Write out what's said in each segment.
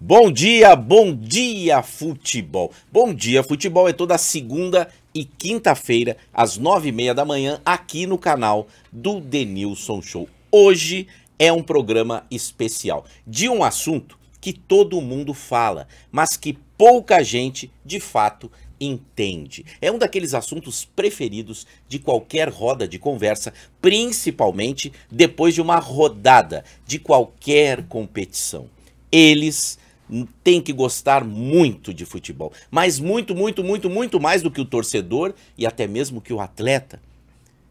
Bom dia, futebol. Bom dia, futebol é toda segunda e quinta-feira, às 9h30 da manhã, aqui no canal do Denilson Show. Hoje é um programa especial de um assunto que todo mundo fala, mas que pouca gente, de fato, entende. É um daqueles assuntos preferidos de qualquer roda de conversa, principalmente depois de uma rodada de qualquer competição. Eles têm que gostar muito de futebol, mas muito mais do que o torcedor e até mesmo que o atleta.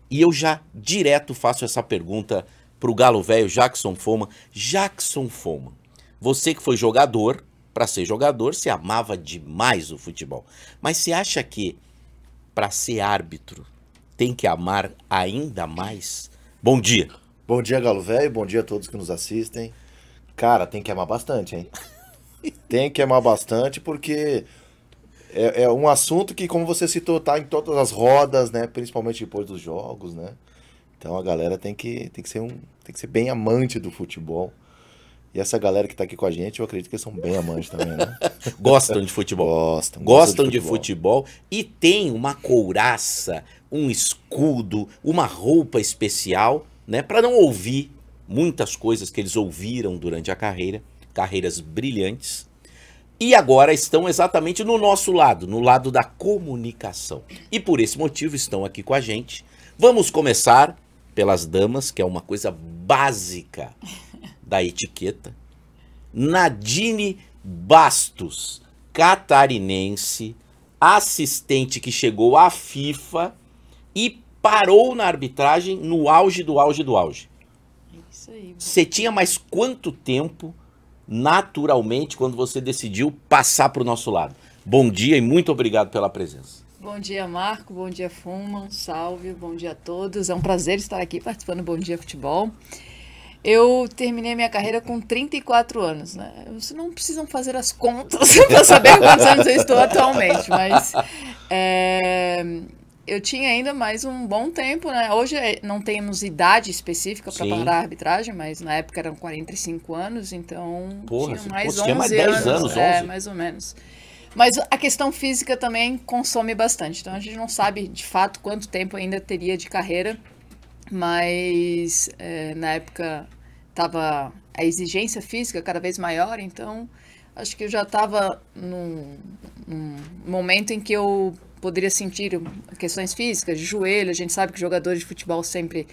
E eu já direto faço essa pergunta pro galo velho Jackson Foman. Jackson Foman, você que foi jogador, para ser jogador, você amava demais o futebol. Mas você acha que para ser árbitro tem que amar ainda mais? Bom dia. Bom dia, galo velho. Bom dia a todos que nos assistem. Cara, tem que amar bastante, hein? Tem que amar bastante porque é um assunto que, como você citou, tá em todas as rodas, né? Principalmente depois dos jogos, né? Então a galera tem que ser bem amante do futebol. E essa galera que tá aqui com a gente, eu acredito que eles são bem amantes também, né? Gostam de futebol. Gostam de futebol. E tem uma couraça, um escudo, uma roupa especial, né? Para não ouvir muitas coisas que eles ouviram durante a carreira. Carreiras brilhantes. E agora estão exatamente no nosso lado, no lado da comunicação. E por esse motivo estão aqui com a gente. Vamos começar pelas damas, que é uma coisa básica da etiqueta. Nadine Bastos, catarinense, assistente que chegou à FIFA e parou na arbitragem no auge do auge do auge. Isso aí. Você tinha mais quanto tempo, naturalmente, quando você decidiu passar para o nosso lado? Bom dia e muito obrigado pela presença. Bom dia, Marco. Bom dia, Foman. Salve. Bom dia a todos. É um prazer estar aqui participando do Bom Dia Futebol. Eu terminei minha carreira com 34 anos, né? Vocês não precisam fazer as contas para saber quantos anos eu estou atualmente, mas eu tinha ainda mais um bom tempo, né? Hoje não temos idade específica para parar a arbitragem, mas na época eram 45 anos, então tinha mais 11 mais 10 anos. Mais ou menos. Mas a questão física também consome bastante, então a gente não sabe de fato quanto tempo ainda teria de carreira. Mas na época estava a exigência física cada vez maior, então acho que eu já estava num momento em que eu poderia sentir questões físicas, de joelho. A gente sabe que jogadores de futebol sempre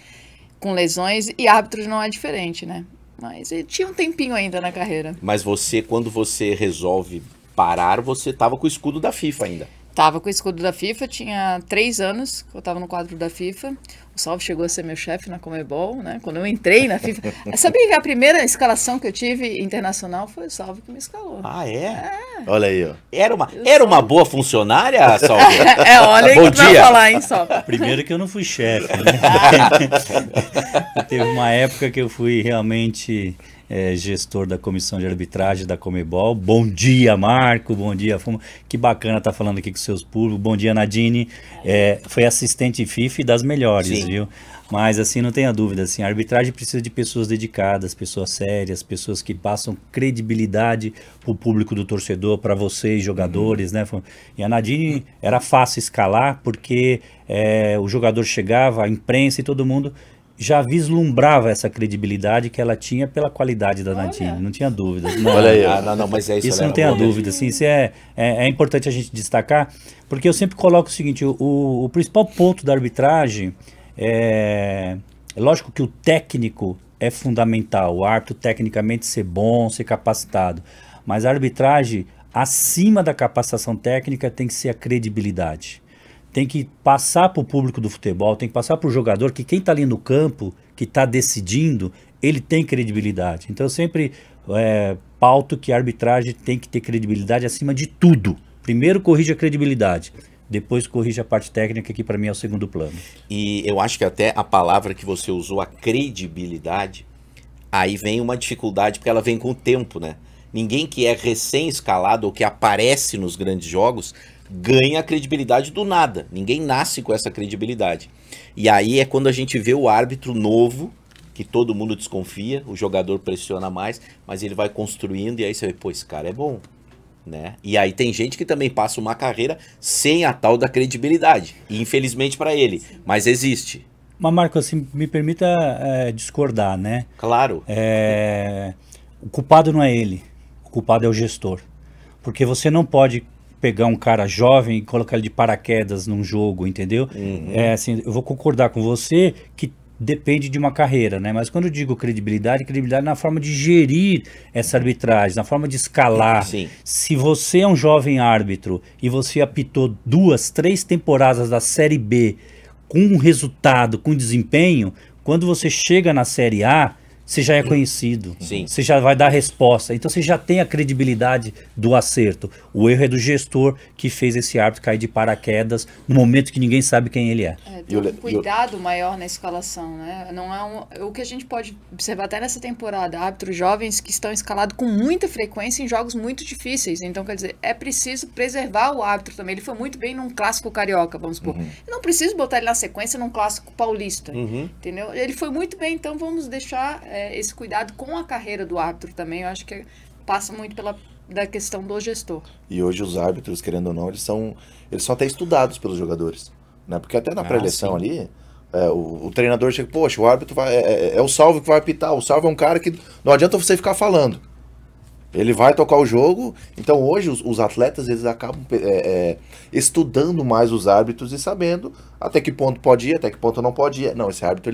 com lesões e árbitros não é diferente, né? Mas tinha um tempinho ainda na carreira. Mas você, quando você resolve parar, você estava com o escudo da FIFA ainda. Tava com o escudo da FIFA, tinha 3 anos que eu tava no quadro da FIFA. O Salve chegou a ser meu chefe na Comebol, né? Quando eu entrei na FIFA. Sabia que a primeira escalação que eu tive internacional foi o Salve que me escalou. Ah, é? Olha aí, ó. Era uma boa funcionária, Salve? Olha aí Bom que vai dia. falar, hein, Salve? Primeiro que eu não fui chefe, né? Teve uma época que eu fui realmente gestor da comissão de arbitragem da Comebol. Bom dia, Marco. Bom dia, Fuma. Que bacana estar falando aqui com seus públicos. Bom dia, Nadine. Foi assistente FIFA das melhores, Sim. Viu? Mas assim, não tenha dúvida, assim, a arbitragem precisa de pessoas dedicadas, pessoas sérias, pessoas que passam credibilidade para o público do torcedor, para vocês, jogadores, né? E a Nadine era fácil escalar porque o jogador chegava, a imprensa e todo mundo já vislumbrava essa credibilidade que ela tinha pela qualidade da Nadine, não tinha dúvida. Olha aí, ó. Não, mas é isso. Isso não tenha dúvida, assim, isso é importante a gente destacar, porque eu sempre coloco o seguinte, o principal ponto da arbitragem é lógico que o técnico é fundamental, o árbitro tecnicamente ser bom, ser capacitado, mas a arbitragem, acima da capacitação técnica, tem que ser a credibilidade. Tem que passar para o público do futebol, tem que passar para o jogador que quem está ali no campo, que está decidindo, ele tem credibilidade. Então eu sempre pauto que a arbitragem tem que ter credibilidade acima de tudo. Primeiro corrige a credibilidade, depois corrige a parte técnica, que para mim é o segundo plano. E eu acho que até a palavra que você usou, a credibilidade, aí vem uma dificuldade, porque ela vem com o tempo, né? Ninguém que é recém-escalado ou que aparece nos grandes jogos ganha a credibilidade do nada. Ninguém nasce com essa credibilidade. E aí é quando a gente vê o árbitro novo que todo mundo desconfia, o jogador pressiona mais, mas ele vai construindo e aí você vê, pô, esse cara é bom, né? E aí tem gente que também passa uma carreira sem a tal da credibilidade, e infelizmente para ele, mas existe. Mas, Marco, assim, me permita discordar, né? Claro. O culpado não é ele, o culpado é o gestor. Porque você não pode pegar um cara jovem e colocar ele de paraquedas num jogo, entendeu? Assim, eu vou concordar com você que depende de uma carreira, né? Mas quando eu digo credibilidade na forma de gerir essa arbitragem, na forma de escalar. Sim. Se você é um jovem árbitro e você apitou 2, 3 temporadas da Série B com um resultado, com desempenho, quando você chega na Série A, você já é conhecido, Sim. Você já vai dar resposta, então você já tem a credibilidade do acerto. O erro é do gestor que fez esse árbitro cair de paraquedas no momento que ninguém sabe quem ele é. Tem um cuidado maior na escalação, né? Não é o que a gente pode observar até nessa temporada, árbitros jovens que estão escalados com muita frequência em jogos muito difíceis. Então, quer dizer, é preciso preservar o árbitro também. Ele foi muito bem num clássico carioca, vamos supor. Eu não preciso botar ele na sequência num clássico paulista, entendeu? Ele foi muito bem, então vamos deixar esse cuidado com a carreira do árbitro também. Eu acho que passa muito da questão do gestor. E hoje os árbitros, querendo ou não, eles são até estudados pelos jogadores, né? Porque até na pré-eleição ali, o treinador chega, poxa, o árbitro é o Salvo que vai apitar. O Salvo é um cara que não adianta você ficar falando. Ele vai tocar o jogo. Então hoje os atletas, eles acabam estudando mais os árbitros e sabendo até que ponto pode ir, até que ponto não pode ir. Não, esse árbitro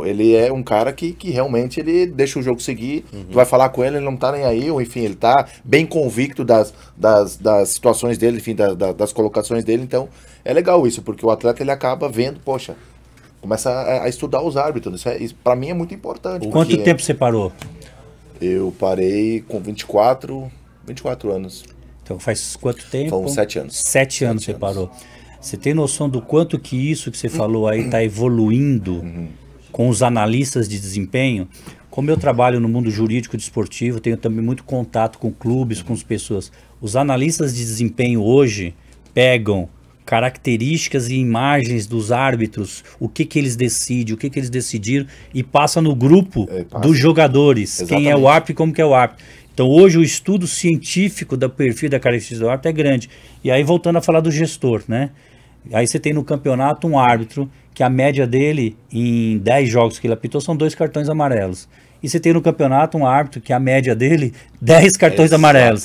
ele é um cara que realmente ele deixa o jogo seguir, tu vai falar com ele não tá nem aí, ou enfim, ele tá bem convicto das situações dele, enfim, das colocações dele. Então é legal isso, porque o atleta ele acaba vendo, poxa, começa a estudar os árbitros. Isso pra mim é muito importante. Quanto tempo você parou? Eu parei com 24 anos. Então faz quanto tempo? São 7 anos. 7 anos você parou. Você tem noção do quanto que isso que você falou aí está evoluindo com os analistas de desempenho? Como eu trabalho no mundo jurídico desportivo, tenho também muito contato com clubes, com as pessoas. Os analistas de desempenho hoje pegam características e imagens dos árbitros, o que eles decidem, o que eles decidiram, e passa no grupo dos jogadores. Exatamente. Quem é o árbitro e como que é o árbitro. Então hoje o estudo científico do perfil da característica do árbitro é grande. E aí voltando a falar do gestor, né? Aí você tem no campeonato um árbitro que a média dele em 10 jogos que ele apitou são 2 cartões amarelos. E você tem no campeonato um árbitro que a média dele 10 cartões amarelos.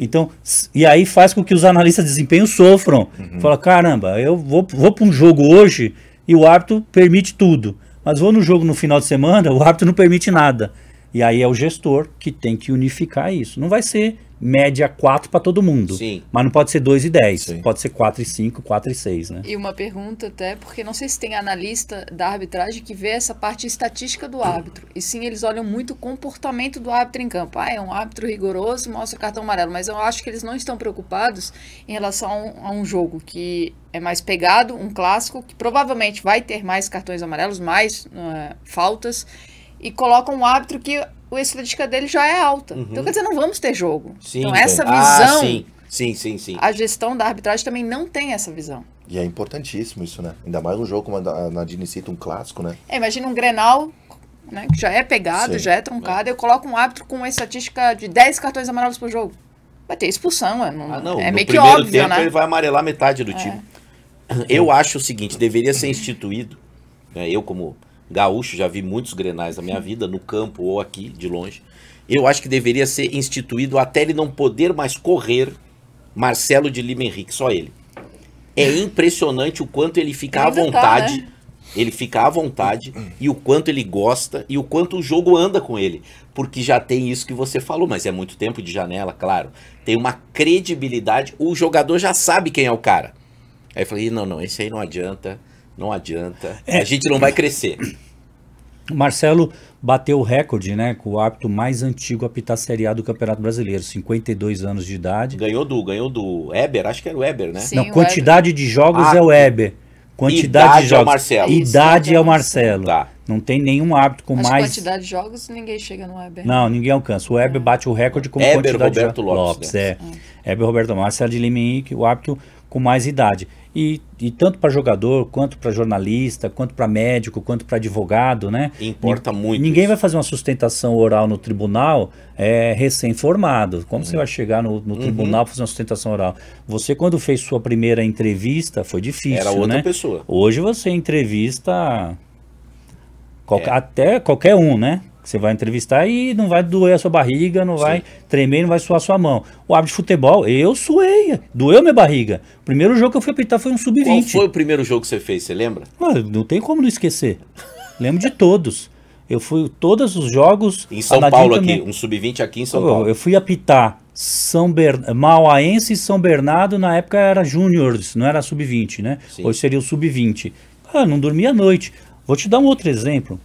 Então, e aí faz com que os analistas de desempenho sofram. Fala, caramba, eu vou para um jogo hoje e o árbitro permite tudo. Mas vou no jogo no final de semana, o árbitro não permite nada. E aí é o gestor que tem que unificar isso. Não vai ser média 4 para todo mundo. Sim. Mas não pode ser 2 e 10. Sim. Pode ser 4 e 5, 4 e 6, né? E uma pergunta até, porque não sei se tem analista da arbitragem que vê essa parte estatística do árbitro. E sim, eles olham muito o comportamento do árbitro em campo. É um árbitro rigoroso, mostra o cartão amarelo. Mas eu acho que eles não estão preocupados em relação a um jogo que é mais pegado, um clássico, que provavelmente vai ter mais cartões amarelos, mais faltas. E colocam um árbitro que a estatística dele já é alta. Então, quer dizer, não vamos ter jogo. Sim, então, essa visão... Sim. A gestão da arbitragem também não tem essa visão. E é importantíssimo isso, né? Ainda mais um jogo como a Nadine cita, um clássico, né? Imagina um Grenal, né, que já é pegado, Sim. já é truncado, eu coloco um árbitro com uma estatística de 10 cartões amarelos por jogo. Vai ter expulsão, é meio que óbvio, tempo, né? ele vai amarelar metade do time. Eu acho o seguinte, deveria ser instituído, né, eu como gaúcho já vi muitos Grenais na minha vida, no campo ou aqui, de longe. Eu acho que deveria ser instituído até ele não poder mais correr, Marcelo de Lima Henrique, só ele. É impressionante o quanto ele fica à vontade, né? Ele fica à vontade e o quanto ele gosta e o quanto o jogo anda com ele. Porque já tem isso que você falou, mas é muito tempo de janela, claro. Tem uma credibilidade, o jogador já sabe quem é o cara. Aí eu falei, não, esse aí não adianta. A gente não vai crescer. Marcelo bateu o recorde, né? Com o árbitro mais antigo a apitar Série A do Campeonato Brasileiro, 52 anos de idade. Ganhou do Eber, acho que era o Eber, né? Sim, não, quantidade de jogos é o Eber. Quantidade de jogos. É o Marcelo. Idade é o Marcelo. Tá. Não tem nenhum árbitro com Mas mais... quantidade de jogos, ninguém chega no Weber. Não, ninguém alcança. O Weber bate o recorde com Eber quantidade Roberto de Lopes, Eber Roberto Marcelo de Lima Henrique, o árbitro com mais idade. E tanto para jogador, quanto para jornalista, quanto para médico, quanto para advogado, né? Importa muito Ninguém isso. vai fazer uma sustentação oral no tribunal recém-formado. Como você vai chegar no tribunal para fazer uma sustentação oral? Você, quando fez sua primeira entrevista, foi difícil, Era outra né? pessoa. Hoje você entrevista até qualquer um, né? Você vai entrevistar e não vai doer a sua barriga, não vai tremer, não vai suar a sua mão. O árbitro de futebol, eu suei, doeu minha barriga. O primeiro jogo que eu fui apitar foi um Qual sub-20. foi o primeiro jogo que você fez, você lembra? Não tem como não esquecer. Lembro de todos. Eu fui todos os jogos... Em São a Nadine Paulo também. aqui, um sub-20 aqui em São Paulo. Eu fui apitar Mauaense e São Bernardo, na época era júniores, não era sub-20, né? Sim. Hoje seria o sub-20. Não dormia à noite. Vou te dar um outro exemplo.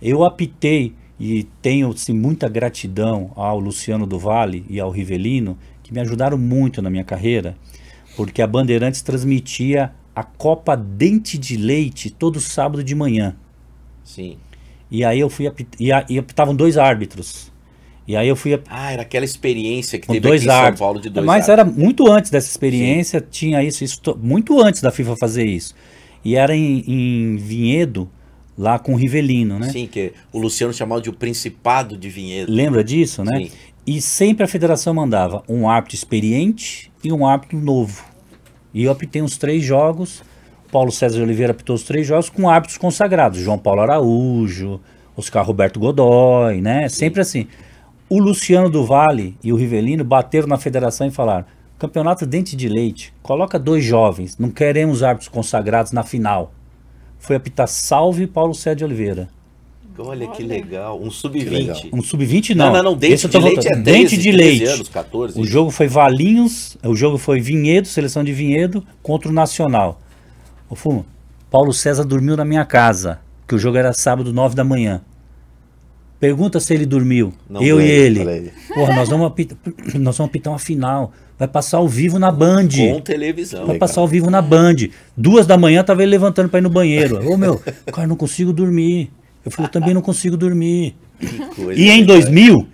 Eu apitei e tenho assim, muita gratidão ao Luciano do Vale e ao Rivelino, que me ajudaram muito na minha carreira, porque a Bandeirantes transmitia a Copa Dente de Leite todo sábado de manhã. Sim. E aí eu fui e apitavam 2 árbitros. E aí eu fui Era aquela experiência que com teve 2 aqui em São árbitros. Paulo de 2 Mas árbitros. era muito antes dessa experiência, tinha isso muito antes da FIFA fazer isso. E era em Vinhedo, lá com o Rivelino, né? Sim, que o Luciano chamava de o Principado de Vinhedo. Lembra disso, né? Sim. E sempre a federação mandava um árbitro experiente e um árbitro novo. E eu apitei uns 3 jogos, Paulo César de Oliveira apitou os 3 jogos com árbitros consagrados, João Paulo Araújo, Oscar Roberto Godoy, né? Sempre assim. O Luciano do Vale e o Rivelino bateram na federação e falaram: campeonato Dente de Leite, coloca 2 jovens, não queremos árbitros consagrados na final. Foi apitar Salve e Paulo César de Oliveira. Olha que legal, um legal. sub-20. Um sub-20 não. Não, Dente Esse eu de tô Leite voltando. é 13, Dente de 13 Leite. anos, 14. O jogo foi Valinhos, o jogo foi Vinhedo, seleção de Vinhedo contra o Nacional. Ô Fumo, Paulo César dormiu na minha casa, que o jogo era sábado, 9 da manhã. Pergunta se ele dormiu. Não eu foi, e ele. falei. Porra, nós vamos apitar uma final. Vai passar ao vivo na Band. Com televisão. Vai passar ao vivo na Band. 2 da manhã tava ele levantando pra ir no banheiro. Ô meu, cara, não consigo dormir. Eu falei, eu também não consigo dormir. Que coisa E em legal. 2000,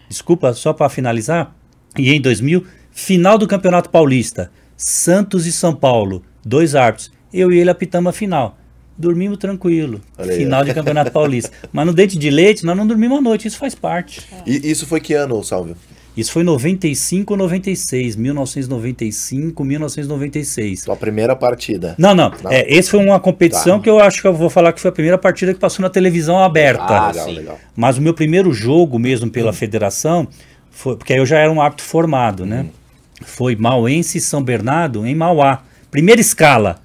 desculpa, só para finalizar, e em 2000, final do Campeonato Paulista, Santos e São Paulo, 2 árbitros, eu e ele apitamos a final. Dormimos tranquilo, Olha aí, final de Campeonato Paulista. Mas no Dente de Leite, nós não dormimos à noite, isso faz parte. E isso foi que ano, Salvio? Isso foi 95 ou 96, 1995, 1996. Sua primeira partida. Não. Esse foi uma competição que eu acho que eu vou falar que foi a primeira partida que passou na televisão aberta. Legal, sim. legal. Mas o meu primeiro jogo mesmo pela federação, foi, porque aí eu já era um árbitro formado, né? Foi Mauense e São Bernardo em Mauá. Primeira escala.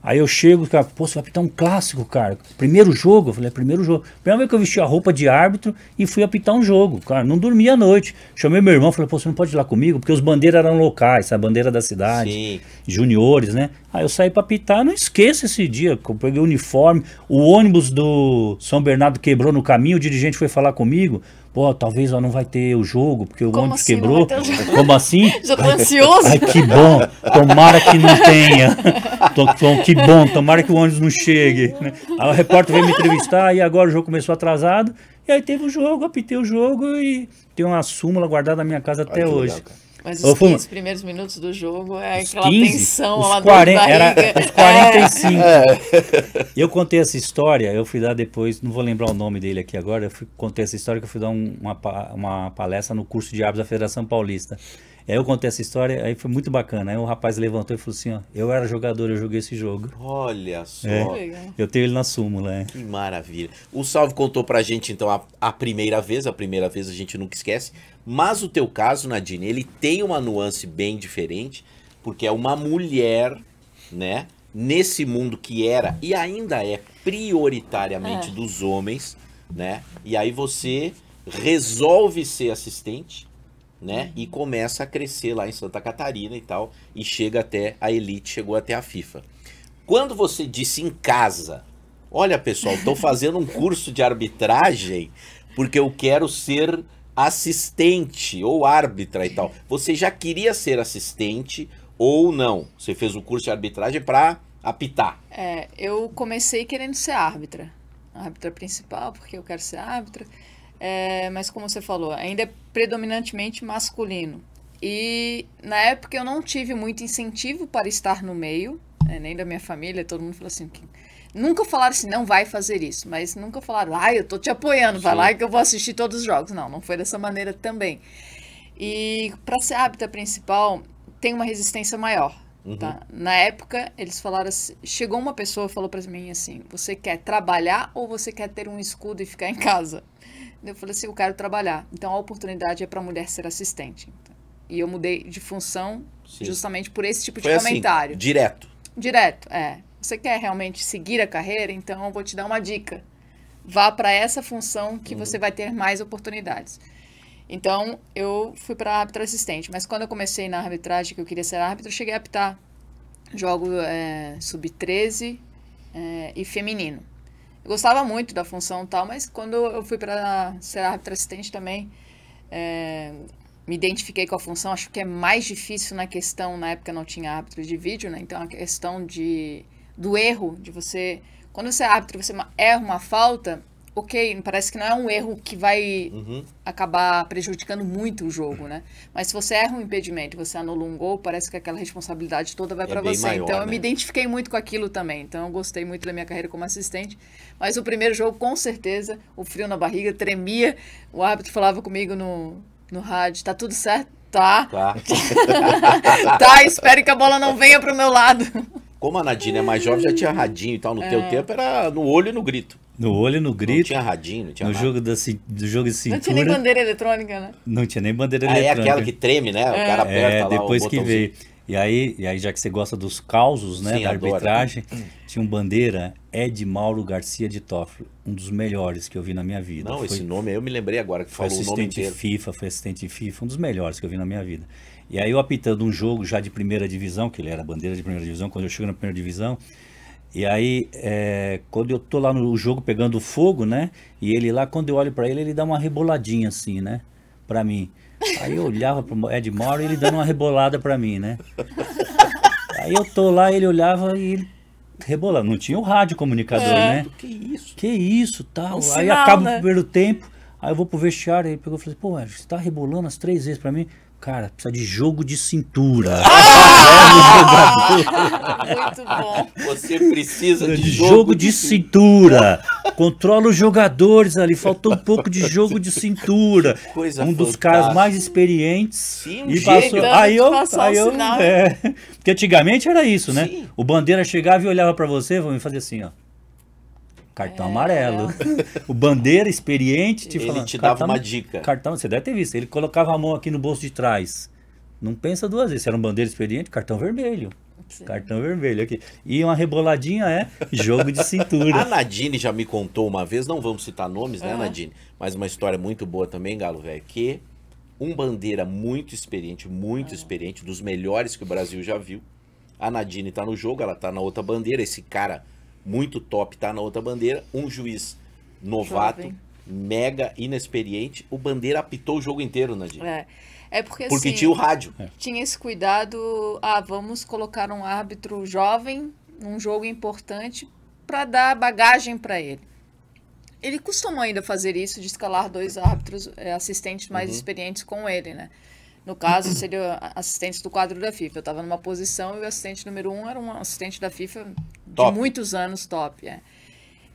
Aí eu chego, cara, pô, você vai apitar um clássico, cara. Primeiro jogo? Eu falei, primeiro jogo. Primeira vez que eu vesti a roupa de árbitro e fui apitar um jogo, cara. Não dormi à noite. Chamei meu irmão, falei, pô, você não pode ir lá comigo? Porque os bandeiras eram locais, a bandeira da cidade. Sim. Juniores, né? Aí eu saí pra apitar, não esqueço esse dia, que eu peguei o uniforme, o ônibus do São Bernardo quebrou no caminho, o dirigente foi falar comigo, pô, talvez não vai ter o jogo, porque o Como ônibus assim não quebrou. vai ter o jogo? Como assim? Já tô ansioso. Ai, que bom, tomara que não tenha. Que bom, tomara que o ônibus não chegue. Né? Aí o repórter veio me entrevistar e agora o jogo começou atrasado, e aí teve o jogo, apitei o jogo e tem uma súmula guardada na minha casa até Olha que hoje. legal, cara. Mas Ô, os Fumo, 15 primeiros minutos do jogo é Os aquela 15, tensão, os uma dor de 40, era barriga. os 45. Eu contei essa história, eu fui dar depois, não vou lembrar o nome dele aqui agora, contei essa história que eu fui dar uma palestra no curso de árbitros da Federação Paulista. Aí eu contei essa história, aí foi muito bacana. Aí o rapaz levantou e falou assim, ó, eu era jogador, eu joguei esse jogo. Olha só. Legal. Eu tenho ele na súmula, Que maravilha. O Salve contou pra gente, então, a primeira vez a gente nunca esquece. Mas o teu caso, Nadine, ele tem uma nuance bem diferente, porque é uma mulher, né, nesse mundo que era e ainda é prioritariamente dos homens, né? E aí você resolve ser assistente, né? E começa a crescer lá em Santa Catarina e tal, e chega até a elite, chegou até a FIFA. Quando você disse em casa, olha pessoal, estou fazendo um curso de arbitragem porque eu quero ser assistente ou árbitra e tal. Você já queria ser assistente ou não? Você fez o curso de arbitragem para apitar. Eu comecei querendo ser árbitra principal, porque eu quero ser árbitra. Mas como você falou, ainda é predominantemente masculino. E na época eu não tive muito incentivo para estar no meio, nem da minha família, todo mundo falou assim, nunca falaram assim, não vai fazer isso, mas nunca falaram, eu tô te apoiando, vai lá que eu vou assistir todos os jogos. Não foi dessa maneira também. E para ser árbitra principal, tem uma resistência maior. Tá? Na época, eles falaram assim, chegou uma pessoa e falou para mim assim, você quer trabalhar ou você quer ter um escudo e ficar em casa? Eu falei assim, eu quero trabalhar. Então a oportunidade é para mulher ser assistente. E eu mudei de função justamente por esse tipo de comentário. Assim, direto. Direto, Você quer realmente seguir a carreira? Então eu vou te dar uma dica. Vá para essa função que você vai ter mais oportunidades. Então, eu fui para árbitro assistente. Mas quando eu comecei na arbitragem, que eu queria ser árbitro, eu cheguei a apitar jogo sub-13 e feminino. Eu gostava muito da função e tal, mas quando eu fui para ser árbitro assistente também, me identifiquei com a função. Acho que é mais difícil na questão, na época não tinha árbitro de vídeo, né? Então, a questão do erro, de você... Quando você é árbitro, você erra uma falta... Ok, parece que não é um erro que vai acabar prejudicando muito o jogo, né? Mas se você erra um impedimento, você anula um gol, parece que aquela responsabilidade toda vai para você. Maior, então eu né? me identifiquei muito com aquilo também. Então eu gostei muito da minha carreira como assistente. Mas o primeiro jogo, com certeza, o frio na barriga, tremia. O árbitro falava comigo no rádio, tá tudo certo? Tá. Tá, espero que a bola não venha pro meu lado. Como a Nadine é mais jovem, já tinha radinho e tal. No teu tempo era no olho e no grito. No olho e no grito. Não tinha radinho, não tinha no nada. Jogo do jogo de cintura. Não tinha nem bandeira eletrônica, né? Não tinha nem bandeira eletrônica. É aquela que treme, né? O cara aperta lá depois o que veio. E aí, já que você gosta dos causos, né, da arbitragem, tinha um bandeira, Ed Mauro Garcia de Toffoli, um dos melhores que eu vi na minha vida. Não, esse nome eu me lembrei agora que falou o nome inteiro. Foi assistente FIFA, um dos melhores que eu vi na minha vida. E aí eu apitando um jogo já de primeira divisão, que ele era bandeira de primeira divisão, quando eu chego na primeira divisão, e aí quando eu tô lá no jogo pegando fogo, né, e ele lá, quando eu olho pra ele dá uma reboladinha assim, né, pra mim. Aí eu olhava pro Ed Mauro e ele dando uma rebolada pra mim, né. Aí eu tô lá, ele olhava e ele rebolando. Não tinha o rádio comunicador, né. Que isso, tal. Aí sinal, acaba né? o primeiro tempo, aí eu vou pro vestiário, ele pegou e falou assim, pô, você tá rebolando as 3 vezes pra mim? Cara, precisa de jogo de cintura. Muito bom. Você precisa de jogo de cintura. Controla os jogadores ali. Faltou um pouco de jogo de cintura. Coisa um dos fantástica. caras mais experientes. Sim, e passou. Aí eu porque antigamente era isso, né? Sim. O bandeira chegava e olhava pra você, vamos fazer assim, ó. Cartão amarelo. O bandeira experiente te falando. Ele te dava uma dica. Cartão, você deve ter visto. Ele colocava a mão aqui no bolso de trás. Não pensa 2 vezes. Se era um bandeira experiente, cartão vermelho. Sim. Cartão vermelho aqui. E uma reboladinha jogo de cintura. A Nadine já me contou uma vez, não vamos citar nomes, né, Nadine? Mas uma história muito boa também, Galo, velho, que um bandeira muito experiente, dos melhores que o Brasil já viu. A Nadine tá no jogo, ela tá na outra bandeira, esse cara muito top tá na outra bandeira, um juiz novato, jovem, mega inexperiente, o bandeira apitou o jogo inteiro, Nadine. Porque assim, tinha o rádio. Tinha esse cuidado, vamos colocar um árbitro jovem num jogo importante para dar bagagem para ele. Ele costuma ainda fazer isso, de escalar 2 árbitros assistentes mais experientes com ele, né? No caso, seria assistentes do quadro da FIFA. Eu estava numa posição e o assistente número 1 era um assistente da FIFA de muitos anos, top.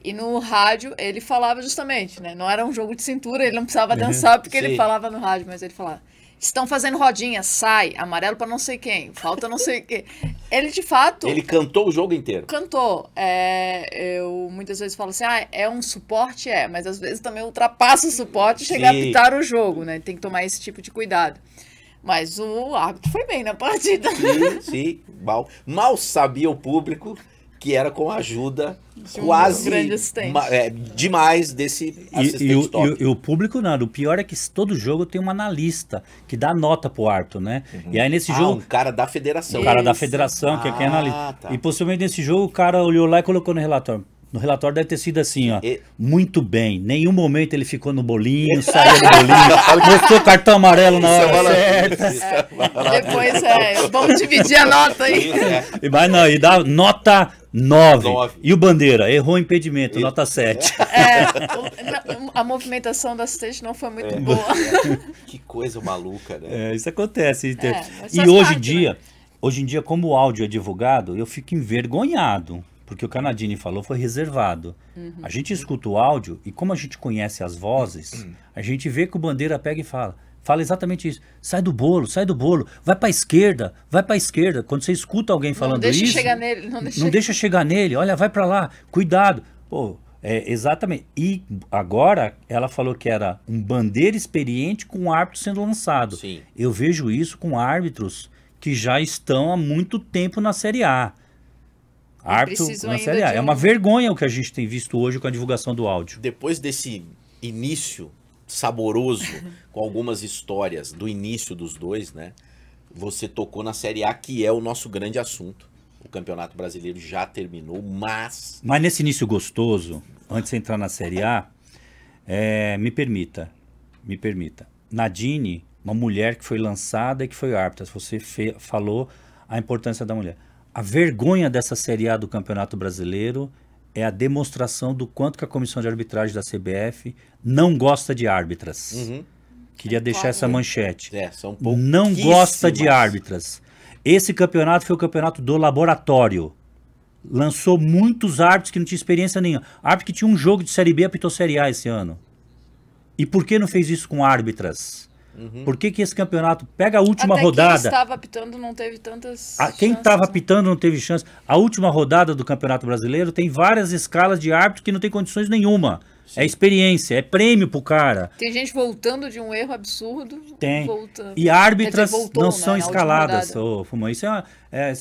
E no rádio, ele falava justamente, né? Não era um jogo de cintura, ele não precisava dançar porque ele falava no rádio, mas ele falava, estão fazendo rodinha, sai, amarelo para não sei quem, falta não sei o quê. Ele, de fato... Ele cantou o jogo inteiro. Cantou. Eu muitas vezes falo assim, é um suporte? Mas às vezes também ultrapassa o suporte e chega a apitar o jogo, né? Tem que tomar esse tipo de cuidado. Mas o árbitro foi bem na partida. Sim. Mal sabia o público que era com a ajuda de quase grande assistente. Demais desse assistente top. E o público nada. O pior é que todo jogo tem um analista que dá nota pro árbitro, né? E aí nesse jogo... um cara da federação. O cara da federação, que é quem analisa. Tá. E possivelmente nesse jogo o cara olhou lá e colocou no relatório. No relatório deve ter sido assim, ó. Muito bem. Nenhum momento ele ficou no bolinho, saiu do bolinho, mostrou cartão amarelo na hora certa. Depois vamos dividir a nota aí. Mas não, e dá nota 9. 9. E o Bandeira? Errou o impedimento, nota 7. A movimentação do assistente não foi muito boa. Que coisa maluca, né? Isso acontece. mas E faz hoje parte, em dia, né? hoje em dia, como o áudio é divulgado, eu fico envergonhado. Porque o que a Nadine falou foi reservado. A gente escuta o áudio e como a gente conhece as vozes, a gente vê que o Bandeira pega e fala exatamente isso. Sai do bolo, vai pra esquerda, vai pra esquerda. Quando você escuta alguém falando deixa isso, chegar nele, não deixa chegar nele, olha, vai pra lá, cuidado. Pô, exatamente. E agora ela falou que era um Bandeira experiente com o árbitro sendo lançado. Sim. Eu vejo isso com árbitros que já estão há muito tempo na Série A. Árbitro precisam na ainda Série A. de É uma um- vergonha o que a gente tem visto hoje com a divulgação do áudio. Depois desse início saboroso, com algumas histórias do início dos dois, né? Você tocou na Série A, que é o nosso grande assunto. O Campeonato Brasileiro já terminou, mas... Mas nesse início gostoso, antes de entrar na Série A, me permita. Nadine, uma mulher que foi lançada e que foi árbitra. Você falou a importância da mulher. A vergonha dessa Série A do Campeonato Brasileiro é a demonstração do quanto que a comissão de arbitragem da CBF não gosta de árbitras. Queria deixar essa manchete. são Não gosta de árbitras. Esse campeonato foi o campeonato do laboratório. Lançou muitos árbitros que não tinham experiência nenhuma. Árbitro que tinha um jogo de Série B apitou Série A esse ano. E por que não fez isso com árbitras? Por que esse campeonato pega a última Até rodada? quem estava apitando não teve tantas Quem chances, estava né? apitando não teve chance. A última rodada do Campeonato Brasileiro tem várias escalas de árbitro que não tem condições nenhuma. É experiência, é prêmio pro cara. Tem gente voltando de um erro absurdo. Tem. Voltando. E árbitras Quer dizer, voltou, não né, são na última escaladas. rodada. Ô, Fumão, isso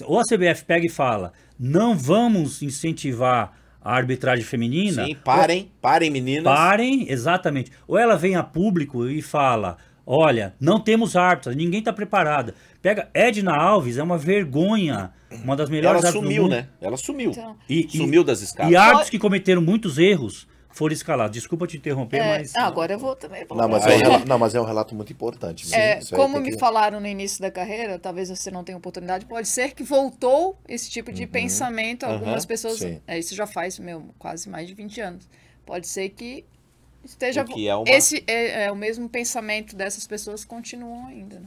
ou a CBF pega e fala, não vamos incentivar a arbitragem feminina. Sim, parem meninas. Parem, exatamente. Ou ela vem a público e fala, olha, não temos árbitras, ninguém está preparada. Pega, Edna Alves é uma vergonha, uma das melhores Ela árbitras do sumiu, mundo. né? Ela sumiu. Então. Sumiu das escalas. E árbitros que cometeram muitos erros foram escalados. Desculpa te interromper, mas... Agora eu vou também falar. Mas é um relato muito importante. mesmo. Isso aí Como tem me que- falaram no início da carreira, talvez você não tenha oportunidade, pode ser que voltou esse tipo de pensamento. Algumas pessoas. sim. Isso já faz quase mais de 20 anos. Pode ser que esteja. O que é uma- Esse é o mesmo pensamento dessas pessoas continuam ainda. Né?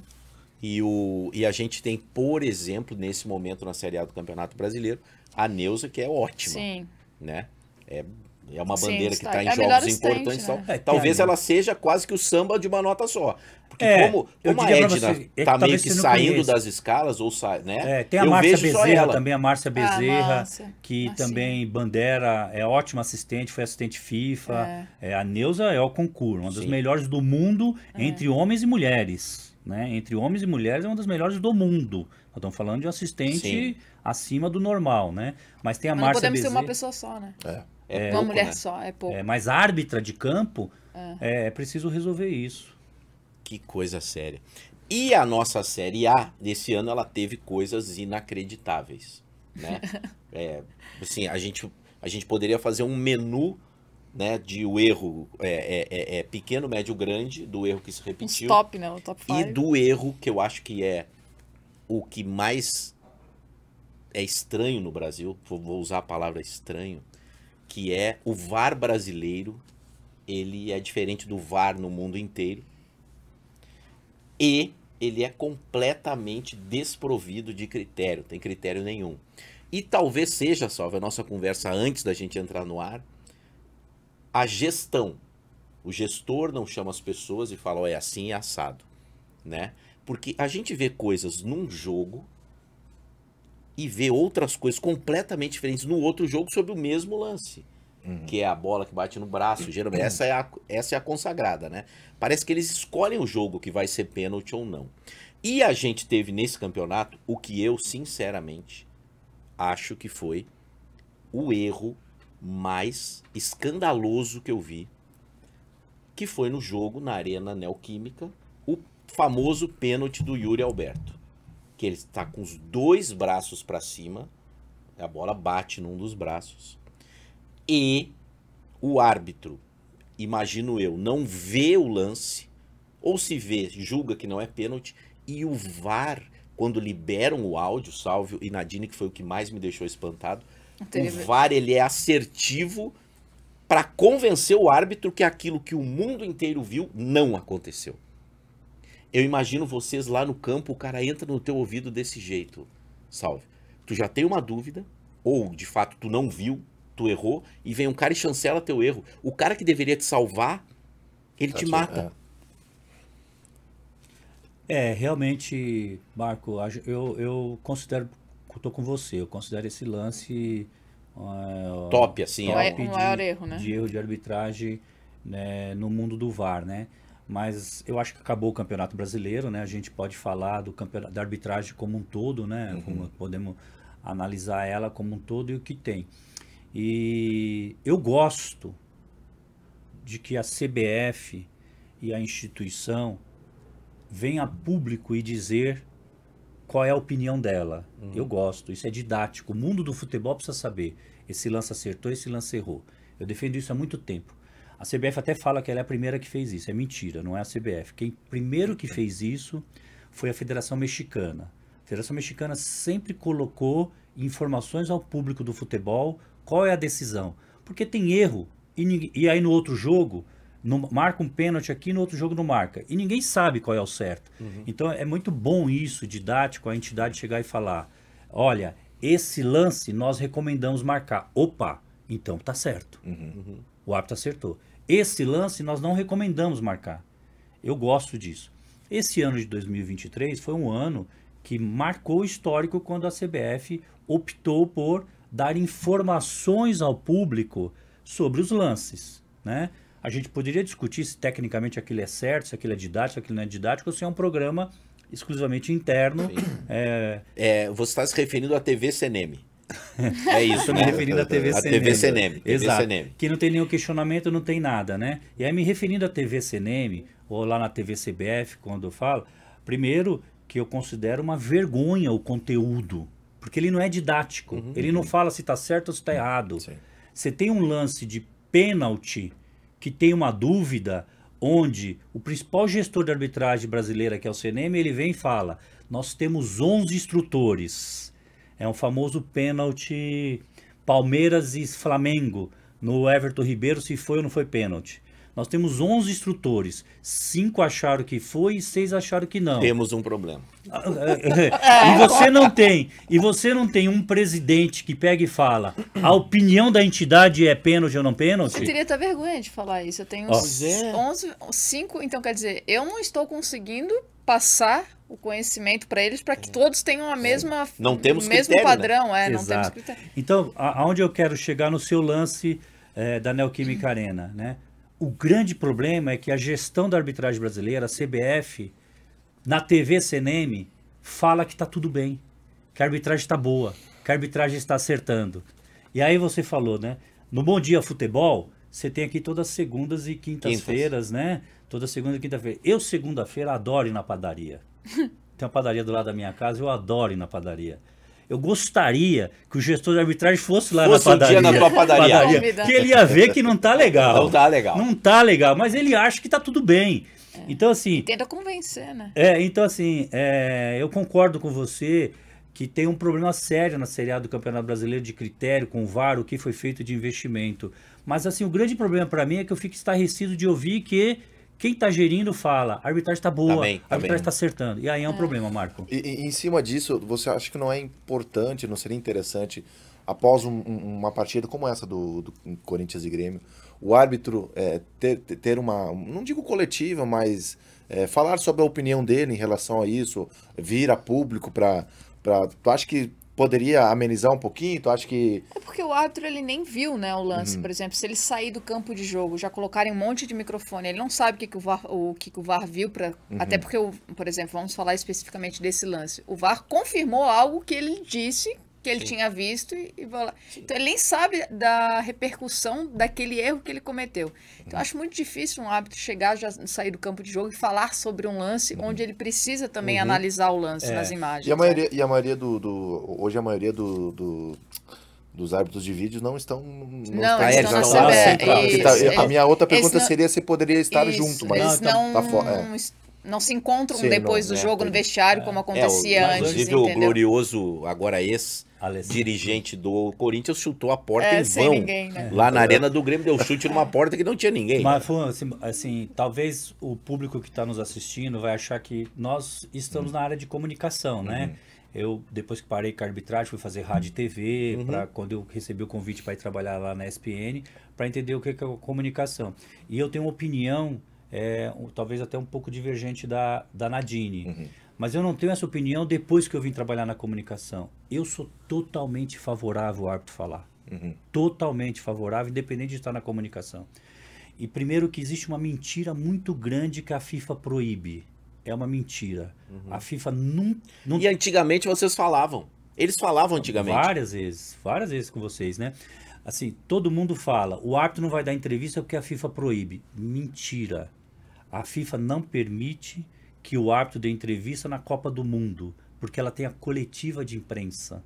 E a gente tem, por exemplo, nesse momento na Série A do Campeonato Brasileiro, a Neuza, que é ótima. Sim. Né? É uma Sim, bandeira que está- está em é a melhor jogos assistente, importantes. né? Tal. Talvez tem ela seja quase que o samba de uma nota só. Porque eu como a diria pra Edna você, que tá meio talvez que você não saindo conheça. das escalas, ou né? Tem a eu Márcia vejo só Bezerra ela. também, a Márcia Bezerra, Márcia. que Marcinha. também Bandeira é ótima assistente, foi assistente FIFA. A Neuza é o concurso, uma das Sim. melhores do mundo entre homens e mulheres. Né? Entre homens e mulheres é uma das melhores do mundo. Nós estamos falando de um assistente Sim. acima do normal, né? Mas tem a Mas não Márcia podemos ter Bezerra. uma pessoa só, né? É Uma pouco, mulher né? só, é pouco. Mas árbitra de campo, é preciso resolver isso. Que coisa séria. E a nossa Série A, nesse ano, ela teve coisas inacreditáveis, né? Assim, a gente poderia fazer um menu, né, de o erro pequeno, médio, grande, do erro que se Uns repetiu. top, né? O top 5. E do erro, que eu acho que é o que mais é estranho no Brasil, vou usar a palavra estranho, que é o VAR brasileiro. Ele é diferente do VAR no mundo inteiro. E ele é completamente desprovido de critério, tem critério nenhum. E talvez seja, salve a nossa conversa antes da gente entrar no ar, a gestão. O gestor não chama as pessoas e fala, ó, é assim, é assado, né? Porque a gente vê coisas num jogo e vê outras coisas completamente diferentes no outro jogo sobre o mesmo lance. Que é a bola que bate no braço, geralmente. Essa é a consagrada, né? Parece que eles escolhem o jogo que vai ser pênalti ou não. E a gente teve nesse campeonato o que eu, sinceramente, acho que foi o erro mais escandaloso que eu vi, que foi no jogo na Arena Neoquímica, o famoso pênalti do Yuri Alberto, que ele está com os dois braços para cima, a bola bate num dos braços, e o árbitro, imagino eu, não vê o lance, ou se vê, julga que não é pênalti, e o VAR, quando liberam o áudio, salve e Nadine, que foi o que mais me deixou espantado, teria- O VAR ele é assertivo para convencer o árbitro que aquilo que o mundo inteiro viu não aconteceu. Eu imagino vocês lá no campo, o cara entra no teu ouvido desse jeito, Salve. Tu já tem uma dúvida, ou de fato tu não viu, tu errou, e vem um cara e chancela teu erro. O cara que deveria te salvar, ele te mata. Realmente, Marco, eu considero, estou com você, eu considero esse lance Top, assim. O top maior erro, né? de erro de arbitragem, né, no mundo do VAR, né? Mas eu acho que acabou o Campeonato Brasileiro, né? A gente pode falar do campeonato, da arbitragem como um todo, né? Como podemos analisar ela como um todo e o que tem. E eu gosto de que a CBF e a instituição venha a público e dizer qual é a opinião dela. Eu gosto, isso é didático. O mundo do futebol precisa saber. Esse lance acertou, esse lance errou. Eu defendo isso há muito tempo. A CBF até fala que ela é a primeira que fez isso. É mentira, não é a CBF. Quem primeiro que fez isso foi a Federação Mexicana. A Federação Mexicana sempre colocou informações ao público do futebol. Qual é a decisão? Porque tem erro. E aí no outro jogo, marca um pênalti aqui, no outro jogo não marca. E ninguém sabe qual é o certo. Então é muito bom isso, didático, a entidade chegar e falar: olha, esse lance nós recomendamos marcar. Opa, então tá certo. O árbitro acertou. Esse lance nós não recomendamos marcar. Eu gosto disso. Esse ano de 2023 foi um ano que marcou o histórico quando a CBF optou por dar informações ao público sobre os lances, né? A gente poderia discutir se tecnicamente aquilo é certo, se aquilo é didático, se aquilo não é didático, ou se é um programa exclusivamente interno. Você está se referindo à TV CNM. É isso, Estou né? me referindo à TV A CNM. TV CNM. Exato. CNM. Que não tem nenhum questionamento, não tem nada, né? E aí me referindo à TV CNM, ou lá na TV CBF, quando eu falo, primeiro que eu considero uma vergonha o conteúdo, porque ele não é didático. Ele não fala se está certo ou se está errado. Sim. Você tem um lance de pênalti que tem uma dúvida, onde o principal gestor de arbitragem brasileira, que é o CNM, ele vem e fala: nós temos 11 instrutores. É um famoso pênalti Palmeiras e Flamengo, no Everton Ribeiro, se foi ou não foi pênalti. Nós temos 11 instrutores, 5 acharam que foi e 6 acharam que não. Temos um problema. E você não tem um presidente que pega e fala: a opinião da entidade é pênalti ou não pênalti? Eu teria até vergonha de falar isso. Eu tenho Pois é. 5, então quer dizer, eu não estou conseguindo passar o conhecimento para eles para que todos tenham a mesma, Não temos o mesmo critério, padrão, não temos Exato. critério. Então, aonde eu quero chegar no seu lance da Neoquímica Arena, né? O grande problema é que a gestão da arbitragem brasileira, a CBF, na TV CNM, fala que está tudo bem, que a arbitragem está boa, que a arbitragem está acertando. E aí você falou, né? No Bom Dia Futebol, você tem aqui todas as segundas e quintas-feiras, né? Toda segunda e quinta-feira. Eu, segunda-feira, adoro ir na padaria. Tem uma padaria do lado da minha casa, eu adoro ir na padaria. Eu gostaria que o gestor de arbitragem fosse lá na padaria. Um dia na tua padaria. Que ele ia ver que não tá legal. Não tá legal. Não tá legal, mas ele acha que tá tudo bem. Então, assim... Tenta convencer, né? Então, assim, eu concordo com você que tem um problema sério na Série A do Campeonato Brasileiro de critério, com o VAR, o que foi feito de investimento. Mas, assim, o grande problema para mim é que eu fico estarrecido de ouvir que quem tá gerindo fala: a arbitragem tá boa, a arbitragem tá acertando. E aí é um problema, Marco. E em cima disso, você acha que não é importante, não seria interessante, após uma partida como essa do Corinthians e Grêmio, o árbitro ter uma, não digo coletiva, mas falar sobre a opinião dele em relação a isso, vir a público tu acha que poderia amenizar um pouquinho? Tu acha que... É porque o árbitro, ele nem viu, né, o lance. Por exemplo, se ele sair do campo de jogo, já colocarem um monte de microfone, ele não sabe o que o VAR viu, até porque, por exemplo, vamos falar especificamente desse lance. O VAR confirmou algo que ele disse que ele tinha visto então ele nem sabe da repercussão daquele erro que ele cometeu. Então eu acho muito difícil um árbitro chegar, já sair do campo de jogo e falar sobre um lance onde ele precisa também analisar o lance nas imagens. E a maioria hoje a maioria dos árbitros de vídeo não estão... Não estão na CBF. A minha outra pergunta seria se poderia estar junto, mas eles não se encontram depois do jogo no vestiário, como acontecia antes, inclusive entendeu? o glorioso, agora dirigente do Corinthians, chutou a porta em sem vão. ninguém, né? Lá na arena do Grêmio deu chute numa porta que não tinha ninguém. Mas foi assim, talvez o público que está nos assistindo vai achar que nós estamos na área de comunicação, né? Eu, depois que parei com a arbitragem, fui fazer rádio e TV, quando eu recebi o convite para ir trabalhar lá na ESPN, para entender o que é comunicação. E eu tenho uma opinião, talvez até um pouco divergente da Nadine. Mas eu não tenho essa opinião depois que eu vim trabalhar na comunicação. Eu sou totalmente favorável ao árbitro falar. Totalmente favorável, independente de estar na comunicação. E primeiro que existe uma mentira muito grande que a FIFA proíbe. É uma mentira. A FIFA não... E antigamente vocês falavam. Eles falavam antigamente. Várias vezes com vocês, né? Assim, todo mundo fala, o árbitro não vai dar entrevista porque a FIFA proíbe. Mentira. A FIFA não permite que o árbitro dê entrevista na Copa do Mundo, porque ela tem a coletiva de imprensa.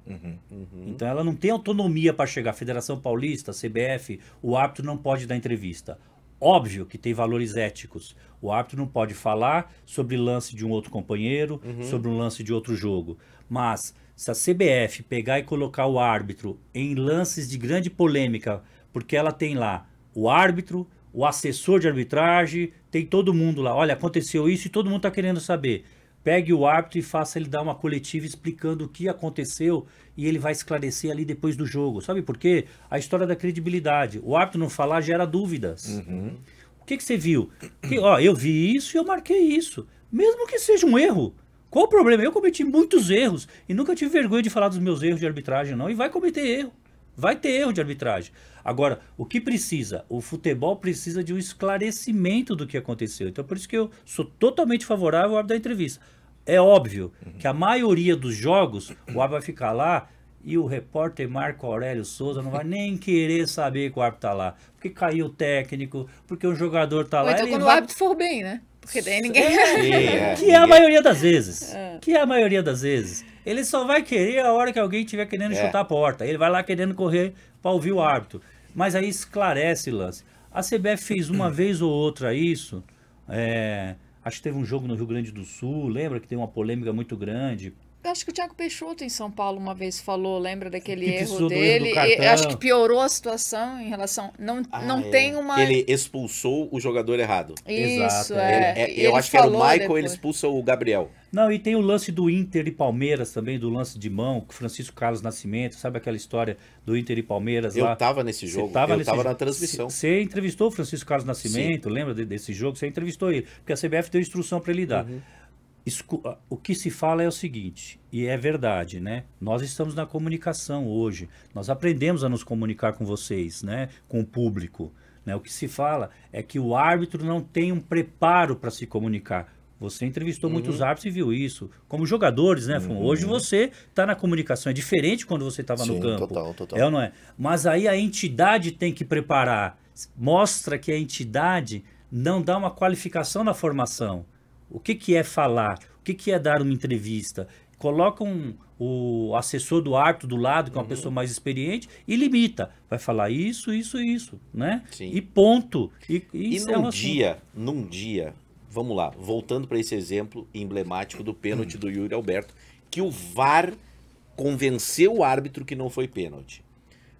Então ela não tem autonomia para chegar. Federação Paulista, CBF, o árbitro não pode dar entrevista. Óbvio que tem valores éticos. O árbitro não pode falar sobre lance de um outro companheiro, sobre um lance de outro jogo. Mas se a CBF pegar e colocar o árbitro em lances de grande polêmica, porque ela tem lá o árbitro, o assessor de arbitragem, tem todo mundo lá. Olha, aconteceu isso e todo mundo está querendo saber. Pegue o árbitro e faça ele dar uma coletiva explicando o que aconteceu e ele vai esclarecer ali depois do jogo. Sabe por quê? A história da credibilidade. O árbitro não falar gera dúvidas. O que você viu? Eu vi isso e eu marquei isso. Mesmo que seja um erro. Qual o problema? Eu cometi muitos erros e nunca tive vergonha de falar dos meus erros de arbitragem, não. E vai cometer erro. Vai ter erro de arbitragem. Agora, o que precisa? O futebol precisa de um esclarecimento do que aconteceu. Então, por isso que eu sou totalmente favorável ao árbitro da entrevista. É óbvio que a maioria dos jogos, o árbitro vai ficar lá e o repórter Marco Aurélio Souza não vai nem querer saber que o árbitro tá lá. Porque caiu o técnico, porque o jogador tá Ou lá. então quando o árbitro for bem, né? Porque daí ninguém... Que é a maioria das vezes. Que é a maioria das vezes. Ele só vai querer a hora que alguém estiver querendo chutar a porta. Ele vai lá querendo correr para ouvir o árbitro. Mas aí esclarece o lance. A CBF fez uma vez ou outra isso. Acho que teve um jogo no Rio Grande do Sul. Lembra que tem uma polêmica muito grande? Eu acho que o Thiago Peixoto em São Paulo uma vez falou, lembra daquele Que erro precisou do dele? erro do cartão. E acho que piorou a situação em relação... Não tem uma... Ele expulsou o jogador errado. Isso, Exato, Eu acho que era o Michael, ele expulsa o Gabriel. Não, e tem o lance do Inter e Palmeiras também, do lance de mão, com Francisco Carlos Nascimento, sabe aquela história do Inter e Palmeiras lá? Eu tava nesse jogo, eu tava na transmissão. Você entrevistou o Francisco Carlos Nascimento, lembra desse jogo? Você entrevistou ele, porque a CBF deu instrução para ele dar. O que se fala é o seguinte, e é verdade, né? Nós estamos na comunicação hoje, nós aprendemos a nos comunicar com vocês, né? Com o público, né? O que se fala é que o árbitro não tem um preparo para se comunicar. Você entrevistou muitos árbitros e viu isso. Como jogadores, né? Hoje você está na comunicação, é diferente quando você estava no campo. Total. É ou não é? Mas aí a entidade tem que preparar. Mostra que a entidade não dá uma qualificação na formação. O que é falar? O que é dar uma entrevista? Coloca o assessor do árbitro do lado, que é uma pessoa mais experiente, e limita. Vai falar isso, né? Sim. E ponto. E num dia, vamos lá, voltando para esse exemplo emblemático do pênalti do Yuri Alberto, que o VAR convenceu o árbitro que não foi pênalti.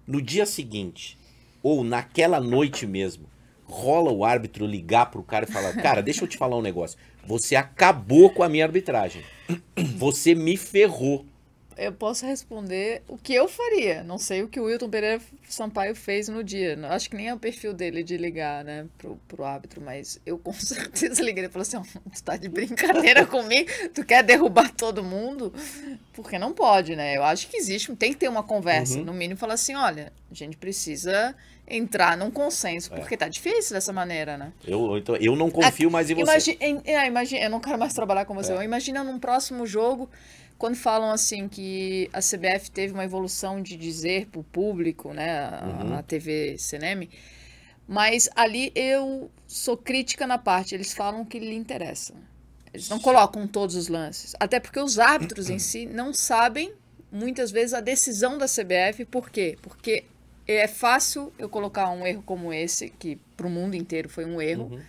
No dia seguinte, ou naquela noite mesmo, rola o árbitro ligar pro cara e falar, cara, deixa eu te falar um negócio. Você acabou com a minha arbitragem. Você me ferrou. Eu posso responder o que eu faria. Não sei o que o Wilton Pereira Sampaio fez no dia. Acho que nem é o perfil dele de ligar, né, pro árbitro, mas eu com certeza ligaria e falei assim, tu tá de brincadeira comigo? Tu quer derrubar todo mundo? Porque não pode, né? Eu acho que tem que ter uma conversa. No mínimo falar assim, olha, a gente precisa entrar num consenso, porque tá difícil dessa maneira, né? Eu não confio mais em você. Imagina, eu não quero mais trabalhar com você. Imagina num próximo jogo, quando falam assim que a CBF teve uma evolução de dizer pro público, né, a TV CNM, mas ali eu sou crítica na parte, eles falam que lhe interessa. Eles não colocam todos os lances, até porque os árbitros em si não sabem, muitas vezes, a decisão da CBF. Por quê? Porque é fácil eu colocar um erro como esse, que para o mundo inteiro foi um erro,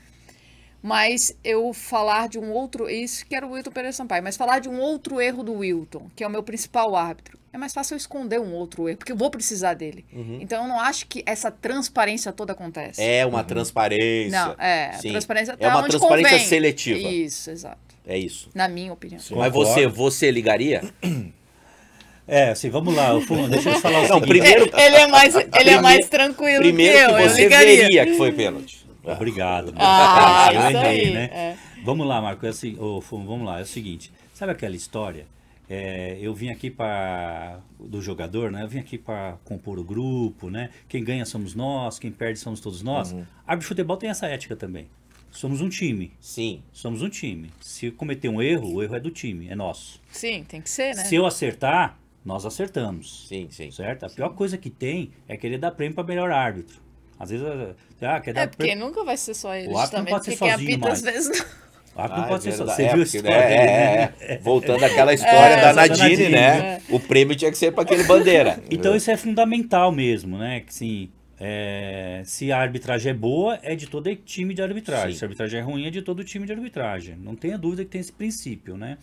mas eu falar de um outro, isso que era o Wilton Pereira Sampaio, mas falar de um outro erro do Wilton, que é o meu principal árbitro, é mais fácil eu esconder um outro erro, porque eu vou precisar dele. Então eu não acho que essa transparência toda acontece. É uma transparência. Não, a Sim. transparência É uma onde transparência convém. seletiva. Isso, exato. É isso. Na minha opinião. Mas você ligaria? Assim, vamos lá, deixa eu te falar o Não, seguinte. primeiro- Ele é mais tranquilo Primeiro que eu que você ligaria. veria que foi pênalti. Obrigado. Ah, eu isso errei, aí, né? é. Vamos lá, Marco. Vamos lá, é o seguinte. Sabe aquela história? Eu vim aqui do jogador, né? Eu vim aqui para compor o grupo, né? Quem ganha somos nós, quem perde somos todos nós. Árbitro de futebol tem essa ética também. Somos um time. Sim. Somos um time. Se cometer um erro, o erro é do time, é nosso. Sim, tem que ser, né? Se eu acertar, nós acertamos. Sim, sim. Certo? A pior coisa que tem é querer dar prêmio para melhor árbitro. Às vezes, quer dar Porque prêmio. nunca vai ser só ele, O árbitro não justamente, pode ser porque quem sozinho apita às mais. vezes não. O árbitro não pode ser só. verdade. Você viu a Porque, história dele, né? Voltando àquela história da da Nadine, Nadine, né? O prêmio tinha que ser para aquele bandeira. Então isso é fundamental mesmo, né? Que sim, se a arbitragem é boa, é de todo time de arbitragem. Sim. Se a arbitragem é ruim, é de todo time de arbitragem. Não tenha dúvida que tem esse princípio, né?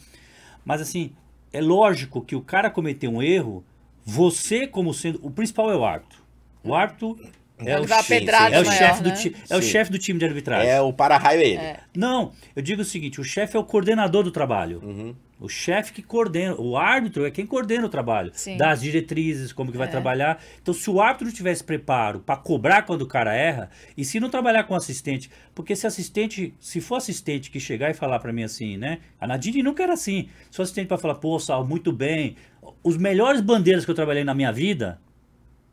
Mas assim, é lógico que o cara cometer um erro, você como sendo... O principal é o árbitro. O árbitro é o Vai dar sim, pedrada é o maior, chefe né? do Sim. chefe do time de arbitragem. É o para-raio ele. Não, eu digo o seguinte, o chefe é o coordenador do trabalho. O chefe que coordena, o árbitro é quem coordena o trabalho, Sim. dá as diretrizes, como que vai trabalhar. Então, se o árbitro não tivesse preparo para cobrar quando o cara erra, e se não trabalhar com assistente, porque se for assistente que chegar e falar para mim assim, né? A Nadine nunca era assim. Se for assistente para falar, pô, Sal, muito bem. Os melhores bandeiras que eu trabalhei na minha vida,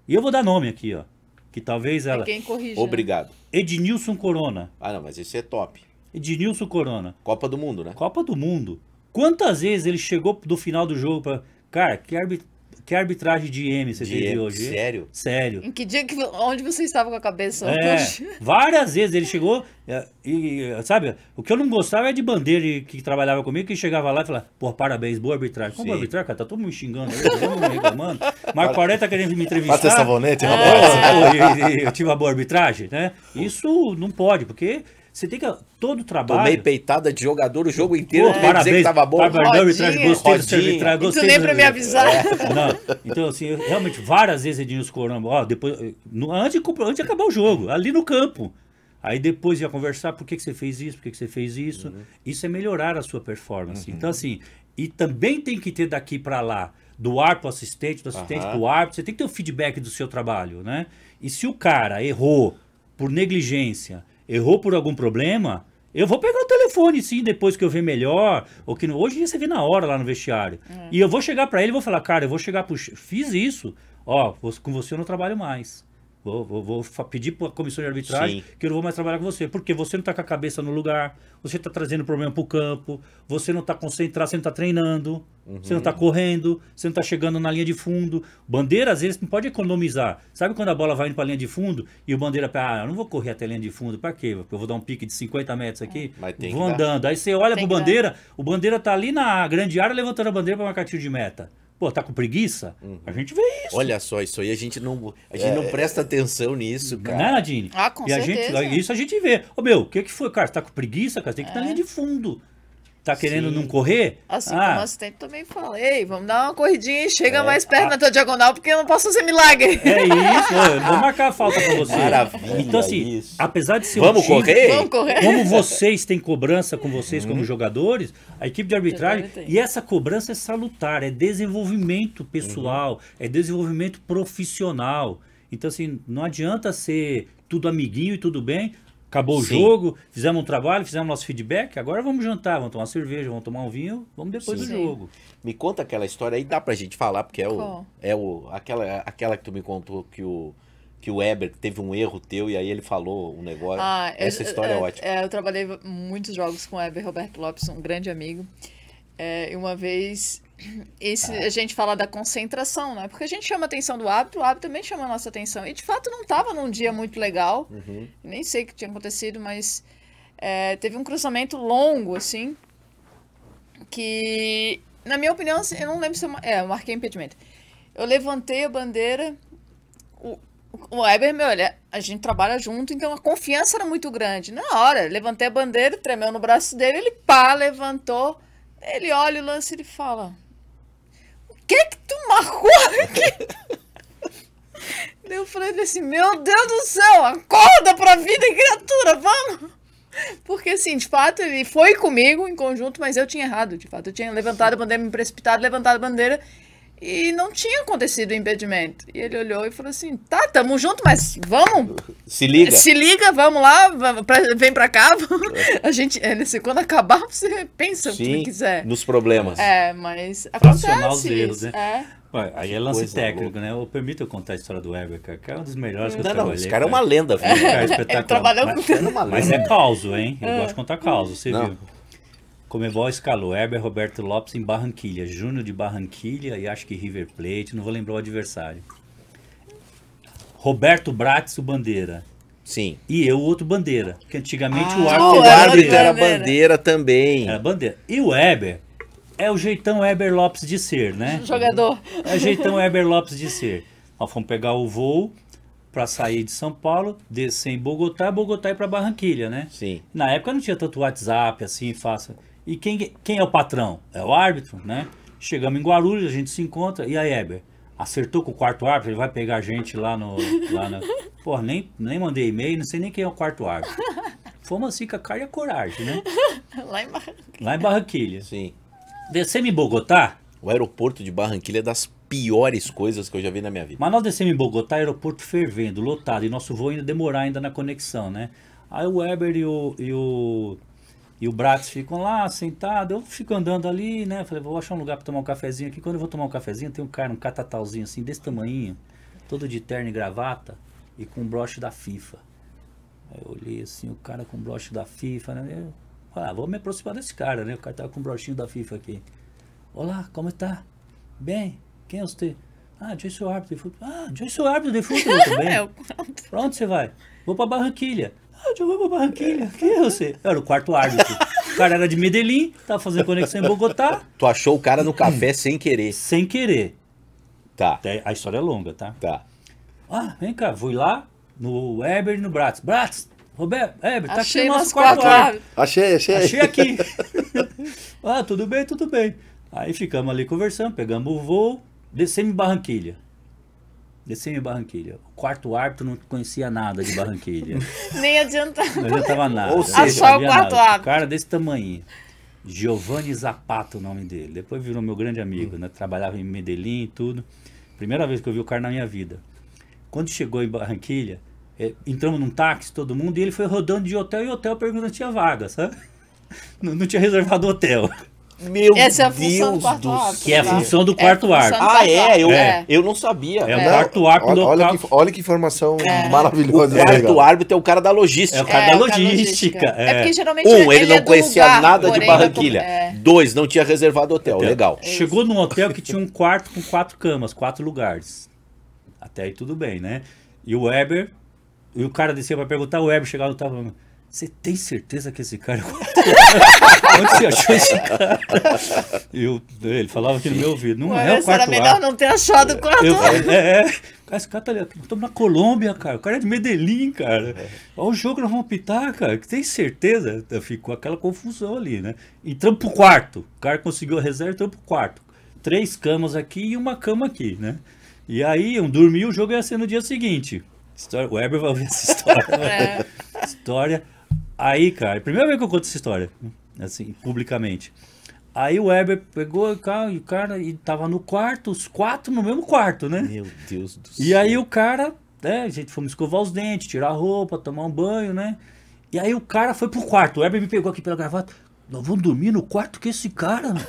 e eu vou dar nome aqui, ó, que talvez É ela... quem corrige. Obrigado. Ednilson Corona. Ah, não, mas isso é top. Ednilson Corona. Copa do Mundo, né? Copa do Mundo. Quantas vezes ele chegou do final do jogo pra... Cara, que arbitragem de M você teve hoje? Sério? Sério. Em que dia onde você estava com a cabeça? Várias vezes ele chegou sabe, o que eu não gostava é de bandeira que trabalhava comigo, que chegava lá e falava, pô, parabéns, boa arbitragem. Como Sim. arbitrar, cara? Tá todo mundo me xingando aí, todo mundo me reclamando. Marco Aurélio tá querendo me entrevistar. Bate sabonete, rapaz. Eu tive uma boa arbitragem, né? Isso não pode, porque você tem que... Todo trabalho... Tomei peitada de jogador o jogo inteiro, Pô, tu veio dizer que tava bom. Parabéns, Rodinha. arbitragem, gostei do seu Rodinha. arbitragem, E tu gostei nem do- pra me avisar. Não, então assim, realmente, várias vezes Ednilson Corona, ó, depois, antes de acabar o jogo, ali no campo. Aí depois ia conversar, por que você fez isso, por que você fez isso. Isso é melhorar a sua performance. Então assim, e também tem que ter daqui pra lá, do árbitro pro assistente, do assistente pro árbitro, você tem que ter o feedback do seu trabalho, né? E se o cara errou por negligência, errou por algum problema, eu vou pegar o telefone, sim, depois que eu ver melhor. Ou que hoje em dia você vê na hora lá no vestiário. E eu vou chegar pra ele e vou falar, cara, eu vou chegar pro fiz isso, ó, com você eu não trabalho mais. Vou pedir para a comissão de arbitragem Sim. que eu não vou mais trabalhar com você. Porque você não está com a cabeça no lugar, você está trazendo problema para o campo, você não está concentrado, você não está treinando, você não está correndo, você não está chegando na linha de fundo. Bandeira, às vezes, não pode economizar. Sabe quando a bola vai indo para a linha de fundo e o bandeira, eu não vou correr até a linha de fundo, para quê? Porque eu vou dar um pique de 50 metros aqui, Mas tem vou que dar. andando. Aí você olha Tem pro que bandeira, o bandeira está ali na grande área levantando a bandeira para marcar tiro de meta. Pô, tá com preguiça? A gente vê isso. Olha só, isso aí a gente não presta atenção nisso, cara. Né, Nadine? Ah, com e a certeza. isso a gente vê. Ô, meu, o que foi, cara? Você tá com preguiça, cara? Você tem que estar na linha de fundo. Tá querendo não correr? Assim como assistente também falei, vamos dar uma corridinha e chega mais perto na tua diagonal, porque eu não posso fazer milagre. É isso, eu vou marcar a falta pra você. Maravilha, Então, assim, isso. apesar de ser Vamos um time, correr? Vamos correr. como vocês têm cobrança com vocês como jogadores, a equipe de arbitragem, também tem. e essa cobrança é salutar, é desenvolvimento pessoal, é desenvolvimento profissional. Então, assim, não adianta ser tudo amiguinho e tudo bem. Acabou o Sim. jogo, fizemos um trabalho, fizemos nosso feedback, agora vamos jantar, vamos tomar uma cerveja, vamos tomar um vinho, vamos depois do Sim. jogo. Me conta aquela história aí, dá pra gente falar, porque Qual? aquela que tu me contou que o Weber teve um erro teu e aí ele falou um negócio. Essa história é ótima. Eu trabalhei muitos jogos com o Weber Roberto Lopes, um grande amigo. E uma vez, a gente fala da concentração, né? Porque a gente chama a atenção do árbitro, o árbitro também chama a nossa atenção. E de fato não estava num dia muito legal, nem sei o que tinha acontecido, mas teve um cruzamento longo, assim, que, na minha opinião, assim, eu não lembro se eu marquei impedimento. Eu levantei a bandeira, o Weber, olha, a gente trabalha junto, então a confiança era muito grande. Na hora, levantei a bandeira, tremeu no braço dele, ele levantou, ele olha o lance e ele fala, o que tu marcou aqui? Eu falei assim, meu Deus do céu, acorda pra vida, criatura, vamos! Porque assim, de fato, ele foi comigo em conjunto, mas eu tinha errado, de fato. Eu tinha levantado a bandeira, me precipitado, levantado a bandeira e não tinha acontecido o impedimento. E ele olhou e falou assim, tá, tamo junto, mas vamos... Se liga. Se liga, vamos lá, vem pra cá. A gente, quando acabar, você pensa o que Sim, quiser. nos problemas. Mas Fracionar os acontece erros, isso. né? Ué, aí é lance coisa técnico, né? Permita eu contar a história do Weber, cara, que é um dos melhores que eu Não, trabalhei. esse cara é uma lenda, filho. Cara, espetacular. Ele trabalhou Mas- com... É uma Mas lenda. é causo, hein? Eu gosto de contar causo, você Não. viu. Comebol escalou Heber Roberto Lopes em Barranquilha, Júnior de Barranquilha e acho que River Plate, não vou lembrar o adversário. Roberto Bratz, o bandeira. Sim. E eu, o outro bandeira. Que antigamente o O árbitro era árbitro era bandeira. bandeira também. era bandeira. E o Heber é o jeitão Heber Lopes de ser, né? Jogador. É o jeitão Heber Lopes de ser. Nós fomos pegar o voo para sair de São Paulo, descer em Bogotá e para Barranquilha, né? Sim. Na época não tinha tanto WhatsApp assim, fácil. E quem é o patrão? É o árbitro, né? Chegamos em Guarulhos, a gente se encontra. E aí, Heber? Acertou com o quarto árbitro? Ele vai pegar a gente lá no... Porra, nem mandei e-mail, não sei nem quem é o quarto árbitro. Fomos assim com a cara e a coragem, né? Lá em Barranquilla. Lá em Barranquilha. Sim. Descemos em Bogotá, O aeroporto de Barranquilla é das piores coisas que eu já vi na minha vida. mas nós descemos em Bogotá, aeroporto fervendo, lotado, e nosso voo ainda demorar ainda na conexão, né? Aí o Weber e o Bratz ficam lá sentados, eu fico andando ali, né? Falei, vou achar um lugar para tomar um cafezinho aqui. Quando eu vou tomar um cafezinho, tem um cara, um catatalzinho assim, desse tamanhinho, todo de terno e gravata, e com um broche da FIFA. Aí eu olhei assim, o cara com o broche da FIFA, né? Eu falei, vou me aproximar desse cara, né? O cara tava com o brochinho da FIFA aqui. Olá, como está? Bem, quem é você? Ah, Joyce árbitro de futebol. Ah, Joyce árbitro de futebol também. Pra onde você vai? Vou pra Barranquilha. Ah, eu vou pra Barranquilha. Quem é você? Eu era o quarto árbitro. O cara era de Medellín, tava fazendo conexão em Bogotá, Tu achou o cara no café sem querer. sem querer. Tá, Até a história é longa, tá? tá. Ah, vem cá, fui lá no Weber e no Bratz. Bratz, Roberto, Weber, tá Achei aqui o nosso nosso quarto quarto árbitro. árbitro. Achei. Achei aqui. Ah, tudo bem, tudo bem. Aí ficamos ali conversando, pegamos o voo, descemos em Barranquilha. Descemos em Barranquilha. O quarto árbitro não conhecia nada de Barranquilha. Nem adianta. Não adiantava nada. Ou seja, não só o sabia quarto nada. árbitro. O cara desse tamanho. Giovanni Zapata, o nome dele. Depois virou meu grande amigo, né? Trabalhava em Medellín e tudo. Primeira vez que eu vi o cara na minha vida. Quando chegou em Barranquilha, entramos num táxi, todo mundo, e ele foi rodando de hotel em hotel perguntando se tinha vaga, sabe? Não tinha reservado hotel. Meu Essa é a função do Deus quarto do árbitro. Que é a céu. função do É a quarto função árbitro. do Ah, quarto árbitro. eu não sabia. É o quarto árbitro Olha, local. olha que informação O maravilhosa. quarto legal. árbitro é o cara da logística. É o cara da o cara logística. É porque geralmente Ele não é do conhecia lugar, nada de porém, Barranquilha. é. 2, não tinha reservado hotel. Legal. Chegou num hotel que tinha um quarto com 4 camas, 4 lugares. Até aí tudo bem, né? E o Weber, e o cara descia pra perguntar, o Weber chegava e tava falando, você tem certeza que esse cara é o quarto árbitro? Onde você achou esse cara? Ele falava aqui no meu ouvido, não é o Era quarto melhor árbitro. não ter achado o quarto Eu, árbitro. Cara, esse cara tá ali, estamos na Colômbia, cara. O cara é de Medellín, cara. Olha o jogo que nós vamos apitar, cara. Tem certeza? Ficou aquela confusão ali, né? Entramos pro quarto. O cara conseguiu a reserva, entrou pro quarto. 3 camas aqui e uma cama aqui, né? E aí, iam dormir, o jogo ia ser no dia seguinte. O Weber vai ouvir essa história. História. Aí, cara, primeira vez que eu conto essa história, assim, publicamente. Aí o Weber pegou o cara e tava no quarto, os 4 no mesmo quarto, né? Meu Deus do céu. E aí o cara, né, a gente fomos escovar os dentes, tirar a roupa, tomar um banho, né? E aí o cara foi pro quarto, o Weber me pegou aqui pela gravata, nós vamos dormir no quarto com esse cara, mano.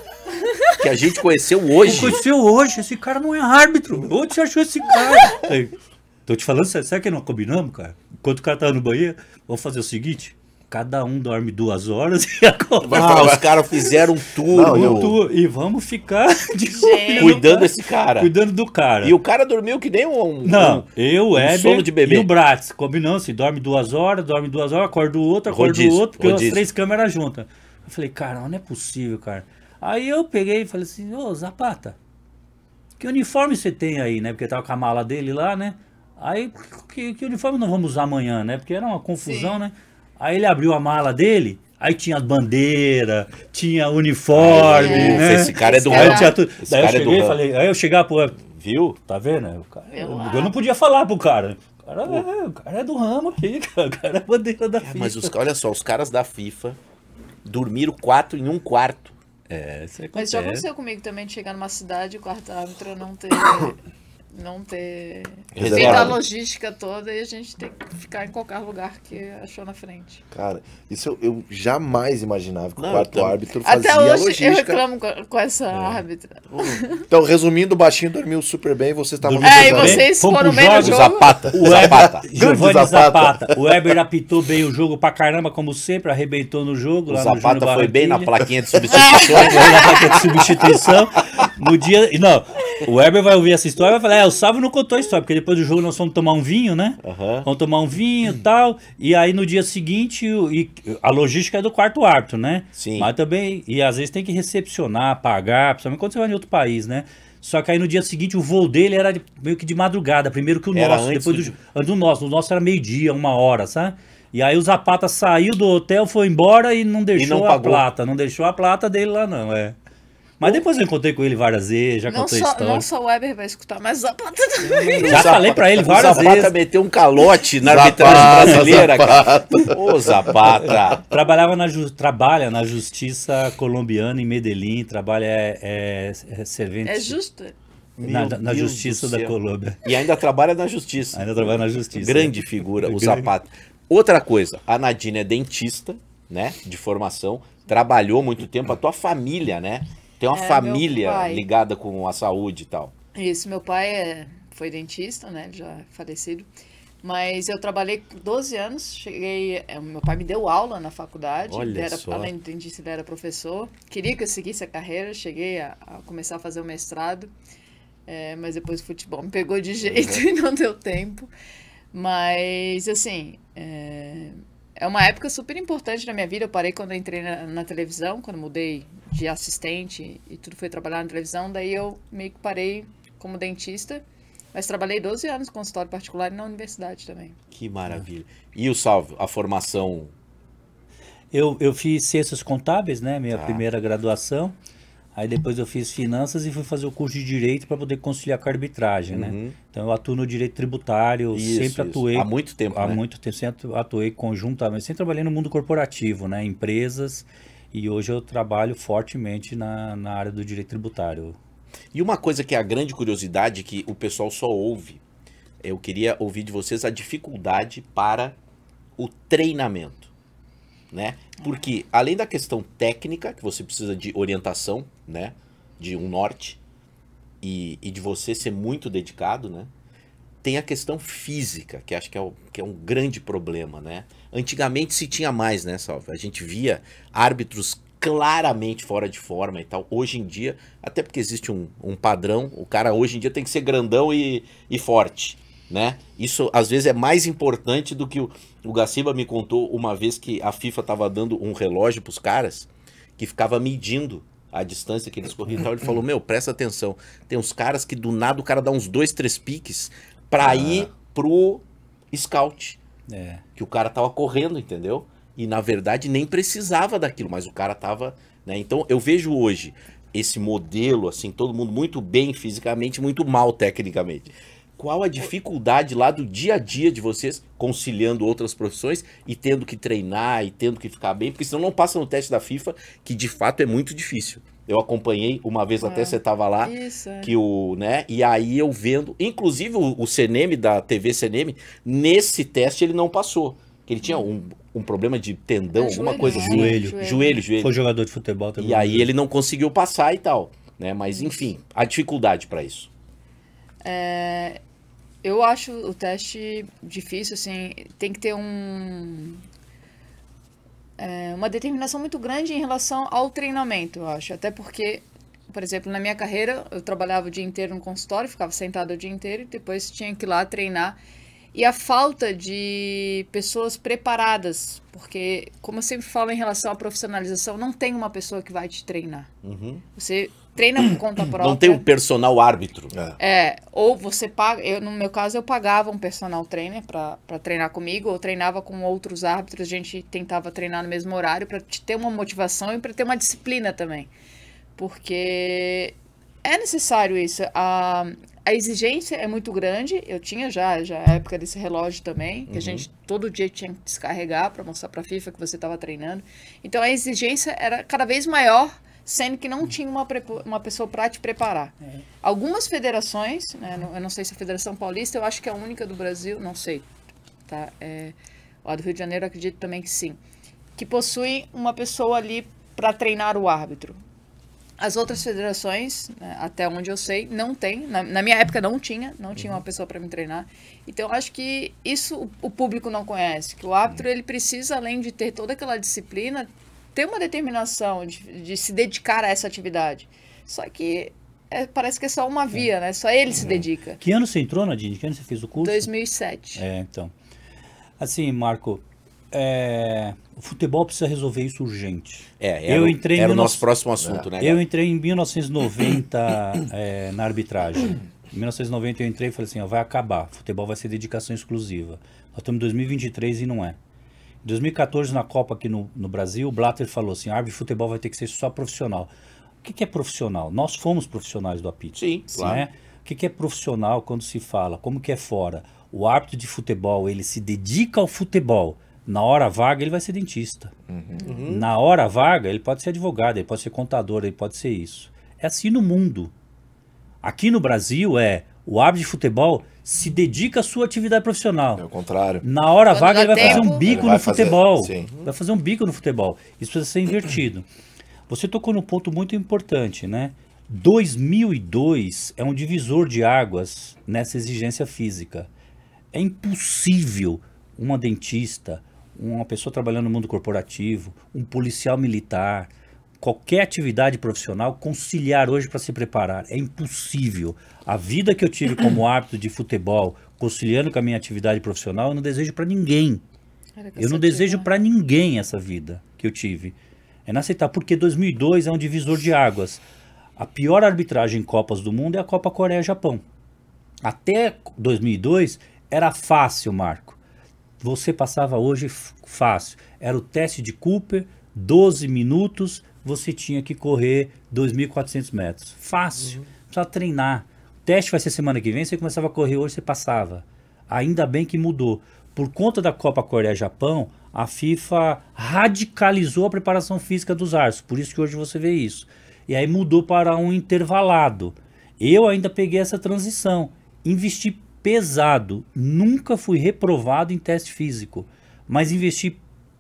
Que a gente conheceu Não hoje. conheceu hoje, esse cara não é árbitro. Onde você achou esse cara? Aí, tô te falando, sabe que não combinamos, cara? Enquanto o cara tava no banheiro, vamos fazer o seguinte, cada um dorme 2 horas e acorda. Ah, os caras fizeram tudo. Não, E vamos ficar de Gente. olho Cuidando no desse cara. Cuidando do cara. E o cara dormiu que nem Não, eu, o Heber sono de bebê. e o Bratz. Combinamos, se dorme 2 horas, acorda o outro, Rodízio, porque rodízio. as 3 câmeras juntas. Eu falei, cara, não é possível, cara. Aí eu peguei e falei assim, ô Zapata, que uniforme você tem aí, né? Porque tava com a mala dele lá, né? Aí, que uniforme nós vamos usar amanhã, né? Porque era uma confusão, Sim. né? Aí ele abriu a mala dele, Aí tinha as bandeiras, tinha uniforme, né? Esse cara é do Aí eu ramo. tinha tudo. Esse Daí eu cara é do cheguei e ramo. falei, aí eu chegava pro... Viu? Tá vendo? Eu não podia falar pro cara. O cara é do ramo aqui, cara. O cara é a bandeira da FIFA. Mas olha só, os caras da FIFA dormiram 4 em um quarto. Isso Mas já acontece. aconteceu comigo também de chegar numa cidade e o quarto árbitro não ter feito Reservado. a logística toda e a gente tem que ficar em qualquer lugar que achou na frente. Cara, isso eu jamais imaginava que Não, o quarto então- árbitro fazia Até a hoje eu logística. reclamo com essa árbitra. Então, resumindo, o baixinho dormiu super bem, vocês estavam... Dormiu E super bem. vocês Fomos foram pro bem no jogo, jogo. Zapata. O Zapata. Giovanni Grande Zapata. Zapata. O Weber apitou bem o jogo pra caramba, como sempre, arrebentou no jogo. O Lá no Zapata Júnior foi bem na Barranquilla. plaquinha de substituição. Foi na placa de substituição. No dia. Não, o Weber vai ouvir essa história e vai falar: o Sávio não contou a história, porque depois do jogo nós fomos tomar um vinho, né? Aham. Vamos tomar um vinho e tal. E aí no dia seguinte, a logística é do quarto árbitro, né? Sim. Mas também. E às vezes tem que recepcionar, pagar, principalmente quando você vai em outro país, né? Só que aí no dia seguinte o voo dele era meio que de madrugada, primeiro que o Era nosso, antes depois do nosso. O nosso era meio-dia, 1 hora, sabe? E aí o Zapata saiu do hotel, foi embora e não deixou não a pagou. plata. Não deixou a plata dele lá, não, Mas depois eu encontrei com ele várias vezes, já Não contei a só, história. não só o Weber vai escutar, mas o Zapata também. Já falei pra ele O várias Zapata vezes. meteu um calote na Zapata, arbitragem brasileira, cara. Zapata. Ô, Zapata. Trabalha na justiça colombiana em Medellín, trabalha servente É justo. na Meu na Deus justiça do da céu. Colômbia. E ainda trabalha na justiça. Ainda trabalha na justiça. Grande figura, o Grande. Zapata. Outra coisa, a Nadine é dentista, né? De formação. Trabalhou muito tempo. A tua família, né? Tem uma É, meu família pai. ligada com a saúde e tal. Isso, meu pai foi dentista, né? Ele já é falecido. Mas eu trabalhei 12 anos, meu pai me deu aula na faculdade, Olha ele era, só. além de dentista, ele era professor. Queria que eu seguisse a carreira, cheguei a começar a fazer o mestrado, mas depois o futebol me pegou de jeito e não deu tempo. Mas, assim, é uma época super importante na minha vida. Eu parei quando eu entrei na televisão, quando mudei de assistente e tudo foi trabalhar na televisão, daí eu meio que parei como dentista. Mas trabalhei 12 anos com consultório particular e na universidade também. Que maravilha. E o Salve, a formação... Eu fiz ciências contábeis, né? Minha Tá. primeira graduação. Aí depois eu fiz finanças e fui fazer o curso de direito para poder conciliar com a arbitragem, Uhum. né? Então eu atuo no direito tributário, sempre atuei Há muito tempo, há né? muito tempo, sempre atuei conjuntamente, sempre trabalhei no mundo corporativo, né? Empresas, e hoje eu trabalho fortemente na área do direito tributário. E uma coisa que é a grande curiosidade que o pessoal só ouve, eu queria ouvir de vocês a dificuldade para o treinamento, né? Porque além da questão técnica, que você precisa de orientação, né? De um norte, e de você ser muito dedicado, né? Tem a questão física, que acho que é um grande problema, né? Antigamente se tinha mais, né, Salve? A gente via árbitros claramente fora de forma e tal. Hoje em dia, até porque existe um padrão, o cara hoje em dia tem que ser grandão e forte, né? Isso às vezes é mais importante do que o Gaciba me contou uma vez que a FIFA tava dando um relógio pros caras que ficava medindo a distância que eles corriam e tal. Ele falou, meu, presta atenção, tem uns caras que do nada o cara dá uns 2, 3 piques pra ir pro scout, que o cara tava correndo, entendeu? E na verdade nem precisava daquilo, mas o cara tava, né? Então eu vejo hoje esse modelo, assim, todo mundo muito bem fisicamente, muito mal tecnicamente. Qual a dificuldade lá do dia a dia de vocês conciliando outras profissões e tendo que treinar e tendo que ficar bem? Porque senão não passa no teste da FIFA, que de fato é muito difícil. Eu acompanhei uma vez, até você tava lá, Isso, que né? E aí eu vendo, inclusive o CNM da TV CNM, nesse teste ele não passou. Que ele tinha um problema de tendão, alguma joelho, coisa né? assim. Joelho. Foi jogador de futebol também. E aí ele não conseguiu passar e tal, né? Mas enfim, a dificuldade para isso. Eu acho o teste difícil, assim, tem que ter uma determinação muito grande em relação ao treinamento, eu acho. Até porque, por exemplo, na minha carreira, eu trabalhava o dia inteiro no consultório, ficava sentado o dia inteiro e depois tinha que ir lá treinar. E a falta de pessoas preparadas, porque, como eu sempre falo em relação à profissionalização, não tem uma pessoa que vai te treinar. Uhum. Você treina por conta própria. Não tem um personal árbitro. Ou você paga, no meu caso eu pagava um personal trainer para treinar comigo, ou treinava com outros árbitros, a gente tentava treinar no mesmo horário para ter uma motivação e para ter uma disciplina também. Porque é necessário isso. A exigência é muito grande. Eu tinha já a época desse relógio também, que a gente todo dia tinha que descarregar para mostrar para a FIFA que você estava treinando. Então a exigência era cada vez maior, sendo que não tinha uma pessoa para te preparar. Algumas federações, né, eu não sei se a Federação Paulista, eu acho que é a única do Brasil, não sei, tá? A do Rio de Janeiro eu acredito também que sim, que possui uma pessoa ali para treinar o árbitro. As outras federações, né, até onde eu sei, não tem. Na minha época não tinha uma pessoa para me treinar. Então, acho que isso o público não conhece. Que o árbitro, ele precisa, além de ter toda aquela disciplina, ter uma determinação de se dedicar a essa atividade. Só que parece que é só uma via, né? Só ele se dedica. Que ano você entrou, Nadine? Que ano você fez o curso? 2007. Então. Assim, Marco, o futebol precisa resolver isso urgente. Era o nosso próximo assunto, né? Eu entrei em 1990 na arbitragem. Em 1990 eu entrei e falei assim, vai acabar, futebol vai ser dedicação exclusiva. Nós estamos em 2023 e não é. Em 2014, na Copa aqui no Brasil, o Blatter falou assim, árbitro de futebol vai ter que ser só profissional. O que é profissional? Nós fomos profissionais do apito. Sim, claro. Né? O que é profissional quando se fala? Como que é fora? O árbitro de futebol, ele se dedica ao futebol. Na hora vaga, ele vai ser dentista. Na hora vaga, ele pode ser advogado, ele pode ser contador, ele pode ser isso. É assim no mundo. Aqui no Brasil, o árbitro de futebol se dedica à sua atividade profissional. É o contrário. Na hora Quando vaga, dá ele vai fazer tempo, um bico ele vai no futebol. fazer, sim. Vai fazer um bico no futebol. Isso precisa ser invertido. Você tocou num ponto muito importante, né? 2002 é um divisor de águas nessa exigência física. É impossível uma dentista, uma pessoa trabalhando no mundo corporativo, um policial militar, qualquer atividade profissional conciliar hoje para se preparar. É impossível. A vida que eu tive como árbitro de futebol, conciliando com a minha atividade profissional, eu não desejo para ninguém. Eu não desejo para ninguém essa vida que eu tive. É inaceitável, porque 2002 é um divisor de águas. A pior arbitragem em Copas do Mundo é a Copa Coreia-Japão. Até 2002 era fácil, Marco. Você passava hoje fácil. Era o teste de Cooper, 12 minutos, você tinha que correr 2.400 metros. Fácil, precisava treinar. O teste vai ser semana que vem, você começava a correr hoje, você passava. Ainda bem que mudou. Por conta da Copa Coreia-Japão, a FIFA radicalizou a preparação física dos árbitros. Por isso que hoje você vê isso. E aí mudou para um intervalado. Eu ainda peguei essa transição. Investi pesado. Nunca fui reprovado em teste físico. Mas investi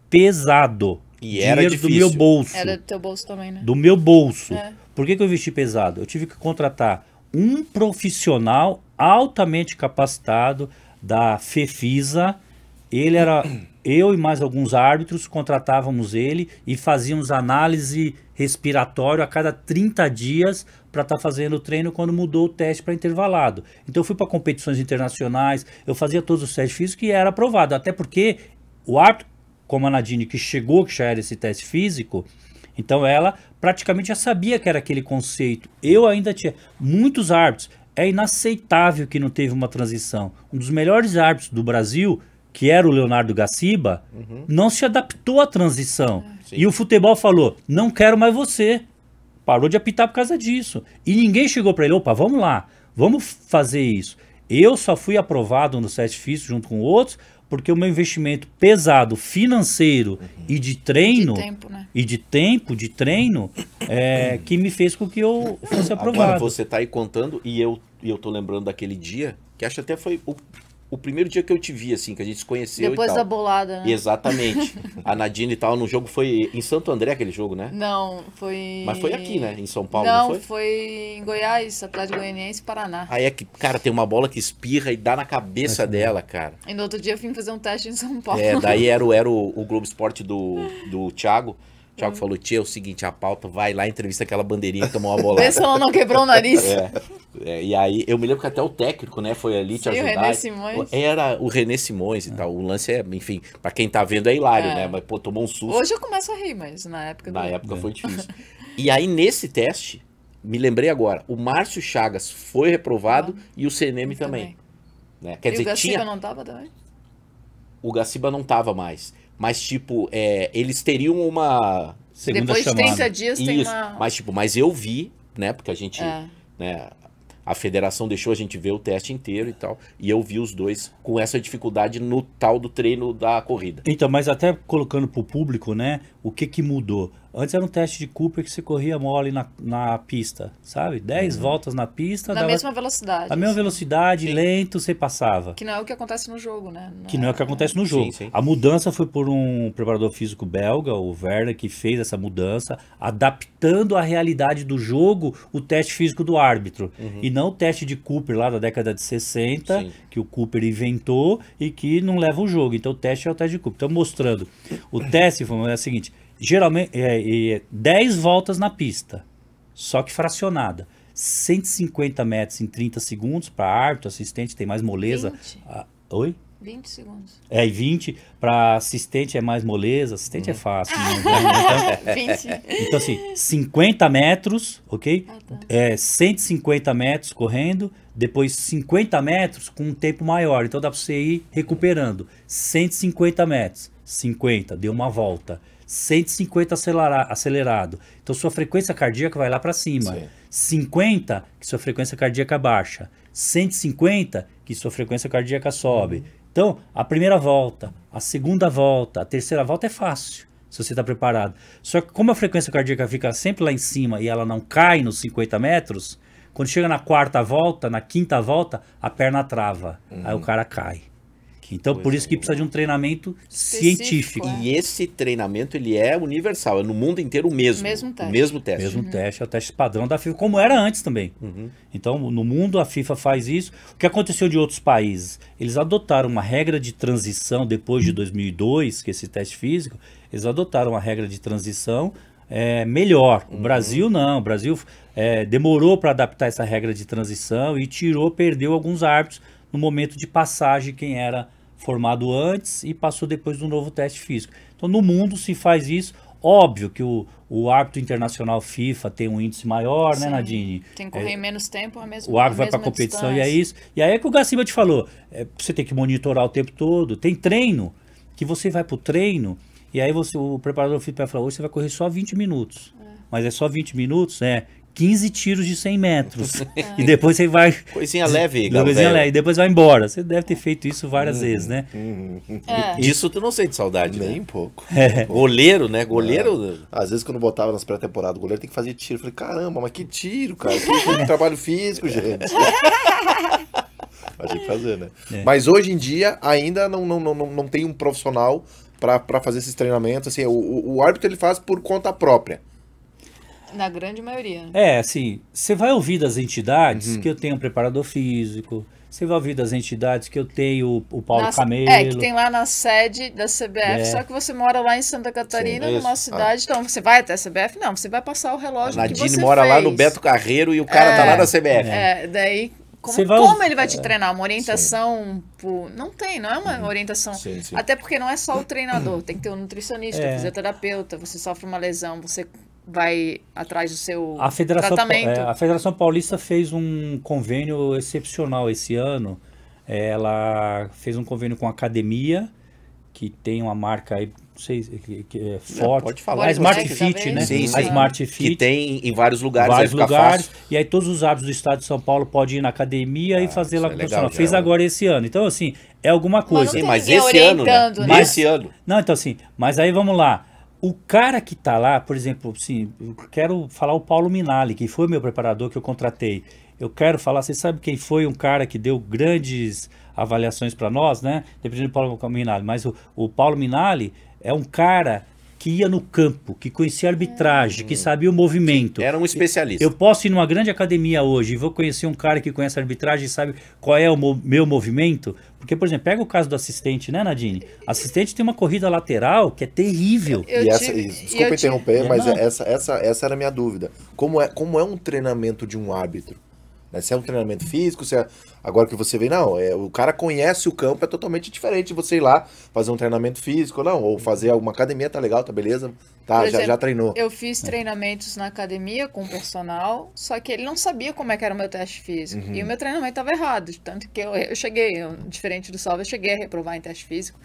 pesado. E era dinheiro difícil. do meu bolso. Era do teu bolso também, né? Do meu bolso. É. Por que eu investi pesado? Eu tive que contratar um profissional altamente capacitado da FEFISA. Ele era... Eu e mais alguns árbitros contratávamos ele e fazíamos análise respiratória a cada 30 dias para estar fazendo o treino quando mudou o teste para intervalado. Então eu fui para competições internacionais, eu fazia todos os testes físicos e era aprovado. Até porque o árbitro, como a Nadine, que chegou, que já era esse teste físico, então ela praticamente já sabia que era aquele conceito. Eu ainda tinha muitos árbitros. É inaceitável que não teve uma transição. Um dos melhores árbitros do Brasil, que era o Leonardo Gaciba, não se adaptou à transição. E o futebol falou, não quero mais você. Parou de apitar por causa disso. E ninguém chegou para ele, opa, vamos lá, vamos fazer isso. Eu só fui aprovado no teste físico junto com outros, porque o meu investimento pesado, financeiro e de treino, De tempo, né? e de tempo, de treino, que me fez com que eu fosse aprovado. Agora você tá aí contando e eu tô lembrando daquele dia, que acho até foi o primeiro dia que eu te vi, assim, que a gente se conheceu Depois e da tal. bolada, né? Exatamente. A Nadine e tal, no jogo foi em Santo André aquele jogo, né? Não, foi... Mas foi aqui, né? Em São Paulo, não foi? Foi em Goiás, Atlético Goianiense e Paraná. Aí é que, cara, tem uma bola que espirra e dá na cabeça dela, cara. E no outro dia eu vim fazer um teste em São Paulo. Daí era o Globo Esporte do Thiago. O Thiago falou, tia, é o seguinte, a pauta, vai lá, entrevista aquela bandeirinha que tomou uma bolada. Vê se ela não quebrou o nariz. E aí, eu me lembro que até o técnico, né, foi ali te Sim, o ajudar. René Simões. Era o René Simões e tal. O lance enfim, pra quem tá vendo é hilário, né? Mas, pô, tomou um susto. Hoje eu começo a rir, mas na época... Na época foi difícil. E aí, nesse teste, me lembrei agora, o Márcio Chagas foi reprovado e o CNM também. Né? Quer E dizer, o Gaciba tinha... não tava também? O Gaciba não tava mais. Mas, tipo, eles teriam uma... Segunda Depois de chamada. 30 dias tem Isso, uma... mas eu vi, né? Porque a gente... É. Né, a federação deixou a gente ver o teste inteiro e tal. E eu vi os dois com essa dificuldade no tal do treino da corrida. Então, mas até colocando para o público, né? O que mudou? Antes era um teste de Cooper que você corria mole na pista, sabe? 10 voltas na pista. Na mesma velocidade. A mesma assim. velocidade, Sim. lento, você passava. Que não é o que acontece no jogo, né? Que não é o que acontece no jogo. Sim, sim. A mudança foi por um preparador físico belga, o Werner, que fez essa mudança, adaptando à realidade do jogo o teste físico do árbitro. E não o teste de Cooper lá da década de 60, Sim. que o Cooper inventou e que não leva o jogo. Então o teste é o teste de Cooper. Então mostrando. O teste é o seguinte, geralmente 10 voltas na pista, só que fracionada. 150 metros em 30 segundos para árbitro, assistente tem mais moleza. 20. Oi? 20 segundos. E 20 para assistente é mais moleza, assistente é fácil. Né? Então, 20. então, assim, 50 metros, ok? tá. 150 metros correndo, depois 50 metros com um tempo maior. Então dá para você ir recuperando. 150 metros, 50, deu uma volta. 150 acelerado. Então sua frequência cardíaca vai lá para cima. Sim. 50, que sua frequência cardíaca baixa. 150, que sua frequência cardíaca sobe. Então, a primeira volta, a segunda volta, a terceira volta é fácil, se você está preparado. Só que como a frequência cardíaca fica sempre lá em cima e ela não cai nos 50 metros, quando chega na quarta volta, na quinta volta, a perna trava. Aí o cara cai. Então, por isso que precisa de um treinamento científico. é. E esse treinamento, ele é universal, é no mundo inteiro o mesmo. Mesmo teste. O mesmo teste. Mesmo teste, é o teste padrão da FIFA, como era antes também. Então, no mundo, a FIFA faz isso. O que aconteceu de outros países? Eles adotaram uma regra de transição depois de 2002, que é esse teste físico, eles adotaram uma regra de transição melhor. O Brasil não. O Brasil demorou para adaptar essa regra de transição e perdeu alguns árbitros no momento de passagem, quem era formado antes e passou depois do novo teste físico. Então, no mundo se faz isso. Óbvio que o árbitro internacional FIFA tem um índice maior, né, Sim. Nadine? Tem que correr em menos tempo, a mesma O árbitro vai para a mesma competição e distância. é isso. E aí é que o Gaciba te falou, você tem que monitorar o tempo todo. Tem treino, que você vai para o treino e aí o preparador físico vai falar, hoje você vai correr só 20 minutos. Mas é só 20 minutos? 15 tiros de 100 metros. E depois você vai... Coisinha leve, Coisinha galera. leve, e depois vai embora. Você deve ter feito isso várias vezes, né? Disso tu não sente saudade, Nem né? um pouco. Goleiro, né? Goleiro... Às vezes quando botava nas pré-temporadas, o goleiro tem que fazer tiro. Eu falei, caramba, mas que tiro, cara. Que trabalho físico, gente. Mas tem que fazer, né? Mas hoje em dia ainda não tem um profissional para fazer esses treinamentos. Assim, o árbitro ele faz por conta própria. Na grande maioria. Assim, você vai ouvir das entidades que eu tenho um preparador físico, você vai ouvir das entidades que eu tenho o Paulo Camelo. Que tem lá na sede da CBF, só que você mora lá em Santa Catarina, Sim, numa isso. cidade, então você vai até a CBF? Não, você vai passar o A relógio que Nadine você mora lá fez. no Beto Carreiro e o cara tá lá na CBF. Daí... Você vai Como ouvir- ele vai te treinar? Uma orientação não é uma orientação. Sim, sim. Até porque não é só o treinador, tem que ter um nutricionista, fisioterapeuta, você sofre uma lesão, você vai atrás do seu A tratamento. A Federação Paulista fez um convênio excepcional esse ano. Ela fez um convênio com a academia, que tem uma marca aí, não sei, que é forte. pode falar. A Smart Bodybuilding, Fit, talvez. né? Sim, A sim. Smart Fit. Que tem em vários lugares, Vários vai ficar lugares, fácil. e aí todos os árbitros do estado de São Paulo podem ir na academia e fazer isso lá é com o legal, profissional. já Fez é um- agora esse ano. Então, assim, é alguma coisa. Sim, tem mas ninguém esse ano, né? orientando, né? Esse ano. Não, então assim, mas aí vamos lá. O cara que tá lá, por exemplo, assim, eu quero falar o Paulo Minali, que foi meu preparador que eu contratei. Eu quero falar, você sabe quem foi um cara que deu grandes avaliações para nós, né? Dependendo do Paulo Minali. Mas o Paulo Minali é um cara que ia no campo, que conhecia a arbitragem, que sabia o movimento. Era um especialista. Eu posso ir numa grande academia hoje e vou conhecer um cara que conhece a arbitragem e sabe qual é o meu movimento. Porque, por exemplo, pega o caso do assistente, né, Nadine? Assistente tem uma corrida lateral que é terrível. Desculpa interromper, mas Não. essa era a minha dúvida. Como é um treinamento de um árbitro? Né? Se é um treinamento físico, se é... agora que você vê, não, o cara conhece o campo, é totalmente diferente de você ir lá fazer um treinamento físico, não, ou fazer alguma academia, tá legal, tá beleza, tá, Por exemplo, já treinou. Eu fiz treinamentos na academia com o personal, só que ele não sabia como é que era o meu teste físico. E o meu treinamento estava errado. Tanto que eu cheguei, diferente do Salvo, eu cheguei a reprovar em teste físico.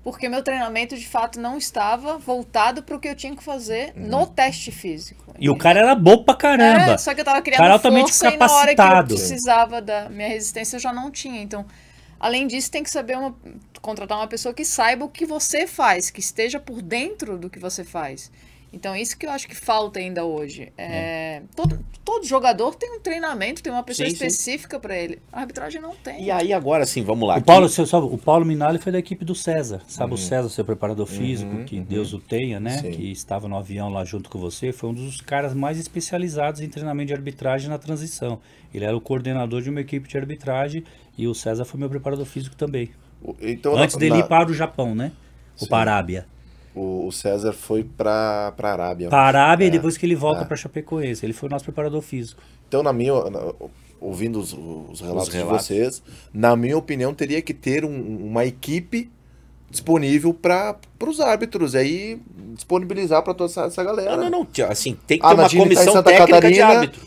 Porque meu treinamento, de fato, não estava voltado para o que eu tinha que fazer no teste físico. E o cara era bom pra caramba. Só que eu tava criando cara altamente força e na hora que eu capacitado. precisava da minha resistência eu já não tinha. Então, além disso, tem que saber contratar uma pessoa que saiba o que você faz, que esteja por dentro do que você faz. Então, isso que eu acho que falta ainda hoje. Todo jogador tem um treinamento, tem uma pessoa Sim, específica para ele. A arbitragem não tem. E aí agora sim, vamos lá. O Paulo Minali foi da equipe do César. Sabe o César, seu preparador físico, que Deus o tenha, né? Sim. Que estava no avião lá junto com você. Foi um dos caras mais especializados em treinamento de arbitragem na transição. Ele era o coordenador de uma equipe de arbitragem e o César foi meu preparador físico também. Então, Antes dele ir para o Japão, né? Ou para a Arábia. O César foi pra Arábia. Para a Arábia e depois que ele volta para Chapecoense. Ele foi o nosso preparador físico. Então, ouvindo os relatos de vocês, na minha opinião, teria que ter uma equipe disponível para os árbitros, aí disponibilizar para toda essa galera. Não, assim, tem que ter uma Nadine tá em comissão Santa técnica de Catarina, árbitro.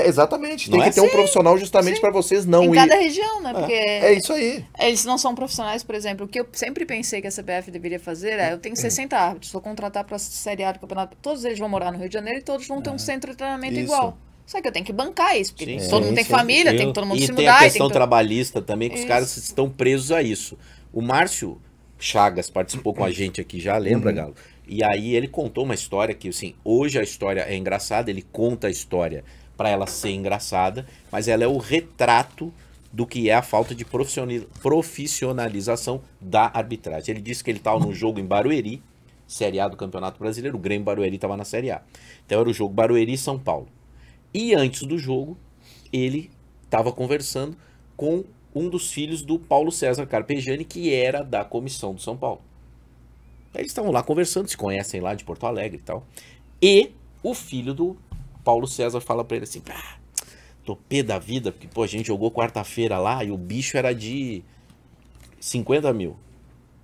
exatamente, Não tem é? que ter um profissional justamente para vocês não Em ir. cada região, né? Porque É isso aí. eles não são profissionais, por exemplo. O que eu sempre pensei que a CBF deveria fazer eu tenho 60 árbitros, vou contratar para a Série A do campeonato. Todos eles vão morar no Rio de Janeiro e todos vão ter um centro de treinamento Isso. igual. Só que eu tenho que bancar isso, porque Sim, todo mundo tem sim. família, tem que todo mundo E se tem mudar. a e questão tem que... trabalhista também, que os Isso. caras estão presos a isso. O Márcio Chagas participou com a gente aqui já, lembra, Galo? E aí ele contou uma história que, assim, hoje a história é engraçada, ele conta a história para ela ser engraçada, mas ela é o retrato do que é a falta de profissionalização da arbitragem. Ele disse que ele estava num jogo em Barueri, Série A do Campeonato Brasileiro, o Grêmio Barueri estava na Série A. Então era o jogo Barueri e São Paulo. E antes do jogo, ele estava conversando com um dos filhos do Paulo César Carpegiani, que era da comissão do São Paulo. Eles estavam lá conversando, se conhecem lá de Porto Alegre e tal. E o filho do Paulo César fala pra ele assim, tô pé da vida, porque pô, a gente jogou quarta-feira lá e o bicho era de 50 mil,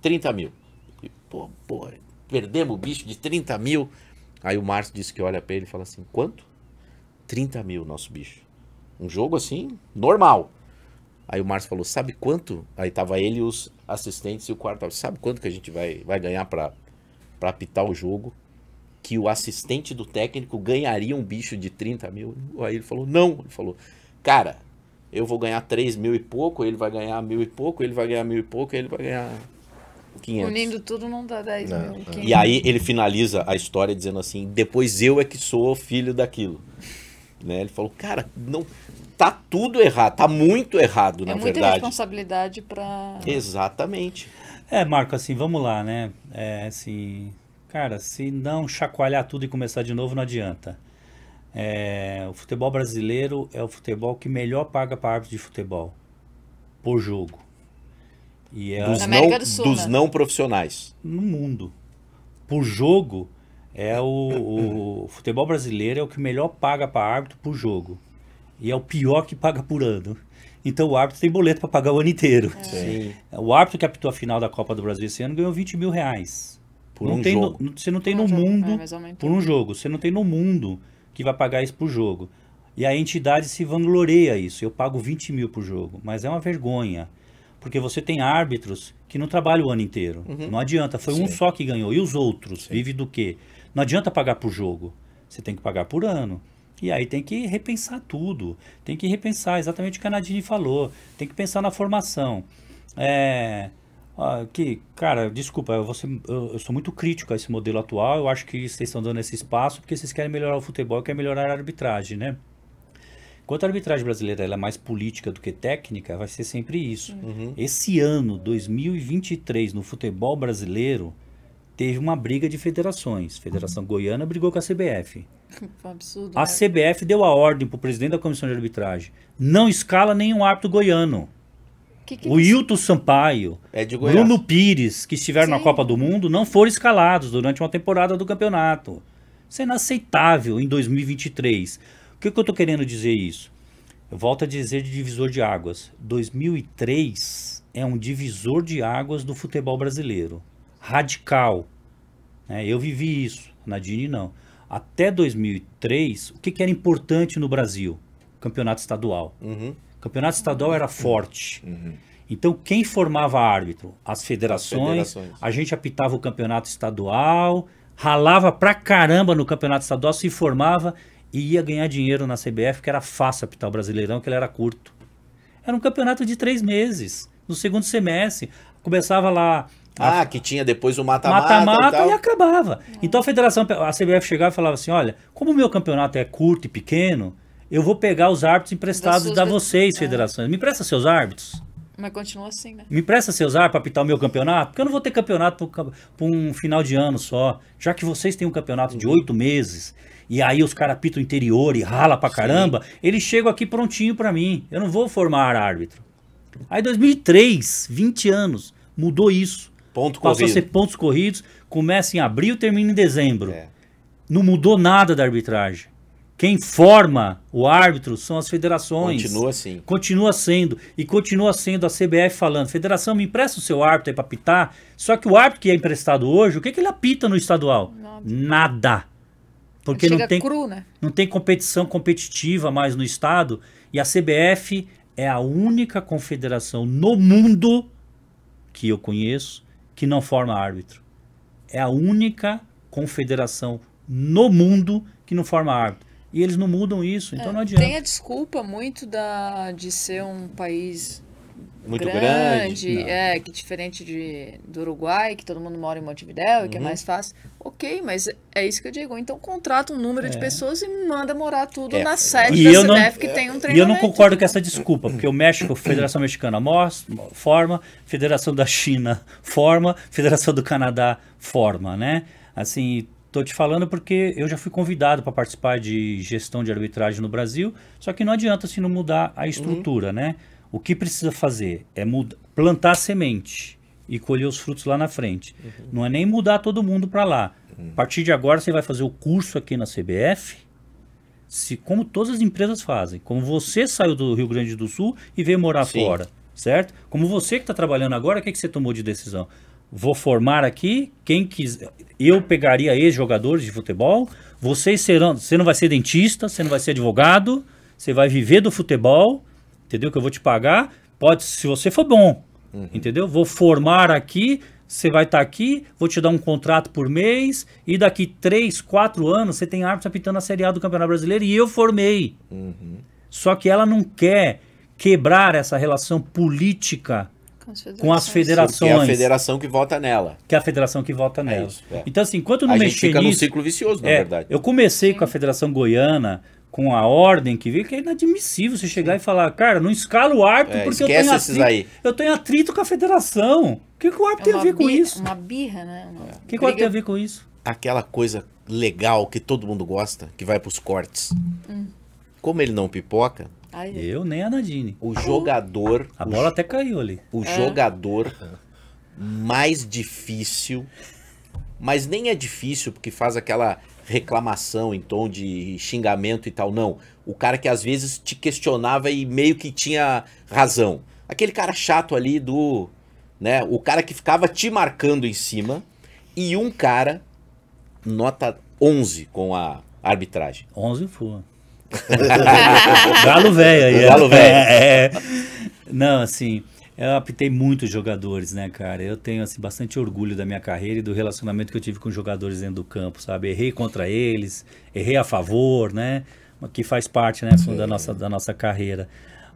30 mil. E, pô, perdemos o bicho de 30 mil. Aí o Márcio disse que olha pra ele e fala assim, quanto? 30 mil, nosso bicho. Um jogo assim, normal. Aí o Márcio falou, sabe quanto? Aí tava ele e os assistentes e o quarto. Sabe quanto que a gente vai ganhar pra apitar o jogo? Que o assistente do técnico ganharia um bicho de 30 mil? Aí ele falou, não. Ele falou, cara, eu vou ganhar 3 mil e pouco, ele vai ganhar 1.000 e pouco, ele vai ganhar 1.000 e pouco, ele vai ganhar 500. Unindo tudo não dá 10 Não, mil. não. 500. E aí ele finaliza a história dizendo assim, depois eu é que sou filho daquilo. Né? Ele falou, cara, não... Tá tudo errado, tá muito errado, na muita verdade. responsabilidade para... Exatamente. Marco, assim, vamos lá, né? Assim, cara, se não chacoalhar tudo e começar de novo, não adianta. O futebol brasileiro é o futebol que melhor paga para árbitro de futebol por jogo. E Dos, Na América do Sul, dos né? não profissionais. no mundo. Por jogo, o futebol brasileiro é o que melhor paga para árbitro por jogo. E é o pior que paga por ano. Então o árbitro tem boleto para pagar o ano inteiro. Sim. O árbitro que apitou a final da Copa do Brasil esse ano ganhou 20 mil reais. Por Não um tem jogo. você não tem Por um no jogo, mundo, mas aumentou. por um jogo, você não tem no mundo que vai pagar isso por jogo. E a entidade se vangloria isso. Eu pago 20 mil por jogo, mas é uma vergonha. Porque você tem árbitros que não trabalham o ano inteiro. Não adianta, foi um Sim. só que ganhou. E os outros? Vive do quê? Não adianta pagar por jogo. Você tem que pagar por ano. E aí tem que repensar tudo. Tem que repensar exatamente o que a Nadine falou. Tem que pensar na formação. Cara, desculpa, eu sou muito crítico a esse modelo atual. Eu acho que vocês estão dando esse espaço porque vocês querem melhorar o futebol e querem melhorar a arbitragem, né? Enquanto a arbitragem brasileira ela é mais política do que técnica, vai ser sempre isso. Esse ano, 2023, no futebol brasileiro, teve uma briga de federações. Federação Goiana brigou com a CBF. Foi um absurdo. A né? CBF deu a ordem para o presidente da comissão de arbitragem. Não escala nenhum árbitro goiano. Que O Hilton Sampaio, É de Goiás. Bruno Pires, que estiveram na Sim. Copa do Mundo, não foram escalados durante uma temporada do campeonato. Isso é inaceitável em 2023. O que eu estou querendo dizer isso? Eu volto a dizer de divisor de águas. 2003 é um divisor de águas do futebol brasileiro. Radical. Né? Eu vivi isso, Nadine não. Até 2003, o que era importante no Brasil? Campeonato estadual. Uhum. O campeonato estadual era forte. Uhum. Então, quem formava árbitro? As federações. A gente apitava o campeonato estadual, ralava pra caramba no campeonato estadual, se formava e ia ganhar dinheiro na CBF, que era fácil apitar o Brasileirão, que ele era curto. Era um campeonato de 3 meses, no segundo semestre. Começava lá... que tinha depois o mata-mata Mata-mata tal. e acabava. Então a CBF chegava e falava assim, olha, como o meu campeonato é curto e pequeno, eu vou pegar os árbitros emprestados da vocês, federações. Me empresta seus árbitros. Mas continua assim, né? Me empresta seus árbitros para apitar o meu campeonato, porque eu não vou ter campeonato por um final de ano só. Já que vocês têm um campeonato de 8 meses, e aí os caras apitam o interior e rala pra caramba, eles chegam aqui prontinho para mim. Eu não vou formar árbitro. Aí 2003, 20 anos, mudou isso. Passou a ser pontos corridos, começa em abril e termina em dezembro. Não mudou nada da arbitragem. Quem forma o árbitro são as federações. Continua assim. Continua sendo. E continua sendo a CBF falando, federação, me empresta o seu árbitro aí pra apitar. Só que o árbitro que é emprestado hoje, o que ele apita no estadual? Nada. Porque não tem, cru, né? não tem competição competitiva mais no estado. E a CBF é a única confederação no mundo que eu conheço que não forma árbitro. É a única confederação no mundo que não forma árbitro. E eles não mudam isso, então não adianta. Tem a desculpa muito de ser um país muito grande. Que diferente do Uruguai, que todo mundo mora em Montevidéu e que é mais fácil. Ok, mas é isso que eu digo. Então contrata um número de pessoas e manda morar tudo na sede da CBF que tem um treinamento. E eu não concordo com essa desculpa, porque o México, Federação Mexicana forma, Federação da China forma, Federação do Canadá forma, né? Assim, tô te falando porque eu já fui convidado para participar de gestão de arbitragem no Brasil, só que não adianta se não mudar a estrutura, né? O que precisa fazer é plantar semente e colher os frutos lá na frente. Não é nem mudar todo mundo para lá. A partir de agora você vai fazer o curso aqui na CBF, como todas as empresas fazem. Como você saiu do Rio Grande do Sul e veio morar fora, certo? Como você que está trabalhando agora, o que você tomou de decisão? Vou formar aqui, quem quiser. Eu pegaria ex-jogadores de futebol, você não vai ser dentista, você não vai ser advogado, você vai viver do futebol, entendeu? Que eu vou te pagar, pode, se você for bom, entendeu? Vou formar aqui, você vai estar aqui, vou te dar um contrato por mês, e daqui 3, 4 anos você tem árbitros apitando a Série A do Campeonato Brasileiro, e eu formei. Só que ela não quer quebrar essa relação política com as federações. Que é a federação que vota nela. Que é a federação que vota nela. Isso, Então, assim, enquanto não mexer nisso... A gente fica num ciclo vicioso, na verdade. Eu comecei com a Federação Goiana, com a ordem que veio, que é inadmissível você chegar e falar, cara, não escala o árbitro porque eu tenho atrito com a federação. O que o árbitro tem a ver com isso? Uma birra, né? O que o árbitro tem a ver com isso? Aquela coisa legal que todo mundo gosta, que vai pros cortes. Como ele não pipoca... Eu nem a Nadine. O jogador... A bola até caiu ali. O jogador mais difícil, mas nem é difícil porque faz aquela reclamação em tom de xingamento e tal, não. O cara que às vezes te questionava e meio que tinha razão. Aquele cara chato ali né, o cara que ficava te marcando em cima e um cara nota 11 com a arbitragem. 11 foi. Galo velho aí. Galo velho. Não, assim, eu apitei muitos jogadores, né, cara? Eu tenho, assim, bastante orgulho da minha carreira e do relacionamento que eu tive com jogadores dentro do campo, sabe? Errei contra eles, errei a favor, né? Que faz parte, né, da nossa carreira.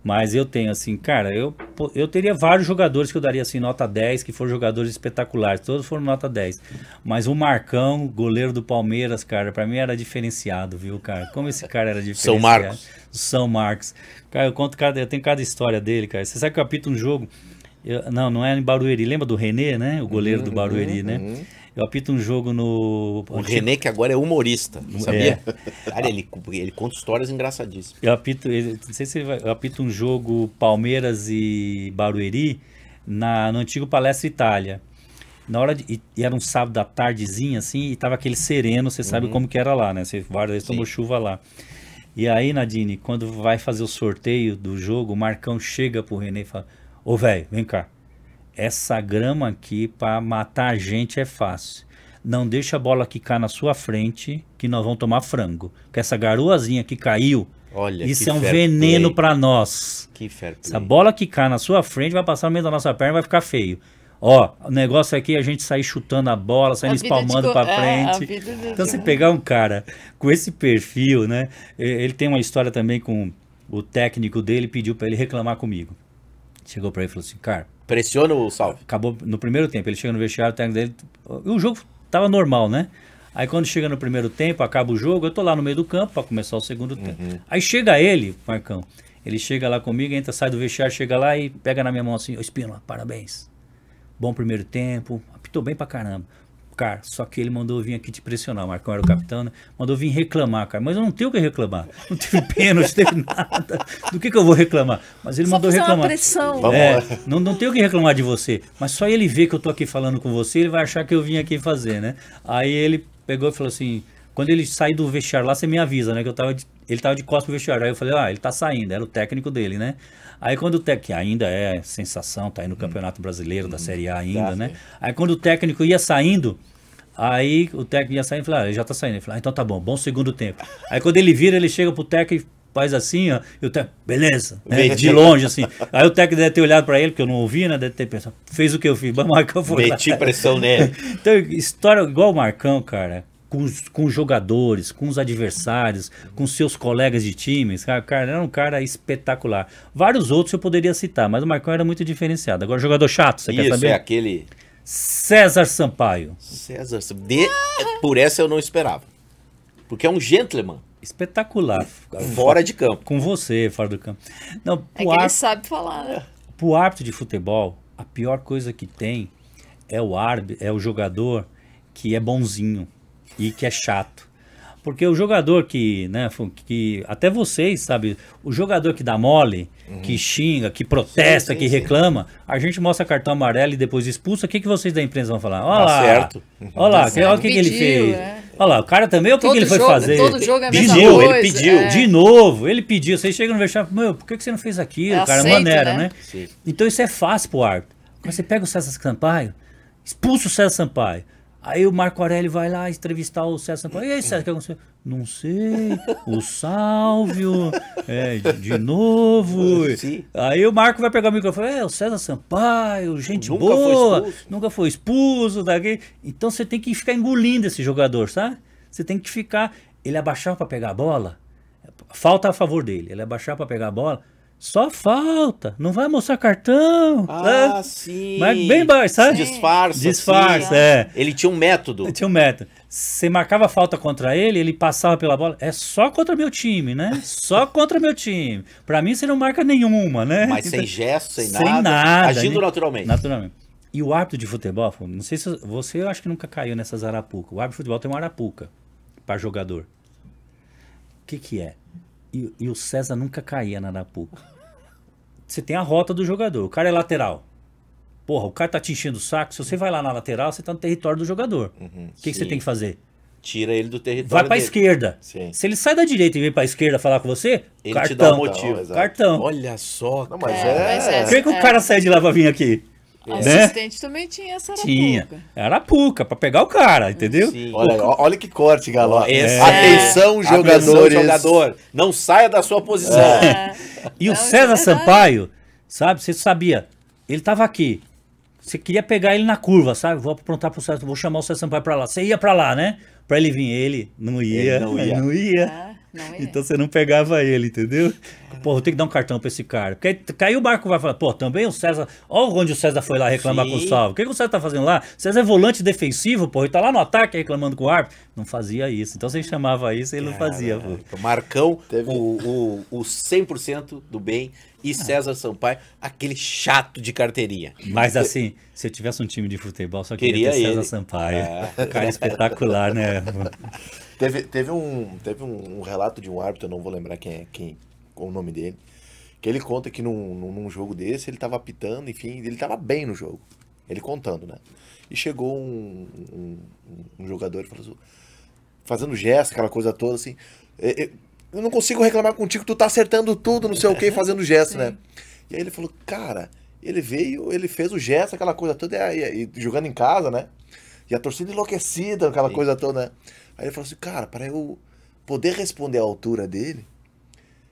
Mas eu tenho, assim, cara, eu teria vários jogadores que eu daria, assim, nota 10, que foram jogadores espetaculares. Todos foram nota 10. Mas o Marcão, goleiro do Palmeiras, cara, pra mim era diferenciado, viu, cara? Como esse cara era diferenciado. São Marcos. São Marcos. Cara, eu tenho cada história dele, cara. Você sabe que eu apito um jogo... não é em Barueri. Lembra do René, né? O goleiro do Barueri, né? Eu apito um jogo no... O René, que agora é humorista, não sabia? Cara, ele conta histórias engraçadíssimas. Eu apito um jogo Palmeiras e Barueri no antigo Palestra Itália. Na hora e era um sábado da tardezinha, assim, e tava aquele sereno, você sabe como que era lá, né? Várias vezes tomou chuva lá. E aí, Nadine, quando vai fazer o sorteio do jogo, o Marcão chega pro René e fala: ô, velho, vem cá. Essa grama aqui pra matar a gente é fácil. Não deixa a bola quicar na sua frente, que nós vamos tomar frango. Porque essa garoazinha que caiu, Olha, isso que é um fair veneno play. pra nós. Que fair play. Se a bola quicar na sua frente, vai passar no meio da nossa perna e vai ficar feio. Ó, o negócio aqui é a gente sair chutando a bola, saindo espalmando pra frente. Então, você pegar um cara com esse perfil, né? Ele tem uma história também com o técnico dele, pediu pra ele reclamar comigo. Chegou pra ele e falou assim: cara, Pressiona o Salve. acabou no primeiro tempo, ele chega no vestiário, o técnico dele, o jogo tava normal, né? Aí quando chega no primeiro tempo, acaba o jogo, eu tô lá no meio do campo pra começar o segundo tempo. Aí chega ele, Marcão, ele chega lá comigo, entra, sai do vestiário, chega lá e pega na minha mão assim: ô Espínola, parabéns. Bom primeiro tempo, apitou bem pra caramba. Cara, só que ele mandou eu vir aqui te pressionar, o Marcão era o capitão, né? Mandou vir reclamar, cara. Mas eu não tenho o que reclamar. Não teve pênalti, não teve nada. Do que eu vou reclamar? Mas ele Só mandou fazer uma reclamar. pressão. Vamos É, lá. não tem o que reclamar de você. Mas só ele ver que eu tô aqui falando com você, ele vai achar que eu vim aqui fazer, né? Aí ele pegou e falou assim: quando ele sair do vestiário lá, você me avisa, né? Que ele tava de costas pro vestiário. Aí eu falei: ele tá saindo, era o técnico dele, né? Aí quando o técnico, que ainda é sensação, tá aí no Campeonato Brasileiro da Série A ainda, né? Aí quando o técnico ia saindo, aí o técnico ia saindo e falou: ele já tá saindo. Ele falou: então tá bom, bom segundo tempo. Aí quando ele vira, ele chega pro técnico e faz assim, ó, e o técnico, beleza, né? De longe, assim. Aí o técnico deve ter olhado pra ele, porque eu não ouvi, né? Deve ter pensado: fez o que eu fiz, mas o Marcão foi lá. Meti pressão nele. Então, história igual o Marcão, cara, com os jogadores, com os adversários, com seus colegas de times, cara, era um cara espetacular. Vários outros eu poderia citar, mas o Marcão era muito diferenciado. Agora, jogador chato, você quer Isso, saber? é aquele... César Sampaio. César... Por essa eu não esperava. Porque é um gentleman. Espetacular. Fora de campo. Com você, fora do campo. Não, É que ele sabe falar, né? pro árbitro de futebol, a pior coisa que tem é o árbitro, é o jogador que é bonzinho e que é chato. Porque o jogador que, né, que até vocês, sabe, o jogador que dá mole, que xinga, que protesta, Sim, que sim. reclama, a gente mostra cartão amarelo e depois expulsa, o que vocês da imprensa vão falar? Olha Tá lá, certo. olha lá, Tá certo. olha o que ele Pediu, fez. é. Olha lá, o cara também, o que ele foi fazer? Todo jogo é a De mesma novo, coisa. ele pediu. é. De novo, ele pediu. Você chega no vestiário, meu, por que você não fez aquilo? É Cara, aceito, maneira, né? né? Sim. Então isso é fácil pro árbitro. Quando você pega o César Sampaio, expulsa o César Sampaio. Aí o Marco Aurélio vai lá entrevistar o César Sampaio. E aí, César, o que aconteceu? Não sei, o Sálvio, de novo. Sim. Aí o Marco vai pegar o microfone, o César Sampaio, gente Nunca foi boa, expulso. nunca foi expulso. Daqui. Então você tem que ficar engolindo esse jogador, sabe? Você tem que ficar... Ele abaixava para pegar a bola, falta a favor dele. Ele abaixava para pegar a bola, só falta, não vai mostrar cartão. Ah, sabe? sim. Mas bem baixo, sabe? Disfarça. Disfarça, sim. é. Ele tinha um método. Tinha um método. Você marcava falta contra ele, ele passava pela bola. É só contra meu time, né? Só contra meu time. Pra mim você não marca nenhuma, né? Mas sem gesto, sem Sem nada. nada, Agindo né? naturalmente. Naturalmente. E o árbitro de futebol, não sei se você, eu acho que nunca caiu nessas arapucas. O árbitro de futebol tem uma arapuca para jogador. O que é? E o César nunca caía na arapuca. Você tem a rota do jogador. O cara é lateral. Porra, o cara tá te enchendo o saco. Se você vai lá na lateral, você tá no território do jogador. O que você sim. tem que fazer? Tira ele do território Vai pra dele. esquerda. Sim. Se ele sai da direita e vem pra esquerda falar com você, Ele cartão. te dá um motivo. Exato. Cartão. Olha só, Não, mas mas é... é- Por que o cara sai de lá pra vir aqui? O Né? assistente também tinha essa Tinha. arapuca. Era arapuca, pra pegar o cara, entendeu? Sim. Olha, olha que corte, Galo. Esse- Atenção, Atenção, jogadores. jogador. Não saia da sua posição. É. E o Não, isso César é verdade. Sampaio, sabe? Você sabia, ele tava aqui. Você queria pegar ele na curva, sabe? Vou aprontar pro César, vou chamar o César Sampaio pra lá. Você ia pra lá, né? Pra ele vir. Ele não ia. Ele não ia. Não ia. Ah, não é. Então você não pegava ele, entendeu? Pô, eu tenho que dar um cartão pra esse cara. Porque caiu o barco, vai falar, pô, também o César. Olha onde o César foi lá reclamar Sim. com o Salvo. O que o César tá fazendo lá? O César é volante defensivo, pô, ele tá lá no ataque reclamando com o árbitro. Não fazia isso. Então você chamava isso e ele não fazia, pô. Marcão, Teve- o 100% do bem. E César Sampaio, aquele chato de carteirinha. Mas assim, se eu tivesse um time de futebol, só queria Queria ter César ele. Sampaio. Cara espetacular, né? Teve um relato de um árbitro, eu não vou lembrar qual o nome dele, que ele conta que num jogo desse ele tava apitando, enfim, ele tava bem no jogo. Ele contando, né? E chegou um jogador e falou assim, fazendo gesto, aquela coisa toda assim. eu não consigo reclamar contigo, tu tá acertando tudo, não sei o que, fazendo gesto, né? E aí ele falou, cara, ele veio, ele fez o gesto, aquela coisa toda, e jogando em casa, né? E a torcida enlouquecida, aquela coisa toda, né? Aí ele falou assim, cara, para eu poder responder à altura dele,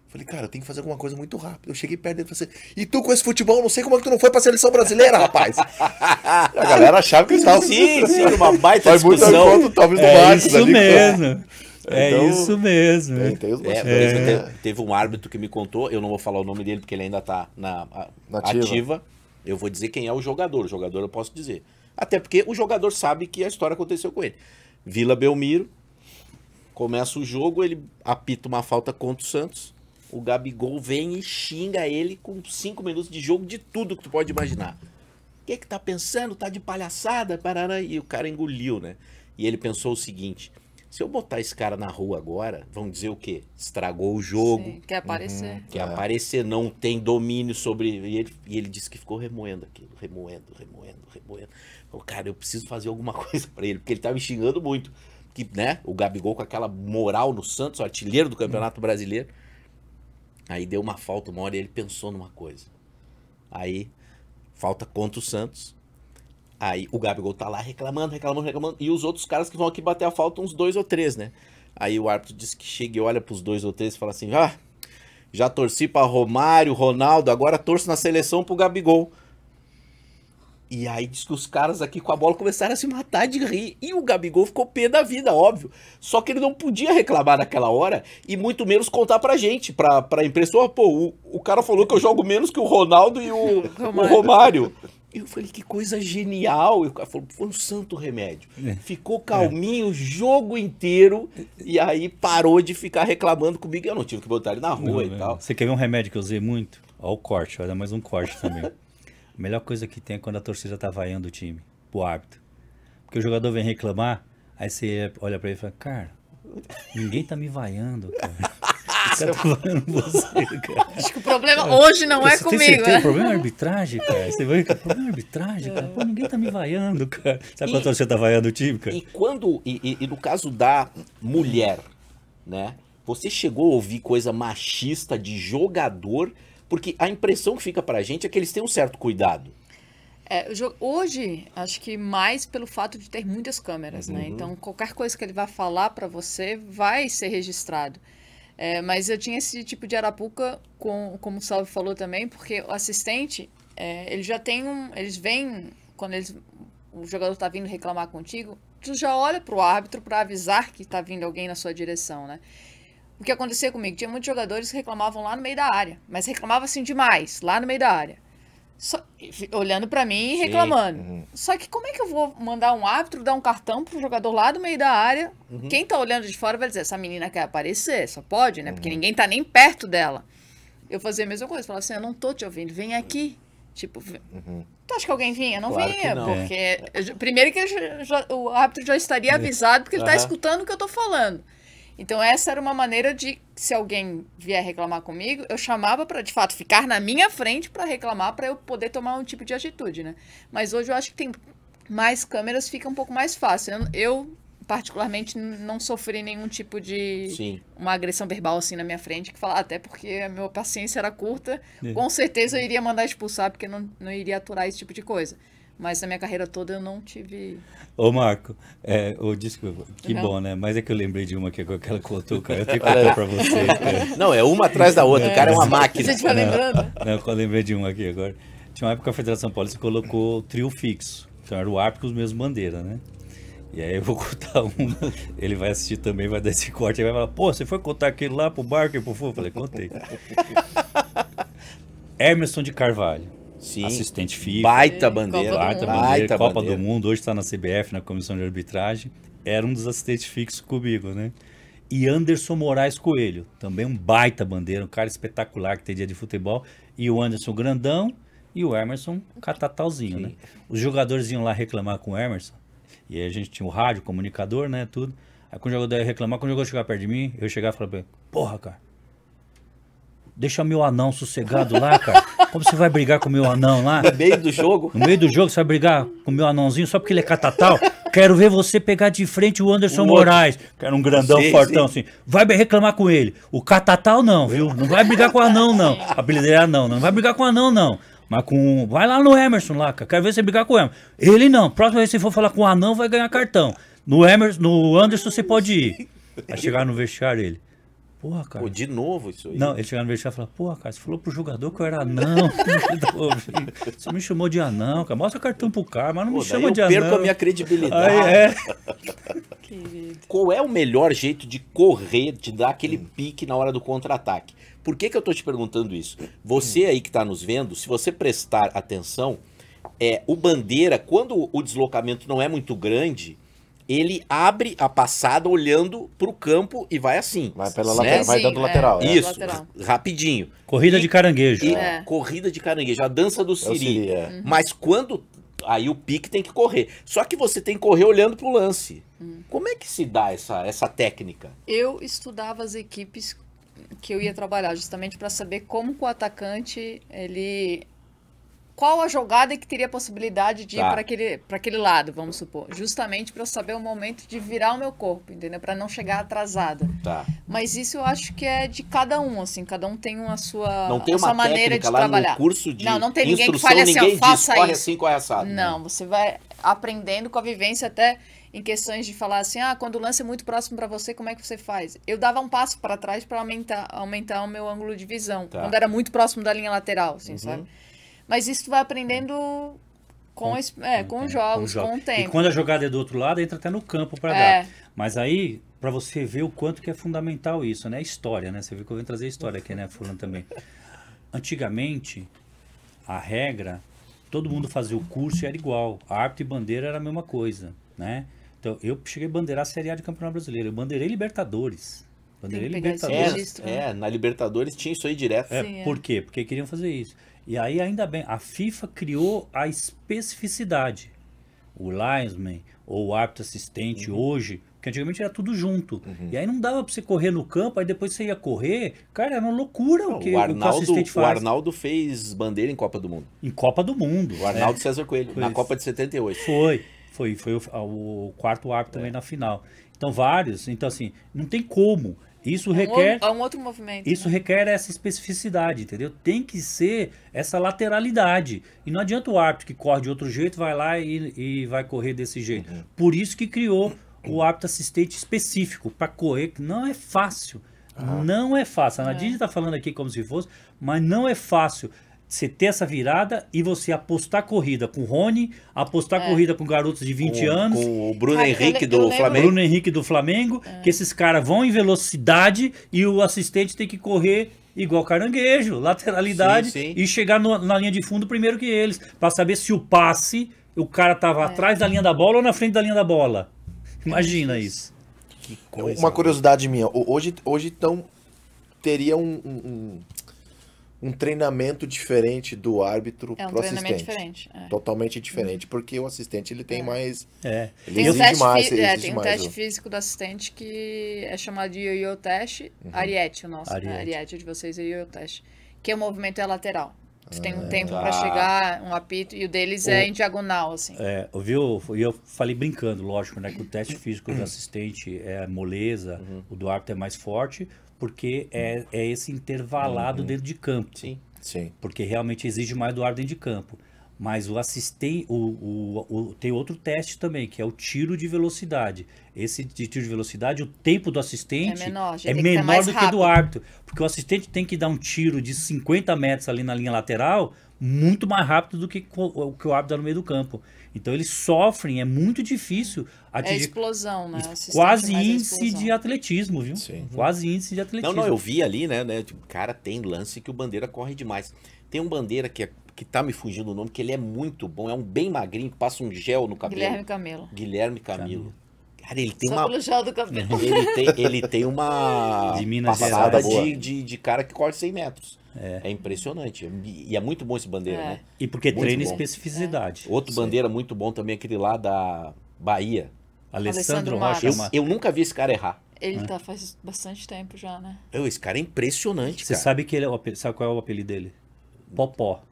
eu falei, cara, eu tenho que fazer alguma coisa muito rápido. Eu cheguei perto dele e falei assim, e tu com esse futebol, não sei como é que tu não foi pra seleção brasileira, rapaz. A galera achava que ele estava... Sim, uma baita Faz muito discussão. enquanto talvez do É Marcos isso ali, mesmo. É Então, isso mesmo. Tem os Por bastidores, exemplo, né? teve um árbitro que me contou, eu não vou falar o nome dele porque ele ainda tá Nativa. ativa. Eu vou dizer quem é o jogador eu posso dizer. Até porque o jogador sabe que a história aconteceu com ele. Vila Belmiro, começa o jogo, ele apita uma falta contra o Santos, o Gabigol vem e xinga ele com 5 minutos de jogo de tudo que tu pode imaginar. O que tá pensando? Tá de palhaçada? Parará. E o cara engoliu, né? E ele pensou o seguinte... Se eu botar esse cara na rua agora, vão dizer o quê? Estragou o jogo. Sim, quer aparecer. Quer aparecer, não tem domínio sobre... E ele disse que ficou remoendo aquilo. Remoendo. Falei, cara, eu preciso fazer alguma coisa pra ele, porque ele tá me xingando muito. Que, né? O Gabigol com aquela moral no Santos, o artilheiro do Campeonato Brasileiro. Aí deu uma falta uma hora e ele pensou numa coisa. Aí, falta contra o Santos. Aí o Gabigol tá lá reclamando. E os outros caras que vão aqui bater a falta, uns 2 ou 3, né? Aí o árbitro diz que chega e olha pros 2 ou 3 e fala assim, já torci pra Romário, Ronaldo, agora torço na seleção pro Gabigol. E aí diz que os caras aqui com a bola começaram a se matar de rir. E o Gabigol ficou pé da vida, óbvio. Só que ele não podia reclamar naquela hora e muito menos contar pra gente, pra imprensa. Pô, o cara falou que eu jogo menos que o Ronaldo e o Romário. Eu falei, que coisa genial. E o cara falou, foi um santo remédio. Ficou calminho o jogo inteiro e aí parou de ficar reclamando comigo. Eu não tive que botar ele na rua e tal. Você quer ver um remédio que eu usei muito? Ó o corte, olha mais um corte também. A melhor coisa que tem é quando a torcida tá vaiando o time, pro árbitro. Porque o jogador vem reclamar, aí você olha pra ele e fala, cara, ninguém tá me vaiando, cara. Tá vaiando você, cara. Acho que o problema hoje não é Você comigo, tem certeza? né? O problema é arbitragem, cara. Você vai, o problema é arbitragem, cara. Pô, ninguém tá me vaiando, cara. Sabe quando você tá vaiando o time, cara? E quando, e no caso da mulher, né? Você chegou a ouvir coisa machista de jogador? Porque a impressão que fica pra gente é que eles têm um certo cuidado. Hoje, acho que mais pelo fato de ter muitas câmeras, né? Então, qualquer coisa que ele vai falar pra você vai ser registrado. Mas eu tinha esse tipo de arapuca, como o Salve falou também, porque o assistente, ele já tem eles vêm, quando o jogador tá vindo reclamar contigo, tu já olha pro árbitro pra avisar que tá vindo alguém na sua direção, né? O que acontecia comigo? Tinha muitos jogadores que reclamavam lá no meio da área, mas reclamavam assim demais, lá no meio da área. Olhando pra mim e reclamando. Só que como é que eu vou mandar um árbitro dar um cartão pro jogador lá do meio da área? Quem tá olhando de fora vai dizer, essa menina quer aparecer, só pode, né? Porque ninguém tá nem perto dela. Eu fazia a mesma coisa, falava assim, eu não tô te ouvindo, vem aqui. Tipo, tu acha que alguém vinha? Não Claro vinha, que não. porque primeiro que o árbitro já estaria avisado porque ele tá escutando o que eu tô falando. Então essa era uma maneira de, se alguém vier reclamar comigo, eu chamava para, de fato, ficar na minha frente para reclamar, para eu poder tomar um tipo de atitude, né? Mas hoje eu acho que tem mais câmeras, fica um pouco mais fácil. Eu particularmente, não sofri nenhum tipo de uma agressão verbal assim na minha frente, que fala, até porque a minha paciência era curta, com certeza eu iria mandar expulsar, porque eu não iria aturar esse tipo de coisa. Mas na minha carreira toda eu não tive... Ô Marco, desculpa, que bom, né? Mas é que eu lembrei de uma que ela contou, cara. Eu tenho que contar pra você. Cara. Não, é uma atrás da outra, o cara é uma máquina. Você estiver lembrando? Não, eu lembrei de uma aqui agora. Tinha uma época que a Federação Paulista colocou trio fixo. Então era o árbitro com os mesmos bandeiras, né? E aí eu vou contar uma, ele vai assistir também, vai dar esse corte, aí vai falar, pô, você foi contar aquilo lá pro Barco e pro Fu? Eu falei, contei. Emerson de Carvalho. Sim. Assistente FIFA. Baita bandeira. Baita Copa do Mundo. Hoje está na CBF, na Comissão de Arbitragem. Era um dos assistentes fixos comigo, né? E Anderson Moraes Coelho. Também um baita bandeira, um cara espetacular que tem dia de futebol. E o Anderson grandão e o Emerson catatalzinho, né? Os jogadores iam lá reclamar com o Emerson. E aí a gente tinha o rádio, o comunicador, né? Tudo. Aí quando o jogador ia reclamar, quando o jogador chegava perto de mim, eu chegava e falava pra ele, porra, cara. Deixa meu anão sossegado lá, cara. Como você vai brigar com o meu anão lá? No meio do jogo? No meio do jogo você vai brigar com o meu anãozinho só porque ele é catatal? Quero ver você pegar de frente o Anderson O outro. Moraes. Que era um grandão, Sim, fortão, assim. Vai reclamar com ele. O Catatal não, viu? Não vai brigar com o Anão, não. A apelido dele é Anão. Não vai brigar com o Anão, não. Mas com... Vai lá no Emerson lá, cara. Quero ver você brigar com o Emerson. Ele não. Próxima vez que você for falar com o Anão, vai ganhar cartão. No Emerson, no Anderson, você pode ir. Aí chegar no vestiário ele. Porra, cara. Pô, de novo isso aí. Não, ele chegava no vestiário e falava, porra, cara, você falou pro jogador que eu era anão. Você me chamou de anão, cara. Mostra o cartão pro cara, mas não Pô, me daí chama eu de anão. perco a minha credibilidade. Aí é. Querido. Qual é o melhor jeito de correr, de dar aquele pique na hora do contra-ataque? Por que eu tô te perguntando isso? Você aí que tá nos vendo, se você prestar atenção, o Bandeira, quando o deslocamento não é muito grande, ele abre a passada olhando pro campo e vai assim. Vai pela né? lateral, vai dando lateral. Isso, lateral. rapidinho. Corrida de caranguejo. E É. corrida de caranguejo, a dança do Siri. Siri, Uhum. Mas quando... Aí o pique tem que correr. Só que você tem que correr olhando pro lance. Como é que se dá essa técnica? Eu estudava as equipes que eu ia trabalhar, justamente para saber como que o atacante, ele... Qual a jogada que teria a possibilidade de ir Tá. para aquele lado, vamos supor. Justamente para eu saber o momento de virar o meu corpo, entendeu? Para não chegar atrasada. Tá. Mas isso eu acho que é de cada um, assim. Cada um tem a sua, Não tem a uma sua maneira técnica de lá trabalhar. no curso de Não tem ninguém que instrução, fale assim, ó, ninguém diz, faça corre isso. assim, corre assado. Não, você vai aprendendo com a vivência até em questões de falar assim, quando o lance é muito próximo para você, como é que você faz? Eu dava um passo para trás para aumentar o meu ângulo de visão, Tá. quando era muito próximo da linha lateral, assim, sabe? Mas isso tu vai aprendendo com os jogos, com o E tempo. quando a jogada é do outro lado, entra até no campo pra É. dar. Mas aí, pra você ver o quanto que é fundamental isso, né? História, né? Você viu que eu vou trazer história aqui, né, Fulano, também. Antigamente, a regra, todo mundo fazia o curso e era igual. Árbitro e bandeira era a mesma coisa, né? Então, eu cheguei a bandeirar a Série A de Campeonato Brasileiro. Eu bandeirei Libertadores. Bandeirei Tem que pegar esse Libertadores. registro, né? Na Libertadores tinha isso aí direto. Sim, Por quê? Porque queriam fazer isso. E aí, ainda bem, a FIFA criou a especificidade. O linesman ou o árbitro assistente hoje, porque antigamente era tudo junto. E aí não dava pra você correr no campo, aí depois você ia correr. Cara, era uma loucura o que o assistente O faz. Arnaldo fez bandeira em Copa do Mundo. Em Copa do Mundo. O Arnaldo César Coelho, na Foi. Copa de 78. Foi o quarto árbitro também na final. Então, vários. Então, assim, não tem como. Isso requer... É um outro movimento. Isso né? requer essa especificidade, entendeu? Tem que ser essa lateralidade. E não adianta o árbitro que corre de outro jeito, vai lá e vai correr desse jeito. Por isso que criou o árbitro assistente específico para correr, que não é fácil. Não é fácil. A Nadine está falando aqui como se fosse, mas não é fácil. Você ter essa virada e você apostar corrida com o Rony, apostar corrida com garotos de 20 anos. Com o Bruno Cara, Henrique eu do lembro- Flamengo. Bruno Henrique do Flamengo, que esses caras vão em velocidade e o assistente tem que correr igual caranguejo, lateralidade, Sim, sim. e chegar na linha de fundo primeiro que eles, para saber se o passe, o cara tava atrás da linha da bola ou na frente da linha da bola. Imagina isso. Que coisa. Uma curiosidade minha, hoje então teria um treinamento diferente do árbitro É um pro treinamento assistente. diferente. É. Totalmente diferente, porque o assistente ele tem mais. É. Ele Tem um exige teste, mais. ele exige tem um mais teste o- físico do assistente que é chamado de yo-yo teste. Ariete, o nosso. Ariete. Né? Ariete de vocês é yo-yo teste. Que o movimento é lateral. Você tem um tempo tá. para chegar, um apito, e o deles é em diagonal, assim. Viu? E eu falei brincando, lógico, né? Que o teste físico do assistente é moleza, o do árbitro é mais forte, porque é esse intervalado dentro de campo. Sim. Sim. Porque realmente exige mais do árbitro dentro de campo. Mas o assistente, tem outro teste também, que é o tiro de velocidade. Esse de tiro de velocidade, o tempo do assistente É menor, já é tem que ser menor mais do que do rápido. árbitro. Porque o assistente tem que dar um tiro de 50 metros ali na linha lateral, muito mais rápido do que o que o árbitro dá no meio do campo. Então eles sofrem, é muito difícil É a atingir explosão, né? O assistente quase é mais a índice explosão. de atletismo, viu? Sim. Quase índice de atletismo. Não, eu vi ali, né? Tipo, cara, tem lance que o Bandeira corre demais. Tem um Bandeira que tá me fugindo o nome, que ele é muito bom. É um bem magrinho, que passa um gel no cabelo. Guilherme Camelo. Guilherme Camilo. Cara, ele tem Só uma... pelo gel do cabelo. Ele tem uma De Minas passada Gerais. de cara que corre 100 metros. É impressionante. E é muito bom esse Bandeira, É. né? E porque Muito treina bom. especificidade. Outro Bandeira muito bom também, aquele lá da Bahia. Alessandro Alessandro Rocha. Marques. Eu nunca vi esse cara errar. Ele tá faz bastante tempo já, né? Esse cara é impressionante, Você cara. sabe que sabe qual é o apelido dele? Popó.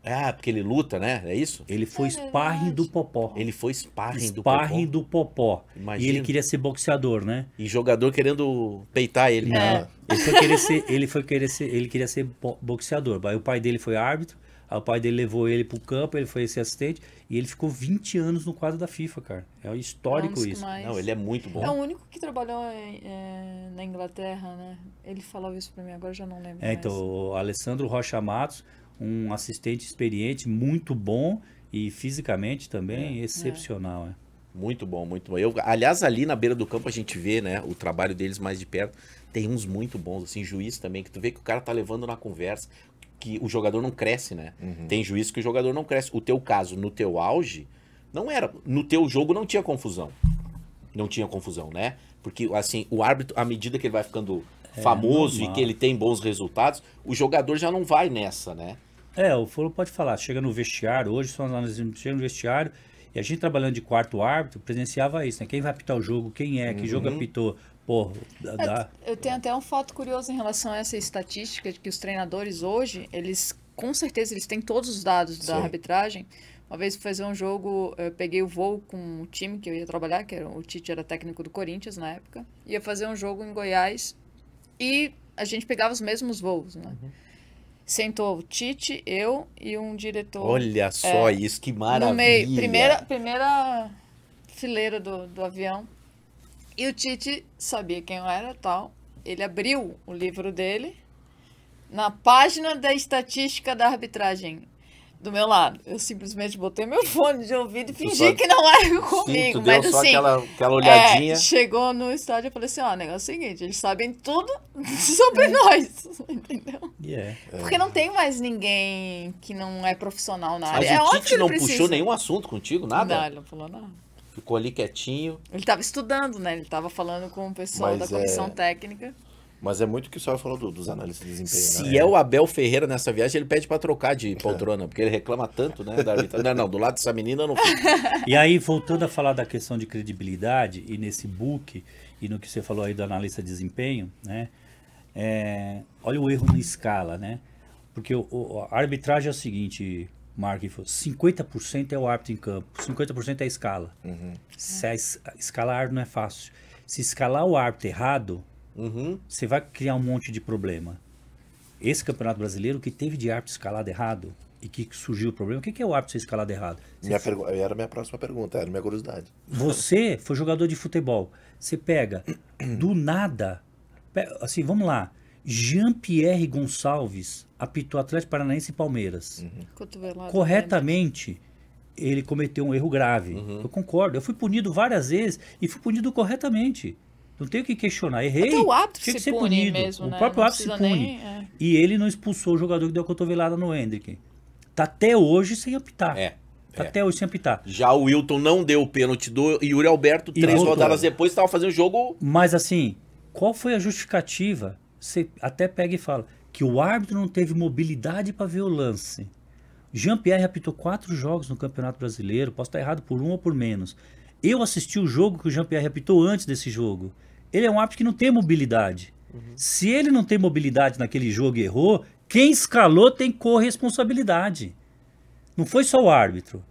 Ah, porque ele luta, né? É isso? Ele foi sparring do Popó. Ele foi sparring do Sparring Popó. do Popó. Imagina. E ele queria ser boxeador, né? E jogador querendo peitar ele. É. Ele queria ser boxeador. Aí o pai dele foi árbitro, aí o pai dele levou ele pro campo, ele foi ser assistente, e ele ficou 20 anos no quadro da FIFA, cara. É histórico dos que isso. mais- Não, ele é muito bom. É o único que trabalhou na Inglaterra, né? Ele falava isso pra mim, agora eu já não lembro mais. Então, o Alessandro Rocha Matos, um assistente experiente, muito bom, e fisicamente também excepcional. Muito bom, muito bom. Aliás, ali na beira do campo a gente vê, né, o trabalho deles mais de perto. Tem uns muito bons, assim, juiz também, que tu vê que o cara tá levando na conversa, que o jogador não cresce, né? Tem juiz que o jogador não cresce. O teu caso, no teu auge, não era. No teu jogo não tinha confusão. Não tinha confusão, né? Porque, assim, o árbitro, à medida que ele vai ficando famoso normal. e que ele tem bons resultados, o jogador já não vai nessa, né? O Foro pode falar, chega no vestiário, hoje são analistas, chega no vestiário, e a gente trabalhando de quarto árbitro, presenciava isso, né? Quem vai apitar o jogo, quem é, que jogo apitou, pô, dá... Eu tenho até um fato curioso em relação a essa estatística de que os treinadores hoje, eles, com certeza, eles têm todos os dados da Sim. arbitragem. Uma vez fui fazer um jogo, eu peguei o voo com o time que eu ia trabalhar, o Tite era técnico do Corinthians na época, ia fazer um jogo em Goiás e a gente pegava os mesmos voos, né? Sentou o Tite, eu e um diretor. Olha só isso, que maravilha. No meio, primeira fileira do avião. E o Tite sabia quem eu era, tal. Ele abriu o livro dele na página da estatística da arbitragem do meu lado. Eu simplesmente botei meu fone de ouvido e fingi só- que não era Sim, comigo. tu deu Mas só assim, aquela olhadinha. chegou no estádio e falei assim, ó, o negócio é o seguinte, eles sabem tudo sobre nós, entendeu? Porque não tem mais ninguém que não é profissional na Mas área. É o óbvio que Tite ele não precisa. puxou nenhum assunto contigo, nada? Não, ele não falou nada. Ficou ali quietinho. Ele estava estudando, né? Ele estava falando com o pessoal Mas da comissão técnica. Mas é muito o que o senhor falou dos analistas de desempenho. Se né? é o Abel Ferreira nessa viagem, ele pede pra trocar de poltrona, porque ele reclama tanto, né, da arbitragem. Não, do lado dessa menina eu não fico. E aí, voltando a falar da questão de credibilidade, e nesse book, e no que você falou aí do analista de desempenho, né? Olha o erro na escala, né? Porque a arbitragem é o seguinte, Mark, 50% é o árbitro em campo, 50% é a escala. Se escalar árbitro não é fácil. Se escalar o árbitro errado, você vai criar um monte de problema. Esse Campeonato Brasileiro, o que teve de árbitro escalado errado e que surgiu o problema, o que é o árbitro ser escalado errado? Era a minha próxima pergunta, era a minha curiosidade. Você foi jogador de futebol. Você pega do nada. Assim, vamos lá. Jean-Pierre Gonçalves apitou Atlético Paranaense e Palmeiras. Cotovelada. Corretamente, ele cometeu um erro grave. Eu concordo. Eu fui punido várias vezes e fui punido corretamente. Não tenho o que questionar. Errei. Até o árbitro tinha que se ser pune punido. mesmo, O né? próprio Não árbitro se precisa pune. nem, E ele não expulsou o jogador que deu a cotovelada no Hendrick. Tá até hoje sem apitar. Tá até hoje sem apitar. Já o Wilton não deu o pênalti do Yuri Alberto, E 3 voltou. rodadas depois, estava fazendo o jogo. Mas assim, qual foi a justificativa? Você até pega e fala que o árbitro não teve mobilidade para ver o lance. Jean-Pierre apitou 4 jogos no Campeonato Brasileiro, posso estar errado por um ou por menos. Eu assisti o jogo que o Jean-Pierre apitou antes desse jogo. Ele é um árbitro que não tem mobilidade. Se ele não tem mobilidade naquele jogo e errou, quem escalou tem corresponsabilidade. Não foi só o árbitro.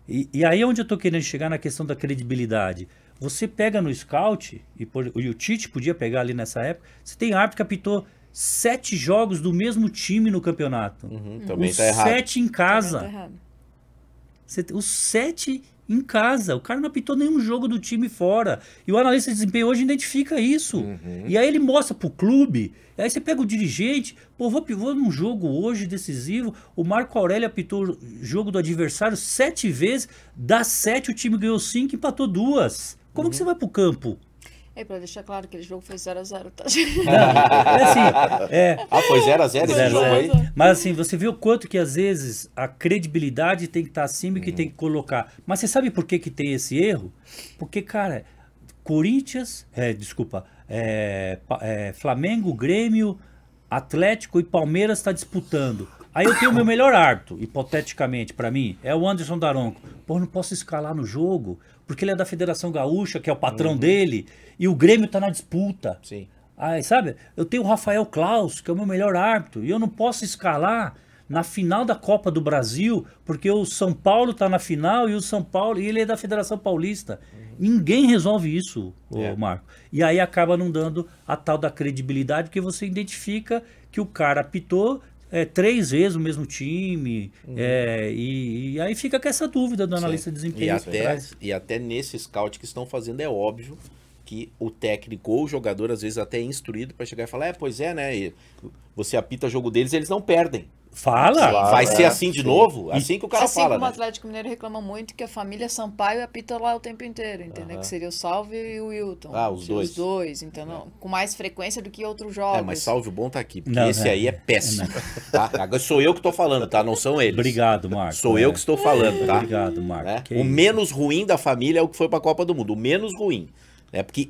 E aí é onde eu estou querendo chegar na questão da credibilidade. Você pega no scout, e o Tite podia pegar ali nessa época, você tem árbitro que apitou 7 jogos do mesmo time no campeonato. Também Os tá errado. 7 em casa. Tá errado. Os 7 em casa. O cara não apitou nenhum jogo do time fora. E o analista de desempenho hoje identifica isso. E aí ele mostra pro clube. Aí você pega o dirigente. Pô, vou num jogo hoje decisivo. O Marco Aurélio apitou o jogo do adversário 7 vezes. Das 7 o time ganhou 5 e empatou 2. Como que você vai pro campo? Pra deixar claro, aquele jogo foi 0x0, tá? Foi 0x0 esse Zero, jogo zero. aí? Mas assim, você vê o quanto que às vezes a credibilidade tem que estar acima e que tem que colocar. Mas você sabe por que que tem esse erro? Porque, cara, Flamengo, Grêmio, Atlético e Palmeiras está disputando. Aí eu tenho o meu melhor árbitro, hipoteticamente, para mim, é o Anderson Daronco. Pô, eu não posso escalar no jogo, porque ele é da Federação Gaúcha, que é o patrão dele, e o Grêmio tá na disputa. Sim. Aí, sabe? Eu tenho o Rafael Klaus, que é o meu melhor árbitro, e eu não posso escalar. na final da Copa do Brasil, porque o São Paulo tá na final e o São Paulo, e ele é da Federação Paulista. Ninguém resolve isso, Marco. E aí acaba não dando a tal da credibilidade, porque você identifica que o cara apitou 3 vezes o mesmo time, e aí fica com essa dúvida do analista de desempenho. E até nesse scout que estão fazendo, é óbvio que o técnico ou o jogador, às vezes, até é instruído para chegar e falar, pois é, né? E você apita o jogo deles, eles não perdem. Fala! Vai ser assim de novo? Assim que o cara assim fala, como o né? Atlético Mineiro reclama muito que a família Sampaio apita lá o tempo inteiro, entendeu? Que seria o Salve e o Wilton. Os dois. Os dois, então, com mais frequência do que outros jogos. Mas Salve o Bom tá aqui, porque Não, esse aí é péssimo. Tá? Agora sou eu que tô falando, tá? Não são eles. Obrigado, Marco. Sou eu que estou falando, tá? Obrigado, Marco. Né? Que O isso. menos ruim da família é o que foi pra Copa do Mundo. O menos ruim. Né? Porque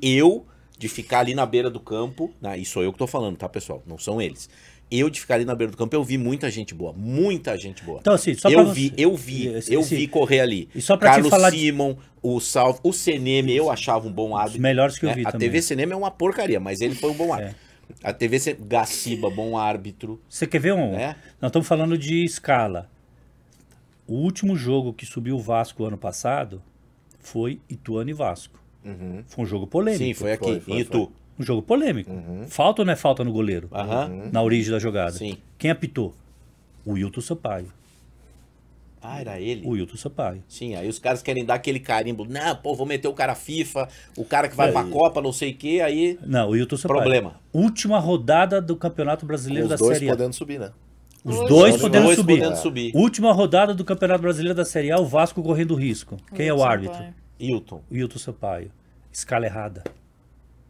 de ficar ali na beira do campo, né? E sou eu que tô falando, tá, pessoal? Não são eles. Eu de ficar ali na beira do campo, eu vi muita gente boa. Muita gente boa. Então, assim, só eu pra vi, você- eu vi correr ali. E só pra te Carlos falar Simon, o Salve, o Seneme, eu achava um bom Os árbitro. melhores que eu né? vi A também. TV Seneme é uma porcaria, mas ele foi um bom árbitro. A TV Gaciba, bom árbitro. Você quer ver um? É. Nós estamos falando de escala. O último jogo que subiu o Vasco ano passado foi Ituano e Vasco. Foi um jogo polêmico. Sim, foi aqui, Foi. em Itu. Um jogo polêmico. Falta ou não é falta no goleiro? Aham. Na origem da jogada. Sim. Quem apitou? O Wilton Sampaio. Ah, era ele? O Wilton Sampaio. Sim, aí os caras querem dar aquele carimbo. Não, pô, vou meter o cara FIFA, o cara que vai pra Copa, não sei o quê, aí... Não, o Wilton Sampaio. Problema. Última rodada do Campeonato Brasileiro Os da dois Série A. podendo subir, né? Os Os dois Os podendo dois subir. podendo subir. Última rodada do Campeonato Brasileiro da Série A, o Vasco correndo risco. Quem é o árbitro? Sampaio. Hilton, O Wilton Sampaio. Escala errada.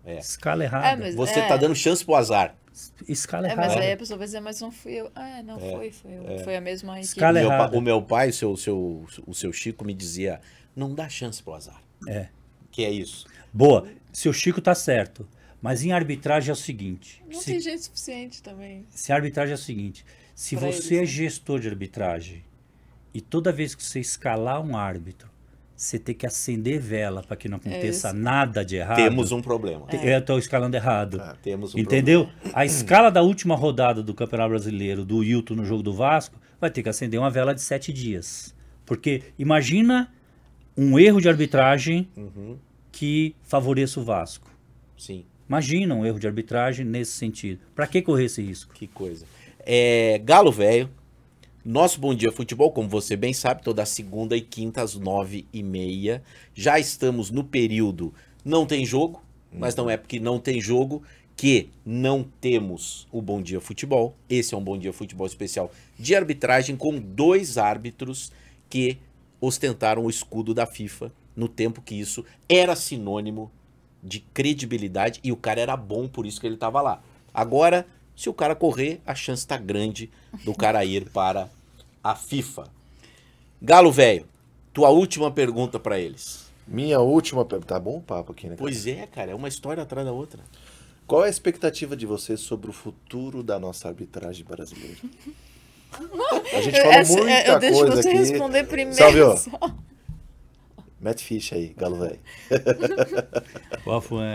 É. Escala errada. mas- você É. tá dando chance pro azar. Escala Mas errada. aí a pessoa vai dizer, mas não fui eu. Não, foi eu. Foi a mesma equipe. Escala errada. O meu pai, o seu Chico, me dizia, não dá chance pro azar. É. Que é isso. Boa. Seu Chico tá certo. Mas em arbitragem é o seguinte. Não tem gente suficiente também. Se a arbitragem é o seguinte. Se Pra você eles, é né? gestor de arbitragem e toda vez que você escalar um árbitro, você tem que acender vela para que não aconteça isso. nada de errado. Temos um problema. Eu estou escalando errado. Temos um Entendeu? A escala da última rodada do Campeonato Brasileiro, do Wilton no jogo do Vasco, vai ter que acender uma vela de 7 dias. Porque imagina um erro de arbitragem que favoreça o Vasco. Sim, Imagina um erro de arbitragem nesse sentido. Para que correr esse risco? que coisa. Galo Velho, nosso Bom Dia Futebol, como você bem sabe, toda segunda e quinta às 9h30. Já estamos no período, não tem jogo, mas não é porque não tem jogo que não temos o Bom Dia Futebol. Esse é um Bom Dia Futebol especial de arbitragem com 2 árbitros que ostentaram o escudo da FIFA no tempo que isso era sinônimo de credibilidade e o cara era bom, por isso que ele estava lá. Agora, se o cara correr, a chance está grande do cara ir para a FIFA. Galo Velho, tua última pergunta para eles. Minha última pergunta. Tá bom o papo aqui, né? cara? Pois é, cara, é uma história atrás da outra. Qual é a expectativa de vocês sobre o futuro da nossa arbitragem brasileira? A gente falou muita eu deixo coisa você aqui. responder primeiro. Salvio, só. mete ficha aí, Galo velho.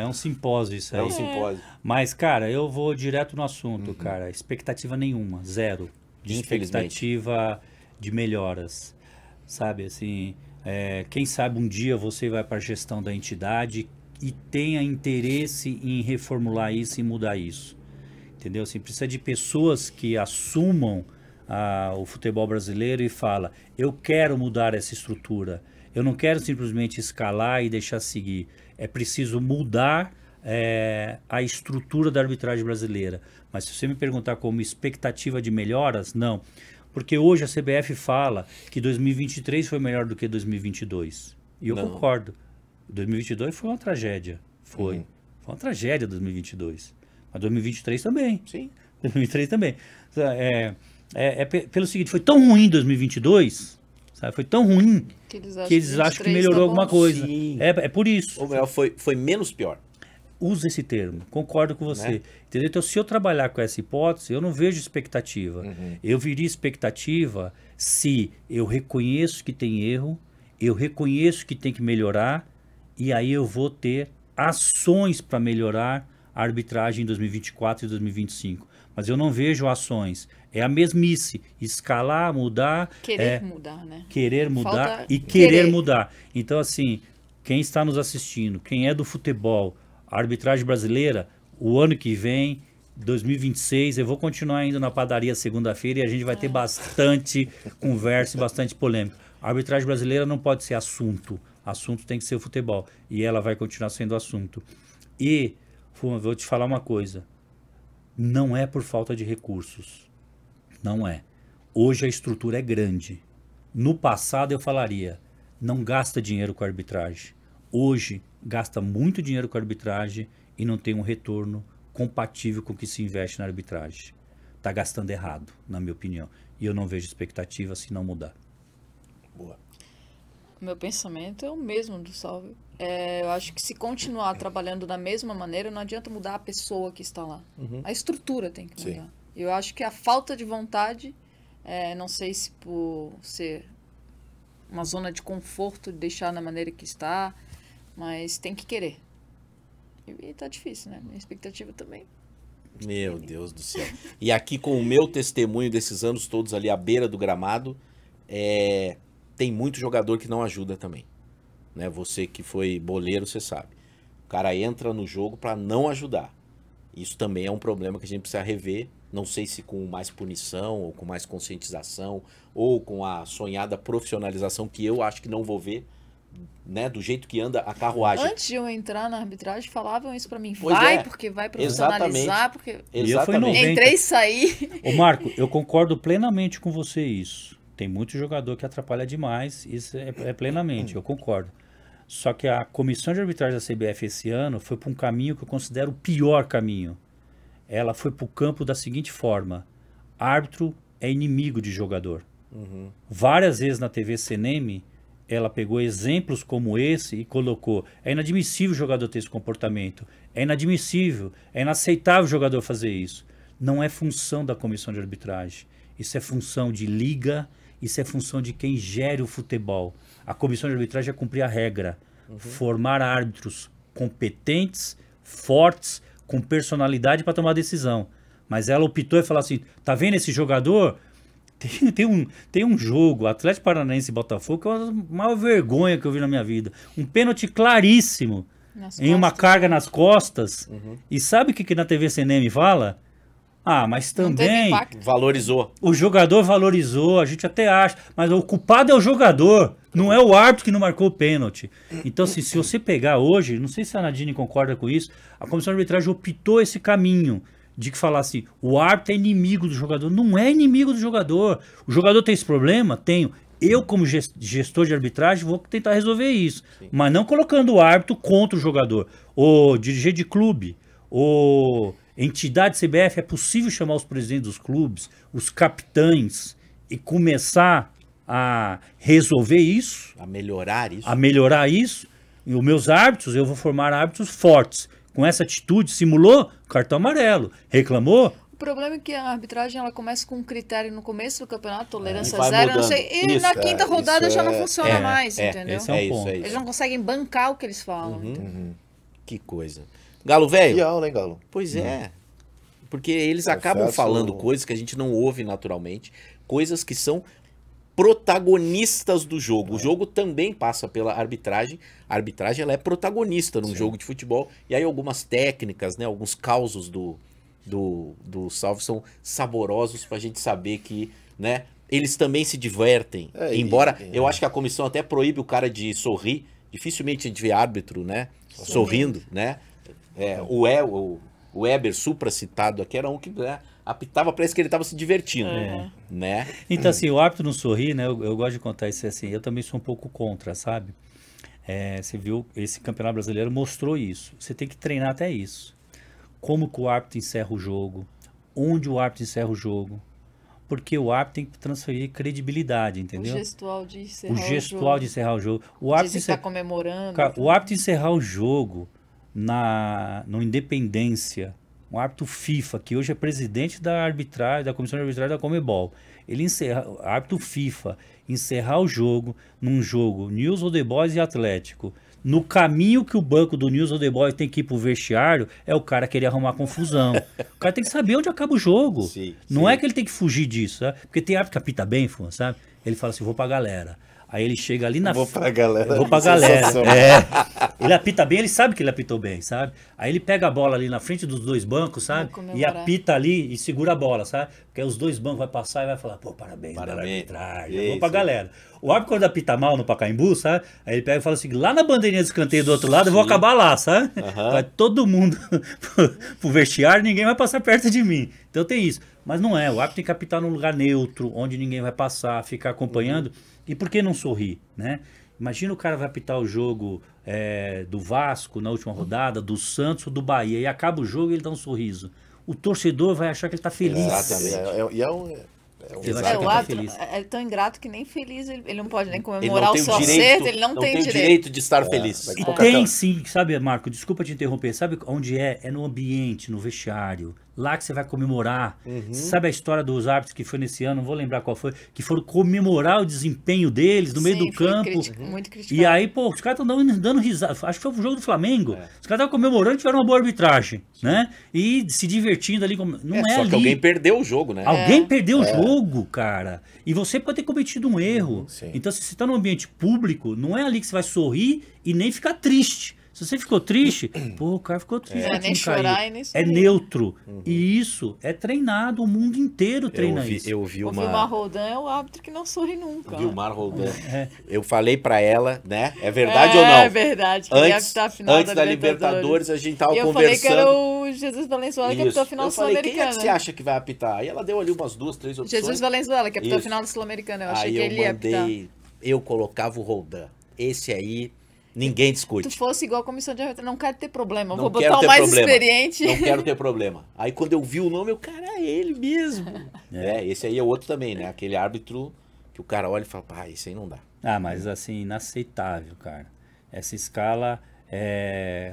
É um simpósio isso aí. É um simpósio. Mas, cara, eu vou direto no assunto, cara. Expectativa nenhuma, zero. De Infelizmente. expectativa de melhoras. Sabe, assim, quem sabe um dia você vai para a gestão da entidade e tenha interesse em reformular isso e mudar isso. Entendeu? Assim, precisa de pessoas que assumam o futebol brasileiro e fala, eu quero mudar essa estrutura. Eu não quero simplesmente escalar e deixar seguir. É preciso mudar a estrutura da arbitragem brasileira. Mas se você me perguntar como expectativa de melhoras, não. Porque hoje a CBF fala que 2023 foi melhor do que 2022. E eu Não. concordo. 2022 foi uma tragédia. Foi uma tragédia 2022. Mas 2023 também. Sim. 2023 também. Pelo seguinte, foi tão ruim 2022, sabe? Foi tão ruim Que que eles acham que 23 melhorou tá alguma bom. coisa. Sim. É por isso. Ou melhor, foi menos pior. Usa esse termo, concordo com você. Né? Entendeu? Então, se eu trabalhar com essa hipótese, eu não vejo expectativa. Eu viria expectativa se eu reconheço que tem erro, eu reconheço que tem que melhorar, e aí eu vou ter ações para melhorar a arbitragem em 2024 e 2025. Mas eu não vejo ações. É a mesmice. Escalar, mudar. Querer mudar, né? Querer mudar Falta e querer querer. mudar. Então, assim, quem está nos assistindo, quem é do futebol, a arbitragem brasileira, o ano que vem, 2026, eu vou continuar indo na padaria segunda-feira e a gente vai ter bastante conversa e bastante polêmica. A arbitragem brasileira não pode ser assunto. Assunto tem que ser o futebol. E ela vai continuar sendo assunto. E, Fuma, vou te falar uma coisa. Não é por falta de recursos. Não é. Hoje a estrutura é grande. No passado eu falaria, não gasta dinheiro com a arbitragem. Hoje gasta muito dinheiro com a arbitragem e não tem um retorno compatível com o que se investe na arbitragem. Está gastando errado, na minha opinião. E eu não vejo expectativa se não mudar. Boa. O meu pensamento é o mesmo do Salve. Eu acho que se continuar trabalhando da mesma maneira, não adianta mudar a pessoa que está lá. A estrutura tem que Sim. mudar. Eu acho que a falta de vontade, não sei se por ser uma zona de conforto, de deixar na maneira que está, mas tem que querer. E tá difícil, né? Minha expectativa também. Meu Deus do céu. E aqui com o meu testemunho desses anos todos ali à beira do gramado, tem muito jogador que não ajuda também. Né? Você que foi boleiro, você sabe. O cara entra no jogo para não ajudar. Isso também é um problema que a gente precisa rever. Não sei se com mais punição, ou com mais conscientização, ou com a sonhada profissionalização, que eu acho que não vou ver, né? Do jeito que anda a carruagem. Antes de eu entrar na arbitragem, falavam isso pra mim. Pois Vai, é. porque vai profissionalizar, porque... E eu fui Exatamente. 90. Entrei e saí. Ô Marco, eu concordo plenamente com você isso. Tem muito jogador que atrapalha demais, isso é plenamente, eu concordo. Só que a comissão de arbitragem da CBF esse ano foi para um caminho que eu considero o pior caminho. Ela foi para o campo da seguinte forma: árbitro é inimigo de jogador. Várias vezes na TV CNM, ela pegou exemplos como esse e colocou: é inadmissível o jogador ter esse comportamento, é inadmissível, é inaceitável o jogador fazer isso. Não é função da comissão de arbitragem, isso é função de liga, isso é função de quem gere o futebol. A comissão de arbitragem é cumprir a regra, formar árbitros competentes, fortes, com personalidade para tomar decisão. Mas ela optou e falou assim: tá vendo esse jogador? Tem um jogo, Atlético Paranaense e Botafogo, que é a maior vergonha que eu vi na minha vida. Um pênalti claríssimo, Nas em uma costas. carga nas costas. E sabe o que na TV CNM fala? Ah, mas Não teve também impacto. Valorizou. o jogador valorizou, a gente até acha, mas o culpado é o jogador, não é o árbitro que não marcou o pênalti. Então, assim, se você pegar hoje, não sei se a Nadine concorda com isso, a comissão de arbitragem optou esse caminho de que falar assim, o árbitro é inimigo do jogador. Não é inimigo do jogador. O jogador tem esse problema? Tenho. Eu, como gestor de arbitragem, vou tentar resolver isso. Mas não colocando o árbitro contra o jogador. O dirigente de clube, o entidade CBF, é possível chamar os presidentes dos clubes, os capitães, e começar a resolver isso, A melhorar isso. a melhorar isso. E os meus árbitros, eu vou formar árbitros fortes. Com essa atitude, simulou, cartão amarelo. Reclamou, O problema é que a arbitragem ela começa com um critério no começo do campeonato, tolerância E vai zero, não mudando. sei. E Isso, na quinta rodada isso já não é- funciona mais, entendeu? esse é um ponto. Eles não conseguem bancar o que eles falam. Que coisa. Galo velho. Que aula, hein, Galo? Pois é. Porque eles Confesso- acabam falando coisas que a gente não ouve naturalmente, coisas que são protagonistas do jogo. O jogo também passa pela arbitragem. A arbitragem ela é protagonista num jogo de futebol. E aí algumas técnicas, né, alguns causos do Salve são saborosos pra gente saber que, né, eles também se divertem. Embora eu acho que a comissão até proíbe o cara de sorrir. Dificilmente a gente vê árbitro, né, sorrindo, né? O Weber, supracitado aqui, era um que, né, apitava, parece que ele estava se divertindo, né? Então, assim, o árbitro não sorri, né? Eu gosto de contar isso assim. Eu também sou um pouco contra, sabe? Você viu, esse Campeonato Brasileiro mostrou isso. Você tem que treinar até isso. Como que o árbitro encerra o jogo? Onde o árbitro encerra o jogo? Porque o árbitro tem que transferir credibilidade, entendeu? O gestual de encerrar O gestual de encerrar o jogo. O árbitro, Diz que tá comemorando. Cara, o árbitro encerrar o jogo no Independência, um árbitro FIFA, que hoje é presidente da arbitragem, da comissão de arbitragem da Conmebol, ele encerra, árbitro FIFA, encerrar o jogo num jogo News Old Boys e Atlético, No caminho que o banco do News Old Boys tem que ir pro vestiário, é o cara querer arrumar confusão. O cara tem que saber onde acaba o jogo. Sim, Não sim. é que ele tem que fugir disso, sabe? Porque tem árbitro que apita bem, sabe? Ele fala assim, vou pra galera. Aí ele chega ali na Vou pra galera. Eu vou pra galera. Sensacional. Ele apita bem, ele sabe que ele apitou bem, sabe? Aí ele pega a bola ali na frente dos dois bancos, sabe? Vou E comemorar. apita ali e segura a bola, sabe? Porque aí os dois bancos vai passar e vai falar, pô, parabéns, pela Parabéns. arbitragem. Isso. Vou pra galera. O árbitro quando apita mal no Pacaembu, sabe? Aí ele pega e fala assim, lá na bandeirinha de escanteio do outro lado, eu vou acabar lá, sabe? Vai todo mundo pro vestiário, ninguém vai passar perto de mim. Então tem isso. Mas não é, o árbitro tem que apitar num lugar neutro, onde ninguém vai passar, ficar acompanhando. E por que não sorrir, né? Imagina o cara vai apitar o jogo do Vasco na última rodada, do Santos ou do Bahia, e acaba o jogo e ele dá um sorriso. O torcedor vai achar que ele tá feliz. Exatamente. E é Ele vai achar um que O ele tá árbitro feliz. é tão ingrato que nem feliz ele não pode nem Ele comemorar não o tem seu o direito, acerto, ele não tem o direito de estar feliz. mas E Qualquer tem cara. sim, sabe, Marco, desculpa te interromper, sabe onde é? É no ambiente, no vestiário. Lá que você vai comemorar. Sabe a história dos árbitros que foi nesse ano, não vou lembrar qual foi, que foram comemorar o desempenho deles no meio Sim, do foi campo. muito criticado. E aí, pô, os caras estão dando risada. Acho que foi o jogo do Flamengo. Os caras estavam comemorando e tiveram uma boa arbitragem, né? E se divertindo ali. Não é só ali. que alguém perdeu o jogo, né? Alguém perdeu o jogo, cara. E você pode ter cometido um erro. Sim. Então, se você está num ambiente público, não é ali que você vai sorrir e nem ficar triste. Se você ficou triste, pô, o cara ficou triste. o Nem time chorar caiu. e nem É sorrir. neutro. E isso é treinado, o mundo inteiro treina isso. Eu vi O uma... Vilmar Roldan é o árbitro que não sorri nunca. Vilmar Roldan. Eu falei pra ela, né? É verdade ou não? É verdade. Que ele ia Antes, apitar a final antes da Libertadores, a gente tava E eu falei que era conversando. o Jesus Valenzuela que Isso. apitou a final Eu falei, quem é que sul-americana. você acha que vai apitar? E ela deu ali umas 2, 3 opções. Jesus Valenzuela, que apitou a Isso. final da Sul-Americana. Eu achei Aí que eu ele ia apitar. mandei, eu colocava o Roldan. Esse aí, ninguém Se discute. tu fosse igual a comissão de arbitragem, não quero ter problema. Não Vou quero botar ter o mais problema. experiente. Não quero ter problema. Aí quando eu vi o nome, eu, cara, é ele mesmo. Esse aí é outro também, né? Aquele árbitro que o cara olha e fala, pá, esse aí não dá. Ah, mas assim, inaceitável, cara. Essa escala,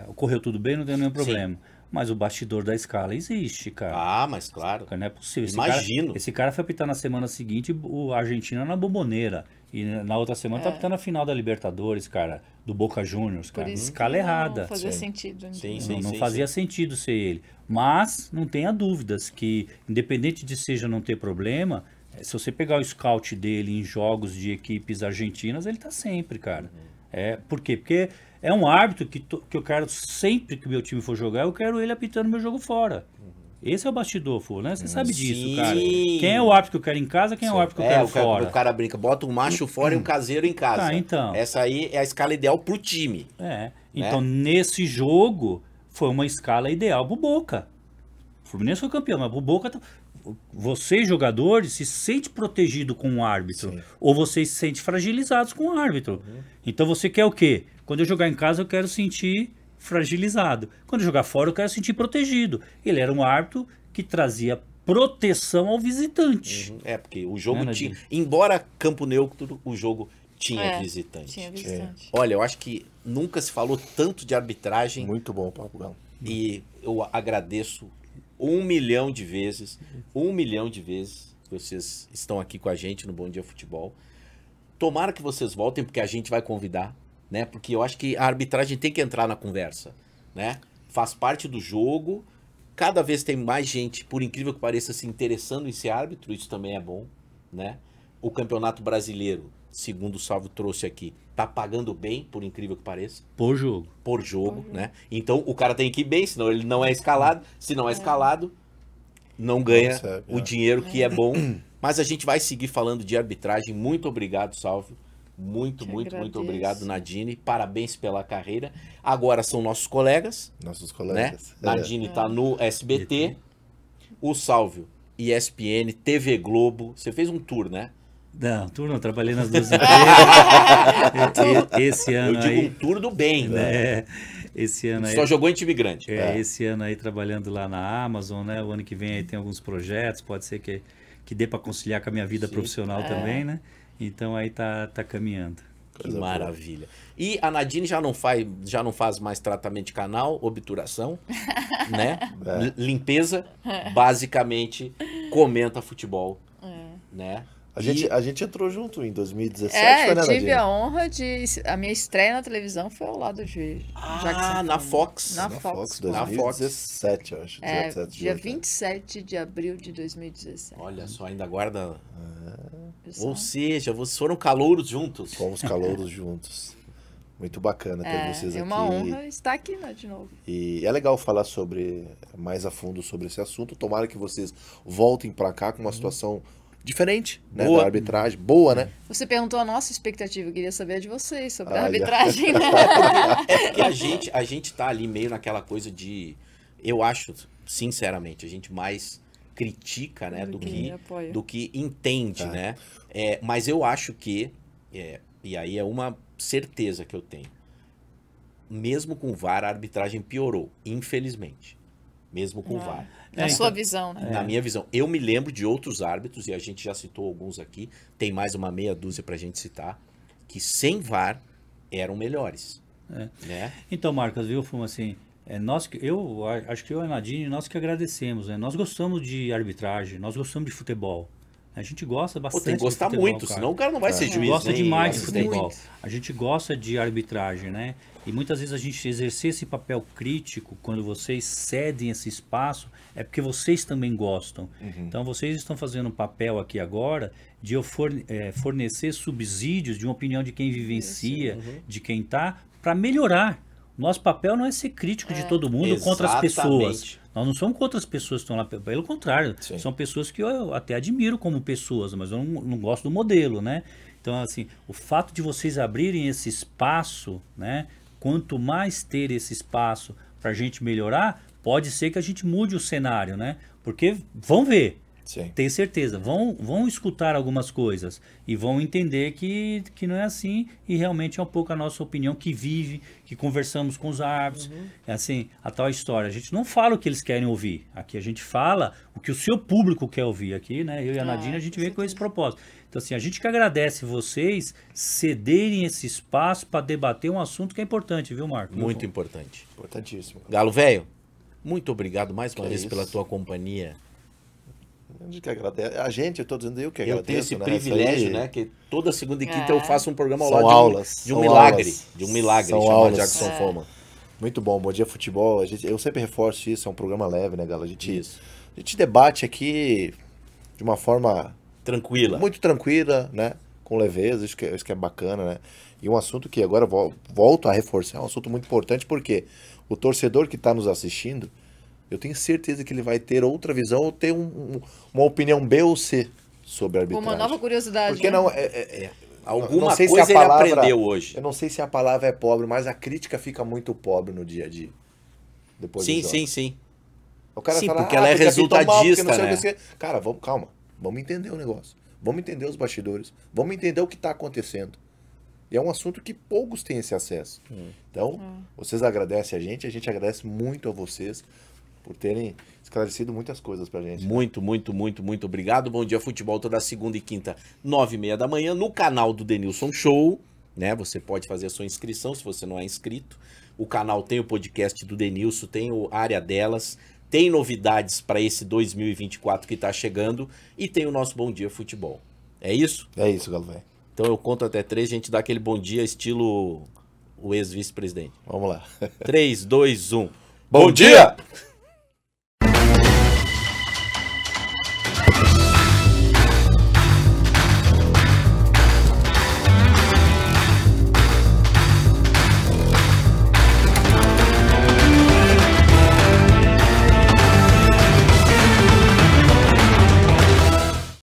ocorreu tudo bem, não tem nenhum problema. Mas o bastidor da escala existe, cara. Ah, mas claro. Não é possível. Imagino. Esse cara foi apitar na semana seguinte a Argentina na Bombonera. E na outra semana tá apitando a final da Libertadores, cara. Do Boca Juniors, Por cara. isso Escala que errada. não fazia Sim. sentido. Sim, Não fazia sentido ser ele. Mas não tenha dúvidas que, independente de seja não ter problema, se você pegar o scout dele em jogos de equipes argentinas, ele tá sempre, cara. Por quê? Porque é um árbitro que eu quero, sempre que o meu time for jogar, eu quero ele apitando meu jogo fora. Esse é o bastidor, Fu, né? Você sabe disso, Sim. cara. Quem é o árbitro que eu quero em casa, quem é o árbitro que eu quero fora. O cara brinca, bota um macho fora e um caseiro em casa. Tá, então. Essa aí é a escala ideal pro time. Então nesse jogo foi uma escala ideal pro Boca. O Fluminense foi campeão, mas pro Boca, vocês jogadores se sentem protegidos com o árbitro, ou vocês se sentem fragilizados com o árbitro. Então você quer o quê? Quando eu jogar em casa eu quero sentir fragilizado. Quando eu jogar fora eu quero sentir protegido. Ele era um árbitro que trazia proteção ao visitante. Porque o jogo Né, tinha... Nadine? Embora campo neutro, o jogo tinha É, visitante. Tinha visitante. Olha, eu acho que nunca se falou tanto de arbitragem Muito bom o papo, Galo. e eu agradeço 1 milhão de vezes, 1 milhão de vezes que vocês estão aqui com a gente no Bom Dia Futebol. Tomara que vocês voltem, porque a gente vai convidar, né? Porque eu acho que a arbitragem tem que entrar na conversa, né? Faz parte do jogo, cada vez tem mais gente, por incrível que pareça, se interessando em ser árbitro, isso também é bom, né? O Campeonato Brasileiro, segundo o Salvo trouxe aqui, tá pagando bem, por incrível que pareça, Por jogo. por jogo, né? Então o cara tem que ir bem, senão ele não é escalado. Se não é escalado, não ganha Recebe, o dinheiro que é bom. Mas a gente vai seguir falando de arbitragem. Muito obrigado, Salvio. Muito agradeço. obrigado, Nadine. Parabéns pela carreira. Agora são nossos colegas, Nossos né? colegas. Nadine tá no SBT, o Salvio, ESPN, TV Globo. Você fez um tour, né? Não, turno, eu trabalhei nas duas empresas. Esse Eu ano digo aí. um tour do bem, né? Esse ano aí. Só jogou em time grande. Esse ano aí trabalhando lá na Amazon, né? O ano que vem aí tem alguns projetos, pode ser que dê para conciliar com a minha vida profissional também, né? Então aí tá caminhando. Que Coisa boa. maravilha. E a Nadine já não faz mais tratamento de canal, obturação, né? Limpeza, basicamente comenta futebol, né? A gente entrou junto em 2017, foi, né, tive Nadinha? a honra de... A minha estreia na televisão foi ao lado de Jackson. Na Fox. Na Na Fox. Fox, 2017, eu acho. 17 de Dia julho. 27 de abril de 2017. Olha só, ainda guarda... Pessoal. Ou seja, vocês foram calouros juntos. Fomos calouros juntos. Muito bacana ter vocês É aqui. uma honra estar aqui, né, de novo. E é legal falar mais a fundo sobre esse assunto. Tomara que vocês voltem pra cá com uma situação diferente, né? Boa. Da arbitragem. Boa, né? Você perguntou a nossa expectativa, eu queria saber a de vocês sobre a Olha. arbitragem, né? É porque a gente tá ali meio naquela coisa de... Eu acho, sinceramente, a gente mais critica, né, do que apoia. entende, né? Mas eu acho que, e aí é uma certeza que eu tenho, mesmo com o VAR, a arbitragem piorou, infelizmente. Mesmo com o VAR. Na sua visão, né? Na minha visão. Eu me lembro de outros árbitros, e a gente já citou alguns aqui, tem mais uma meia dúzia pra gente citar, que sem VAR eram melhores. Né? Então, Marcos, viu, Fuma, assim, eu acho que eu e a Nadine, nós que agradecemos, né? Nós gostamos de arbitragem, nós gostamos de futebol. A gente gosta Pô, bastante tem que gostar de futebol, muito, cara. senão o cara não vai ser A gente juiz. gosta nem demais de assistente. futebol. Muito. A gente gosta de arbitragem, né? E muitas vezes a gente exercer esse papel crítico, quando vocês cedem esse espaço, é porque vocês também gostam. Então vocês estão fazendo um papel aqui agora de eu fornecer subsídios de uma opinião de quem vivencia, de quem tá, para melhorar. Nosso papel não é ser crítico de todo mundo contra as pessoas. Exatamente. Nós não somos contra as pessoas que estão lá, pelo contrário, Sim. são pessoas que eu até admiro como pessoas, mas eu não gosto do modelo, né? Então, assim, o fato de vocês abrirem esse espaço, né? Quanto mais ter esse espaço para a gente melhorar, pode ser que a gente mude o cenário, né? Porque vão ver, Sim. tenho certeza, vão escutar algumas coisas e vão entender que não é assim e realmente é um pouco a nossa opinião que vive, que conversamos com os árbitros. É assim, a tal história, a gente não fala o que eles querem ouvir, aqui a gente fala o que o seu público quer ouvir aqui, né? Eu e a Nadine, a gente vem com esse propósito. Então assim, a gente que agradece vocês cederem esse espaço para debater um assunto que é importante, viu, Marco? Muito importante. Importantíssimo. Galo Velho, muito obrigado mais uma Que vez isso. pela tua companhia. A gente que agradece. A gente, eu tô dizendo eu que Eu agradeço. tenho esse né? privilégio, Isso aí né? Que toda segunda e quinta eu faço um programa ao São lado aulas. de um são milagre. aulas. De um milagre, São chamado aulas. Jackson Foman. Muito bom. Bom Dia Futebol. Eu sempre reforço isso. É um programa leve, né, Galo? Isso. A gente debate aqui de uma forma Tranquila. muito tranquila, né? Com leveza. Isso que é bacana, né? E um assunto que agora volto a reforçar. É um assunto muito importante porque o torcedor que está nos assistindo, eu tenho certeza que ele vai ter outra visão ou ter uma opinião B ou C sobre a arbitragem. Uma nova curiosidade. Porque né? não, Alguma não sei se coisa a palavra- ele aprendeu hoje. eu não sei se a palavra é pobre, mas a crítica fica muito pobre no dia a dia. Depois Sim, dos jogos. sim, sim. O cara Sim, fala, porque ela é porque apitou mal, porque resultadista, não sei né? o que. Cara, calma. Vamos entender o negócio. Vamos entender os bastidores. Vamos entender o que está acontecendo. E é um assunto que poucos têm esse acesso. Então, vocês agradecem a gente agradece muito a vocês por terem esclarecido muitas coisas pra gente. Muito, muito, muito, muito obrigado. Bom Dia Futebol toda segunda e quinta, 9h30 da manhã, no canal do Denilson Show, né? Você pode fazer a sua inscrição se você não é inscrito. O canal tem o podcast do Denilson, tem a área delas, tem novidades para esse 2024 que tá chegando e tem o nosso Bom Dia Futebol. É isso? É isso, Galo Velho. Então eu conto até 3, a gente dá aquele bom dia estilo o ex-vice-presidente. Vamos lá. 3, 2, 1. Bom dia!